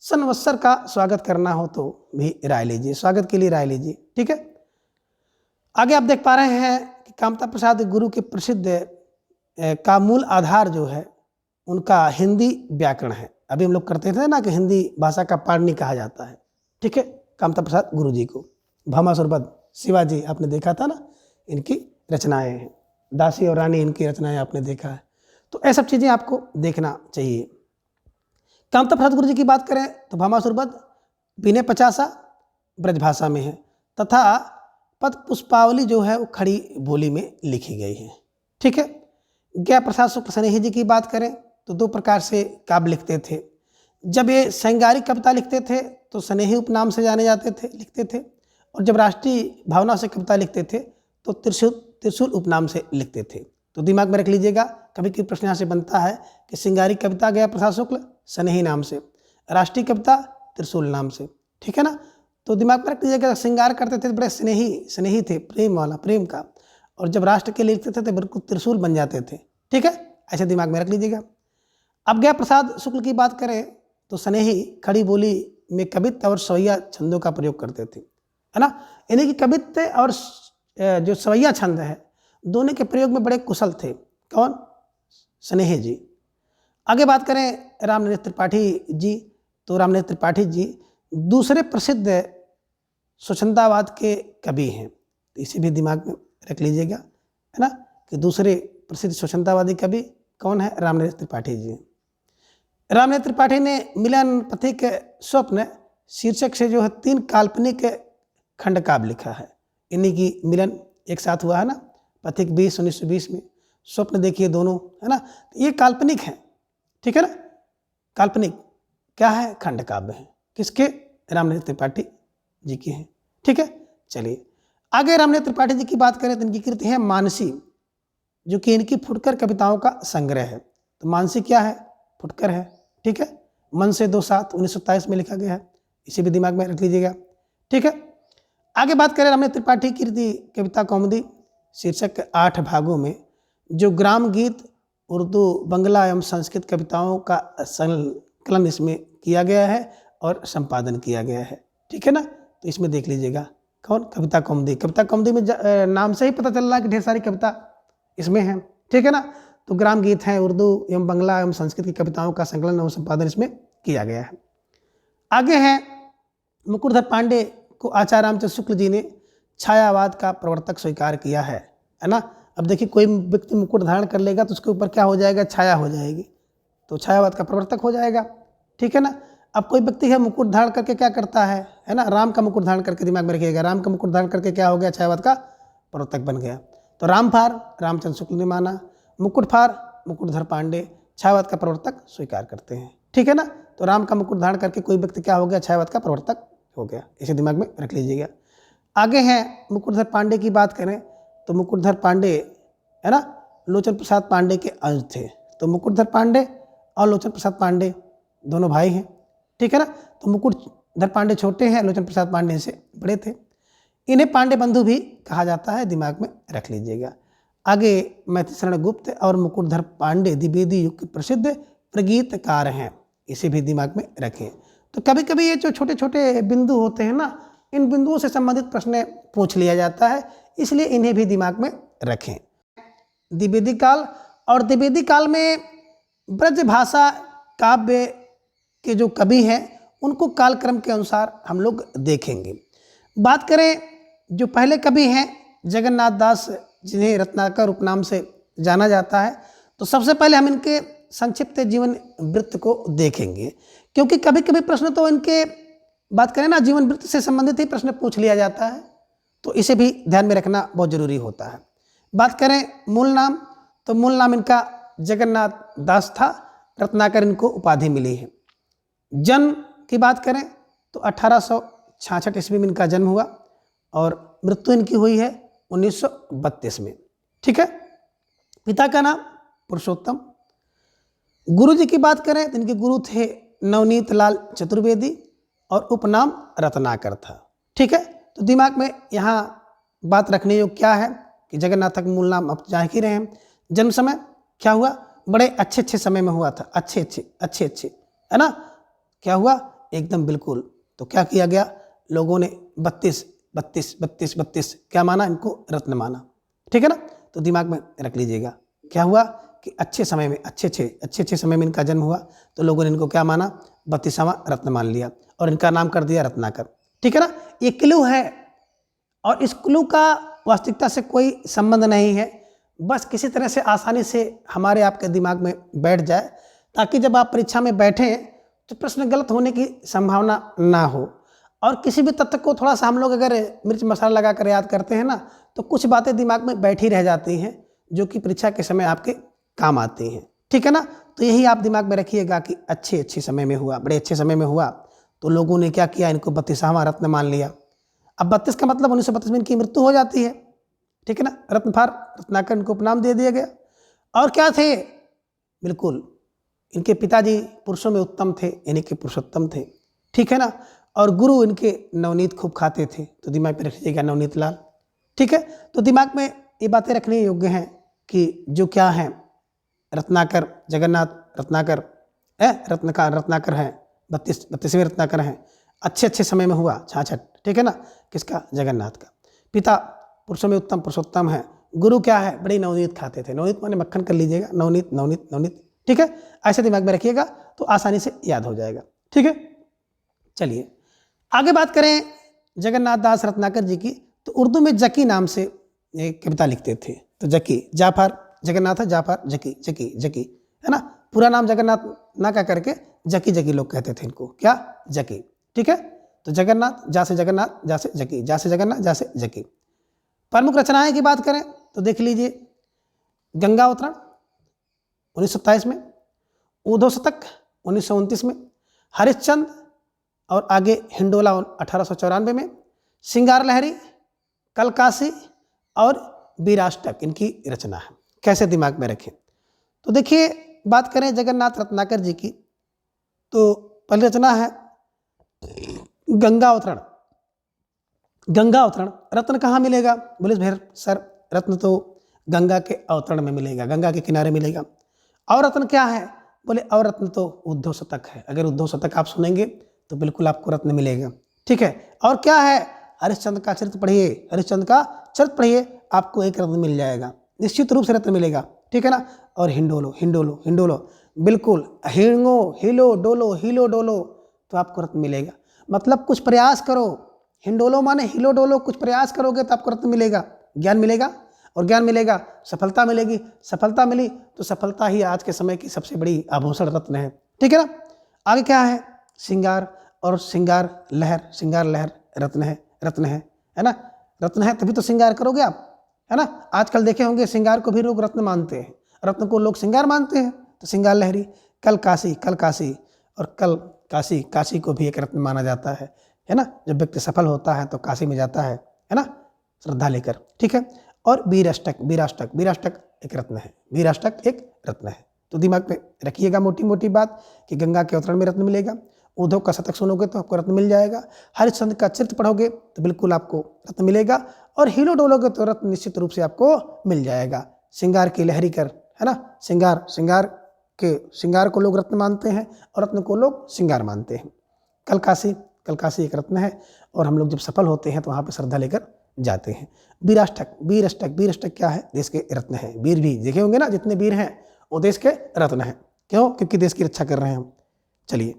संवत्सर का स्वागत करना हो तो भी राय लीजिए, स्वागत के लिए राय लीजिए। ठीक है। आगे आप देख पा रहे हैं कि कामता प्रसाद गुरु के प्रसिद्ध का मूल आधार जो है उनका हिंदी व्याकरण है। अभी हम लोग करते थे ना कि हिंदी भाषा का पाणिनि कहा जाता है। ठीक है। कामता प्रसाद गुरु जी को भामासुरपद शिवाजी आपने देखा था ना, इनकी रचनाएं हैं। दासी और रानी इनकी रचनाएं आपने देखा है। तो ये सब चीज़ें आपको देखना चाहिए। कामता प्रसाद गुरु जी की बात करें तो भामासुरपद विनय पचासा ब्रजभाषा में है तथा पद पुष्पावली जो है वो खड़ी बोली में लिखी गई है। ठीक है। ज्ञा प्रसाद शुक्ल स्नेही जी की बात करें तो 2 प्रकार से काव्य लिखते थे। जब ये श्रृंगारिक कविता लिखते थे तो स्नेही उपनाम से जाने जाते थे, लिखते थे, और जब राष्ट्रीय भावना से कविता लिखते थे तो त्रिशूल उपनाम से लिखते थे। तो दिमाग में रख लीजिएगा, कभी कभी प्रश्न यहाँ से बनता है कि श्रृंगारिक कविता गया प्रसाद शुक्ल स्नेही नाम से, राष्ट्रीय कविता त्रिशूल नाम से। ठीक है ना। तो दिमाग में रख लीजिएगा, श्रृंगार करते थे बड़े स्नेही थे, प्रेम वाला, प्रेम का, और जब राष्ट्र के लिए लिखते थे तो बिल्कुल त्रिशूल बन जाते थे। ठीक है। ऐसे दिमाग में रख लीजिएगा। अब ज्ञा प्रसाद शुक्ल की बात करें तो स्नेही खड़ी बोली में कवित्व और सवैया छंदों का प्रयोग करते थे, है ना। यानी कि कवित्व और जो सवैया छंद है दोनों के प्रयोग में बड़े कुशल थे। कौन? स्नेही जी। आगे बात करें रामनरेश त्रिपाठी जी, तो रामनरेश त्रिपाठी जी दूसरे प्रसिद्ध स्वच्छंदतावाद के कवि हैं। इसे भी दिमाग में रख लीजिएगा, है ना, कि दूसरे प्रसिद्ध स्वच्छंदतावादी कवि कौन है? रामनरेश त्रिपाठी जी। रामनरेश त्रिपाठी ने मिलन पथिक स्वप्न शीर्षक से जो है 3 काल्पनिक खंड काव्य लिखा है। इन्हीं की मिलन एक साथ हुआ है ना, पथिक 20 1920 में, स्वप्न देखिए दोनों, है ना। ये काल्पनिक है। ठीक है ना, काल्पनिक। क्या है, खंड काव्य है। किसके? रामनेत्र त्रिपाठी जी की है। ठीक है, चलिए आगे रामनेत्र त्रिपाठी जी की बात करें तो इनकी कृति है मानसी, जो कि इनकी फुटकर कविताओं का संग्रह है। तो मानसी क्या है? फुटकर है। ठीक है, मन से 2/7/1927 में लिखा गया है, इसे भी दिमाग में रख लीजिएगा। ठीक है, आगे बात करें रामनेत्र त्रिपाठी की कृति कविता कौमुदी शीर्षक 8 भागों में जो ग्राम गीत, उर्दू, बंगला एवं संस्कृत कविताओं का संकलन इसमें किया गया है और संपादन किया गया है। ठीक है ना, तो इसमें देख लीजिएगा कौन? कविता कौमुदी। कविता कौमुदी में नाम से ही पता चल रहा है कि ढेर सारी कविता इसमें है। ठीक है ना, तो ग्राम गीत हैं, उर्दू एवं बंगला एवं संस्कृत की कविताओं का संकलन एवं संपादन इसमें किया गया है। आगे है मुकुटधर पांडे को आचार्य रामचंद्र शुक्ल जी ने छायावाद का प्रवर्तक स्वीकार किया है ना। अब देखिए कोई व्यक्ति मुकुट धारण कर लेगा तो उसके ऊपर क्या हो जाएगा? छाया हो जाएगी, तो छायावाद का प्रवर्तक हो जाएगा। ठीक है ना, अब कोई व्यक्ति है मुकुट धारण करके क्या करता है ना, राम का मुकुट धारण करके, दिमाग में रखिएगा, राम का मुकुट धारण करके क्या हो गया? छायावाद का प्रवर्तक बन गया। तो रामफार रामचंद्र शुक्ल ने माना, मुकुटफार मुकुटधर पांडे छायावाद का प्रवर्तक स्वीकार करते हैं। ठीक है ना, तो राम का मुकुट धारण करके कोई व्यक्ति क्या हो गया? छायावाद का प्रवर्तक हो गया, इसे दिमाग में रख लीजिएगा। आगे हैं मुकुटधर पांडे की बात करें तो मुकुटधर पांडे है ना लोचन प्रसाद पांडे के अंश थे। तो मुकुटधर पांडे और लोचन प्रसाद पांडे दोनों भाई हैं। ठीक है ना, तो मुकुटधर पांडे छोटे हैं, लोचन प्रसाद पांडे से बड़े थे। इन्हें पांडे बंधु भी कहा जाता है, दिमाग में रख लीजिएगा। आगे मैथिली शरण गुप्त और मुकुटधर पांडे द्विवेदी युग के प्रसिद्ध प्रगीतकार हैं, इसे भी दिमाग में रखें। तो कभी कभी ये जो छोटे छोटे बिंदु होते हैं ना, इन बिंदुओं से संबंधित प्रश्न पूछ लिया जाता है, इसलिए इन्हें भी दिमाग में रखें। द्विवेदी काल, और द्विवेदी काल में ब्रज भाषा काव्य के जो कवि हैं उनको कालक्रम के अनुसार हम लोग देखेंगे। बात करें जो पहले कवि हैं जगन्नाथ दास, जिन्हें रत्नाकर उपनाम से जाना जाता है, तो सबसे पहले हम इनके संक्षिप्त जीवन वृत्त को देखेंगे, क्योंकि कभी कभी प्रश्न तो इनके बात करें ना जीवन वृत्त से संबंधित ही प्रश्न पूछ लिया जाता है, तो इसे भी ध्यान में रखना बहुत जरूरी होता है। बात करें मूल नाम, तो मूल नाम इनका जगन्नाथ दास था, रत्नाकर इनको उपाधि मिली है। जन्म की बात करें तो 1866 ईस्वी में इनका जन्म हुआ और मृत्यु इनकी हुई है 1932 में। ठीक है, पिता का नाम पुरुषोत्तम। गुरु जी की बात करें तो इनके गुरु थे नवनीत लाल चतुर्वेदी और उपनाम रत्नाकर था। ठीक है, तो दिमाग में यहाँ बात रखने योग्य क्या है कि जगन्नाथ का मूल नाम अब जान ही रहे हैं। जन्म समय क्या हुआ? बड़े अच्छे समय में हुआ था, अच्छे है ना। क्या हुआ? एकदम बिल्कुल। तो क्या किया गया? लोगों ने 32 क्या माना? इनको रत्न माना। ठीक है ना, तो दिमाग में रख लीजिएगा। क्या हुआ कि अच्छे समय में अच्छे समय में इनका जन्म हुआ, तो लोगों ने इनको क्या माना? 32वां रत्न मान लिया और इनका नाम कर दिया रत्नाकर। ठीक है ना, ये क्लू है और इस क्लू का वास्तविकता से कोई संबंध नहीं है, बस किसी तरह से आसानी से हमारे आपके दिमाग में बैठ जाए, ताकि जब आप परीक्षा में बैठें तो प्रश्न गलत होने की संभावना ना हो। और किसी भी तथ्य को थोड़ा सा हम लोग अगर मिर्च मसाला लगा कर याद करते हैं ना, तो कुछ बातें दिमाग में बैठी रह जाती हैं जो कि परीक्षा के समय आपके काम आती हैं। ठीक है ना, तो यही आप दिमाग में रखिएगा कि अच्छे समय में हुआ, बड़े अच्छे समय में हुआ, तो लोगों ने क्या किया? इनको 32वां रत्न मान लिया। अब 32 का मतलब 1932 में इनकी मृत्यु हो जाती है। ठीक है ना, रत्नफार रत्नाकर इनको उपनाम दे दिया गया। और क्या थे? बिल्कुल इनके पिताजी पुरुषों में उत्तम थे, इनके पुरुषोत्तम थे। ठीक है ना, और गुरु इनके नवनीत खूब खाते थे, तो दिमाग में रखिएगा नवनीत लाल। ठीक है, तो दिमाग में ये बातें रखने योग्य हैं कि जो क्या है रत्नाकर, जगन्नाथ रत्नाकर रत्नाकर हैं, 32वें रत्नाकर हैं, अच्छे समय में हुआ 66। ठीक है ना, किसका? जगन्नाथ का। पिता पुरुषों में उत्तम पुरुषोत्तम है, गुरु क्या है? बड़ी नवनीत खाते थे, नवनीत माने मक्खन कर लीजिएगा, नवनीत। ठीक है, ऐसे दिमाग में रखिएगा तो आसानी से याद हो जाएगा। ठीक है, चलिए आगे बात करें जगन्नाथ दास रत्नाकर जी की, तो उर्दू में जकी नाम से एक कविता लिखते थे। तो जकी, जाफर जगन्नाथ है, जाफर जकी है ना, पूरा नाम जगन्नाथ ना क्या करके जकी लोग कहते थे इनको, क्या? जकी। ठीक है, तो जगन्नाथ, जा से जगन्नाथ, जा से जकी, जा से जगन्नाथ, जा से जकी। प्रमुख रचनाएं की बात करें तो देख लीजिए, गंगा अवतरण 1927 में, ऊधव शतक 1929 में, हरिश्चंद्र और आगे हिंडोला 1894 में, सिंगार लहरी, कलकासी और वीराष्टक इनकी रचना है। कैसे दिमाग में रखें? तो देखिए, बात करें जगन्नाथ रत्नाकर जी की, तो पहली रचना है गंगा अवतरण। गंगा अवतरण, रत्न कहाँ मिलेगा? बोले भैर सर, रत्न तो गंगा के अवतरण में मिलेगा, गंगा के किनारे मिलेगा। और रत्न क्या है? बोले और रत्न तो उद्धव शतक है। अगर उद्धव शतक आप सुनेंगे तो बिल्कुल आपको रत्न मिलेगा। ठीक है, और क्या है? हरिश्चंद्र का चरित्र पढ़िए, हरिश्चंद्र का चरित्र पढ़िए, आपको एक रत्न मिल जाएगा, निश्चित रूप से रत्न मिलेगा। ठीक है ना। और हिंडोलो, हिंडोलो, हिंडोलो, बिल्कुल हिंगो, हिलो डोलो, हिलो डोलो, तो आपको रत्न मिलेगा। मतलब कुछ प्रयास करो, हिंडोलो माने हिलो डोलो, कुछ प्रयास करोगे तो आपको रत्न मिलेगा, ज्ञान मिलेगा, और ज्ञान मिलेगा, सफलता मिलेगी, सफलता मिली तो सफलता ही आज के समय की सबसे बड़ी आभूषण रत्न है। ठीक है ना। आगे क्या है? श्रृंगार और श्रृंगार लहर, श्रृंगार लहर रत्न है, रत्न है ना। रत्न है तभी तो श्रृंगार करोगे आप, है ना। आजकल देखे होंगे श्रृंगार को भी लोग रत्न मानते हैं, रत्न को लोग श्रृंगार मानते हैं। तो श्रृंगार लहरी, कल काशी, कल काशी, और कल काशी, काशी को भी एक रत्न माना जाता है ना। जब व्यक्ति सफल होता है तो काशी में जाता है ना, श्रद्धा लेकर। ठीक है। और वीराष्टक, वीराष्टक, वीराष्टक एक रत्न है, वीराष्टक एक रत्न है। तो दिमाग में रखिएगा मोटी मोटी बात कि गंगा के अवतरण में रत्न मिलेगा, उद्धव का शतक सुनोगे तो आपको रत्न मिल जाएगा, हरिश्चंद्र का चरित्र पढ़ोगे तो बिल्कुल आपको रत्न मिलेगा, और हीलो डोलोगे तो रत्न निश्चित रूप से आपको मिल जाएगा। श्रृंगार की लहरी कर, है ना। श्रृंगार, श्रृंगार के श्रृंगार को लोग रत्न मानते हैं और रत्न को लोग श्रृंगार मानते हैं। कलकासी, कलकासी एक रत्न है, और हम लोग जब सफल होते हैं तो वहाँ पर श्रद्धा लेकर जाते हैं। वीराष्टक, वीराष्टक, वीराष्टक क्या है? देश के रत्न है। वीर भी देखे होंगे ना, जितने वीर हैं वो देश के रत्न हैं। क्यों? क्योंकि देश की रक्षा कर रहे हैं हम। चलिए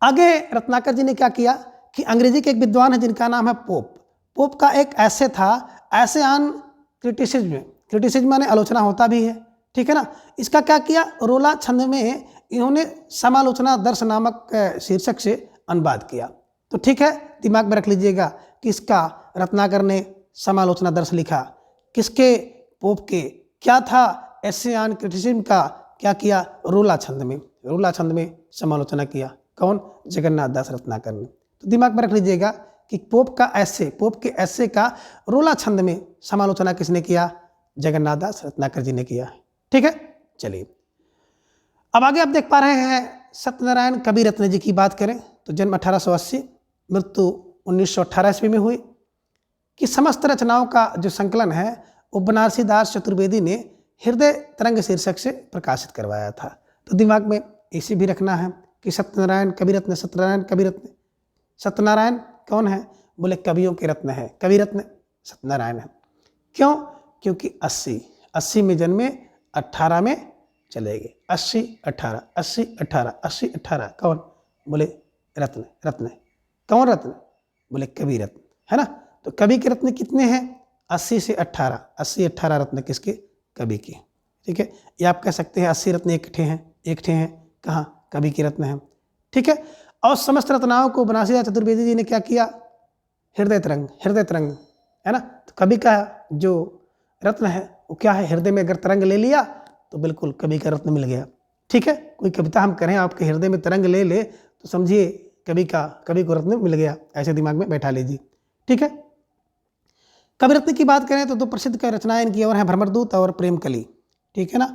आगे, रत्नाकर जी ने क्या किया कि अंग्रेजी के एक विद्वान है जिनका नाम है पोप। पोप का एक ऐसे था, ऐसे ऑन क्रिटिसिज्म, क्रिटिसिज्म माने आलोचना होता भी है। ठीक है ना। इसका क्या किया? रोला छंद में इन्होंने समालोचना दर्श नामक शीर्षक से अनुवाद किया। तो ठीक है, दिमाग में रख लीजिएगा, किसका? रत्नाकर ने समालोचना दर्श लिखा। किसके? पोप के। क्या था? ऐसे ऑन क्रिटिसिज्म का क्या किया? रोला छंद में, रोला छंद में समालोचना किया। कौन? जगन्नाथ दास रत्नाकर ने। तो दिमाग में रख लीजिएगा कि पोप का ऐसे, पोप के ऐसे का रोला छंद में समालोचना किसने किया? जगन्नाथ दास रत्नाकर जी ने किया। ठीक है। चलिए अब आगे आप देख पा रहे हैं, सत्यनारायण कवि रत्न जी की बात करें तो जन्म 1880, मृत्यु 1918 ईस्वी में हुई। कि समस्त रचनाओं का जो संकलन है वो बनारसी दास चतुर्वेदी ने हृदय तरंग शीर्षक से प्रकाशित करवाया था। तो दिमाग में इसी भी रखना है कि सत्यनारायण कवि रत्न, सत्यनारायण कवि रत्न। सत्यनारायण कौन है? बोले कवियों के रत्न है, कवि रत्न सत्यनारायण है। क्यों? क्योंकि 80 में जन्मे, 18 में चले गए। 80 18, 80 18, 80 18, कौन? बोले रत्न, रत्न। कौन रत्न? बोले कवि रत्न, है ना। तो कवि के रत्न कितने हैं? 80 से 18, 80 18 रत्न किसके? कवि के। ठीक है। या आप कह सकते हैं 80 रत्न इकट्ठे हैं, इकट्ठे हैं कहाँ? कवि के रत्न हैं। ठीक है। और समस्त रत्नाओं को बनारसी दास चतुर्वेदी जी ने क्या किया? हृदय तरंग, हृदय तरंग, है ना। तो कवि का जो रत्न है वो क्या है? हृदय में अगर तरंग ले लिया तो बिल्कुल कवि का रत्न मिल गया। ठीक है। कोई कविता हम करें, आपके हृदय में तरंग ले ले तो समझिए कवि को रत्न मिल गया। ऐसे दिमाग में बैठा लीजिए। ठीक है। कवि रत्न की बात करें तो दो प्रसिद्ध रचनाएं इनकी और हैं, भ्रमरदूत और प्रेम कली। ठीक है ना।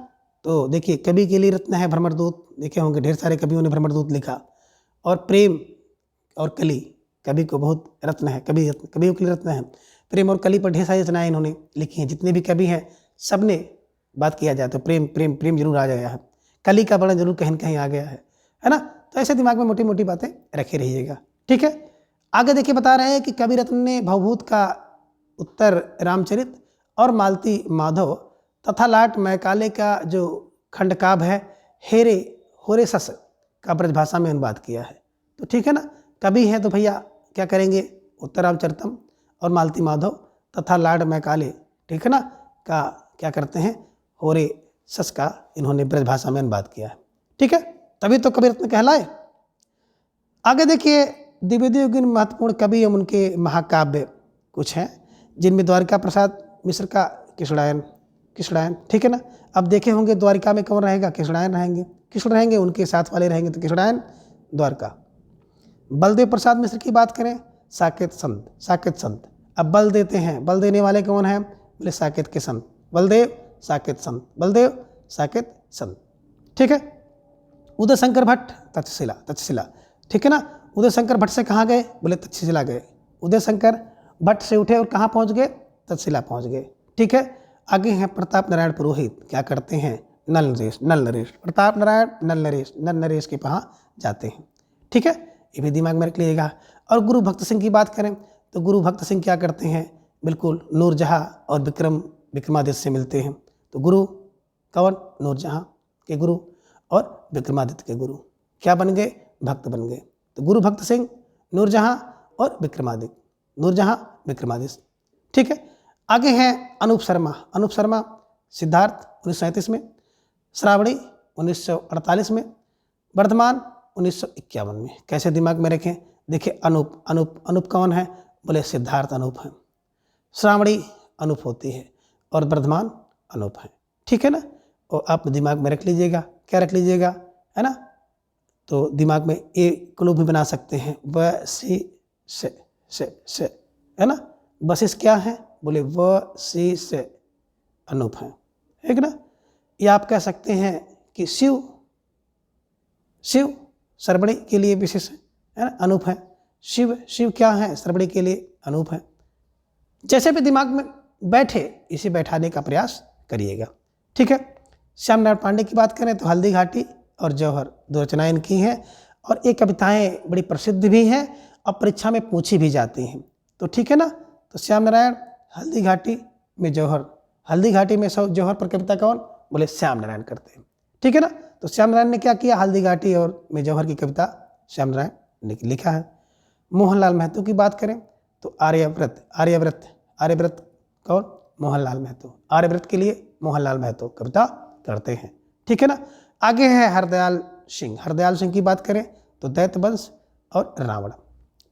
तो देखिए, कवि के लिए रत्न है भ्रमरदूत, देखे होंगे ढेर सारे कवियों ने भ्रमरदूत लिखा। और प्रेम और कली, कवि को बहुत रत्न है, कवियों के लिए रत्न है। प्रेम और कली पर ढेर सारी रचनाएं इन्होंने लिखी हैं। जितने भी कवि हैं सब ने बात किया जाए तो प्रेम प्रेम प्रेम जरूर आ गया है, कली का वर्णन जरूर कहीं न कहीं आ गया है ना। तो ऐसे दिमाग में मोटी मोटी बातें रखे रहिएगा। ठीक है। आगे देखिए, बता रहे हैं कि कवि रत्न ने भवभूत का उत्तर रामचरित और मालती माधव तथा लाट मैकाले का जो खंडकाव्य है हेरे होरे सस का ब्रजभाषा में अनुवाद किया है। तो ठीक है ना, कवि है तो भैया क्या करेंगे? उत्तर रामचरितम और मालती माधव तथा लाड मैकाले, ठीक है ना, का क्या करते हैं? होरे सस का इन्होंने ब्रजभाषा में अनुवाद किया है। ठीक है, तभी तो कवि रत्न कहलाए। आगे देखिए, द्विवेदी युग महत्वपूर्ण कवि एवं उनके महाकाव्य कुछ हैं, जिनमें द्वारिका प्रसाद मिश्र का कृष्णायन, ठीक है ना। अब देखे होंगे द्वारिका में कौन रहेगा? कृष्णायन रहेंगे, कृष्ण रहेंगे, उनके साथ वाले रहेंगे तो कृष्णायन, द्वारका। बलदेव प्रसाद मिश्र की बात करें, साकेत संत, साकेत संत। अब बल देते हैं, बल देने वाले कौन हैं? बोले साकेत के संत, बलदेव साकेत संत, बलदेव साकेत संत। ठीक है। उदय शंकर भट्ट तक्षशिला, तक्षशिला। ठीक है ना। उदय शंकर भट्ट से कहाँ गए? बोले तक्षशिला गए। उदय शंकर भट्ट से उठे और कहाँ पहुँच गए? तक्षशिला पहुँच गए। ठीक है। आगे हैं प्रताप नारायण पुरोहित, क्या करते हैं? नल नरेश, नल नरेश। प्रताप नारायण नल नरेश, नल नरेश के वहाँ जाते हैं। ठीक है, ये भी दिमाग में रख लीजिएगा। और गुरु भक्त सिंह की बात करें तो गुरु भक्त सिंह क्या करते हैं? बिल्कुल नूरजहाँ और विक्रमादित्य से मिलते हैं। तो गुरु कौन? नूरजहाँ के गुरु और विक्रमादित्य के गुरु क्या बन गए? भक्त बन गए। तो गुरु भक्त सिंह, नूरजहाँ और विक्रमादित्य, नूरजहाँ विक्रमादित्य। ठीक है। आगे हैं अनूप शर्मा, अनूप शर्मा सिद्धार्थ 1937 में, श्रावणी 1948 में, वर्धमान 1951 में। कैसे दिमाग में रखें? देखिए अनूप, अनूप, अनूप कौन है? बोले सिद्धार्थ अनूप है, श्रावणी अनूप होती है और वर्धमान अनूप है। ठीक है ना। और आप दिमाग में रख लीजिएगा, क्या रख लीजिएगा, है ना। तो दिमाग में ए क्लू भी बना सकते हैं, व से, है ना। वशिष्ठ क्या है? बोले व सी से अनूप है, है ना। या आप कह सकते हैं कि शिव, शिव श्रवणी के लिए विशेष है ना, अनूप है। शिव, शिव क्या है? श्रवणी के लिए अनूप है। जैसे भी दिमाग में बैठे इसे बैठाने का प्रयास करिएगा। ठीक है। श्याम नारायण पांडे की बात करें तो हल्दी घाटी और जौहर दो रचनाएं इनकी हैं और ये कविताएं बड़ी प्रसिद्ध भी हैं और परीक्षा में पूछी भी जाती हैं। तो ठीक है ना। तो श्याम नारायण हल्दी घाटी में जौहर, हल्दी घाटी में जौहर पर कविता कौन? बोले श्याम नारायण करते हैं। ठीक है ना। तो श्याम नारायण ने क्या किया? हल्दी घाटी और में जौहर की कविता श्याम नारायण ने लिखा है। मोहनलाल महतो की बात करें तो आर्यव्रत, आर्यव्रत, आर्यव्रत कौन? मोहनलाल महतो। आर्यव्रत के लिए मोहनलाल महतो कविता करते हैं। ठीक है ना। आगे है हरदयाल सिंह, हरदयाल सिंह की बात करें तो दैत्य वंश और रावण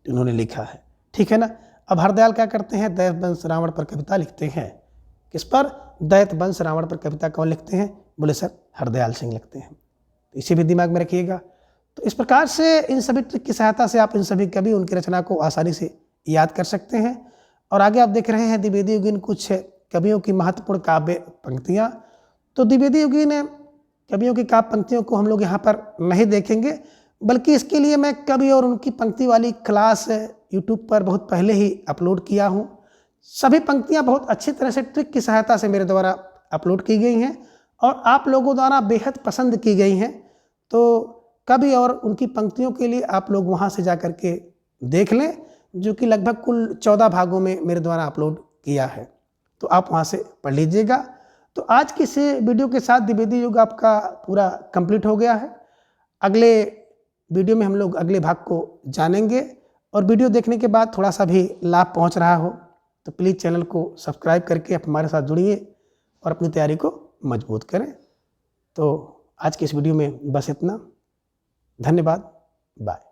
इन्होंने लिखा है। ठीक है ना। अब हरदयाल क्या करते हैं? दैत्य वंश रावण पर कविता लिखते हैं। किस पर? दैत्य वंश रावण पर कविता कौन लिखते हैं? बोले सर हरदयाल सिंह लिखते हैं। तो इसे भी दिमाग में रखिएगा। तो इस प्रकार से इन सभी ट्रिक की सहायता से आप इन सभी कवि उनकी रचना को आसानी से याद कर सकते हैं। और आगे आप देख रहे हैं द्विवेदी युगीन कुछ कवियों की महत्वपूर्ण काव्य पंक्तियाँ। तो द्विवेदी युगीन कवियों की काव्य पंक्तियों को हम लोग यहाँ पर नहीं देखेंगे, बल्कि इसके लिए मैं कवि और उनकी पंक्ति वाली क्लास यूट्यूब पर बहुत पहले ही अपलोड किया हूँ। सभी पंक्तियाँ बहुत अच्छी तरह से ट्रिक की सहायता से मेरे द्वारा अपलोड की गई हैं और आप लोगों द्वारा बेहद पसंद की गई हैं। तो कवि और उनकी पंक्तियों के लिए आप लोग वहाँ से जा कर के देख लें, जो कि लगभग कुल 14 भागों में मेरे द्वारा अपलोड किया है। तो आप वहाँ से पढ़ लीजिएगा। तो आज की इस वीडियो के साथ द्विवेदी युग आपका पूरा कंप्लीट हो गया है। अगले वीडियो में हम लोग अगले भाग को जानेंगे और वीडियो देखने के बाद थोड़ा सा भी लाभ पहुंच रहा हो तो प्लीज़ चैनल को सब्सक्राइब करके हमारे साथ जुड़िए और अपनी तैयारी को मजबूत करें। तो आज की इस वीडियो में बस इतना। धन्यवाद। बाय।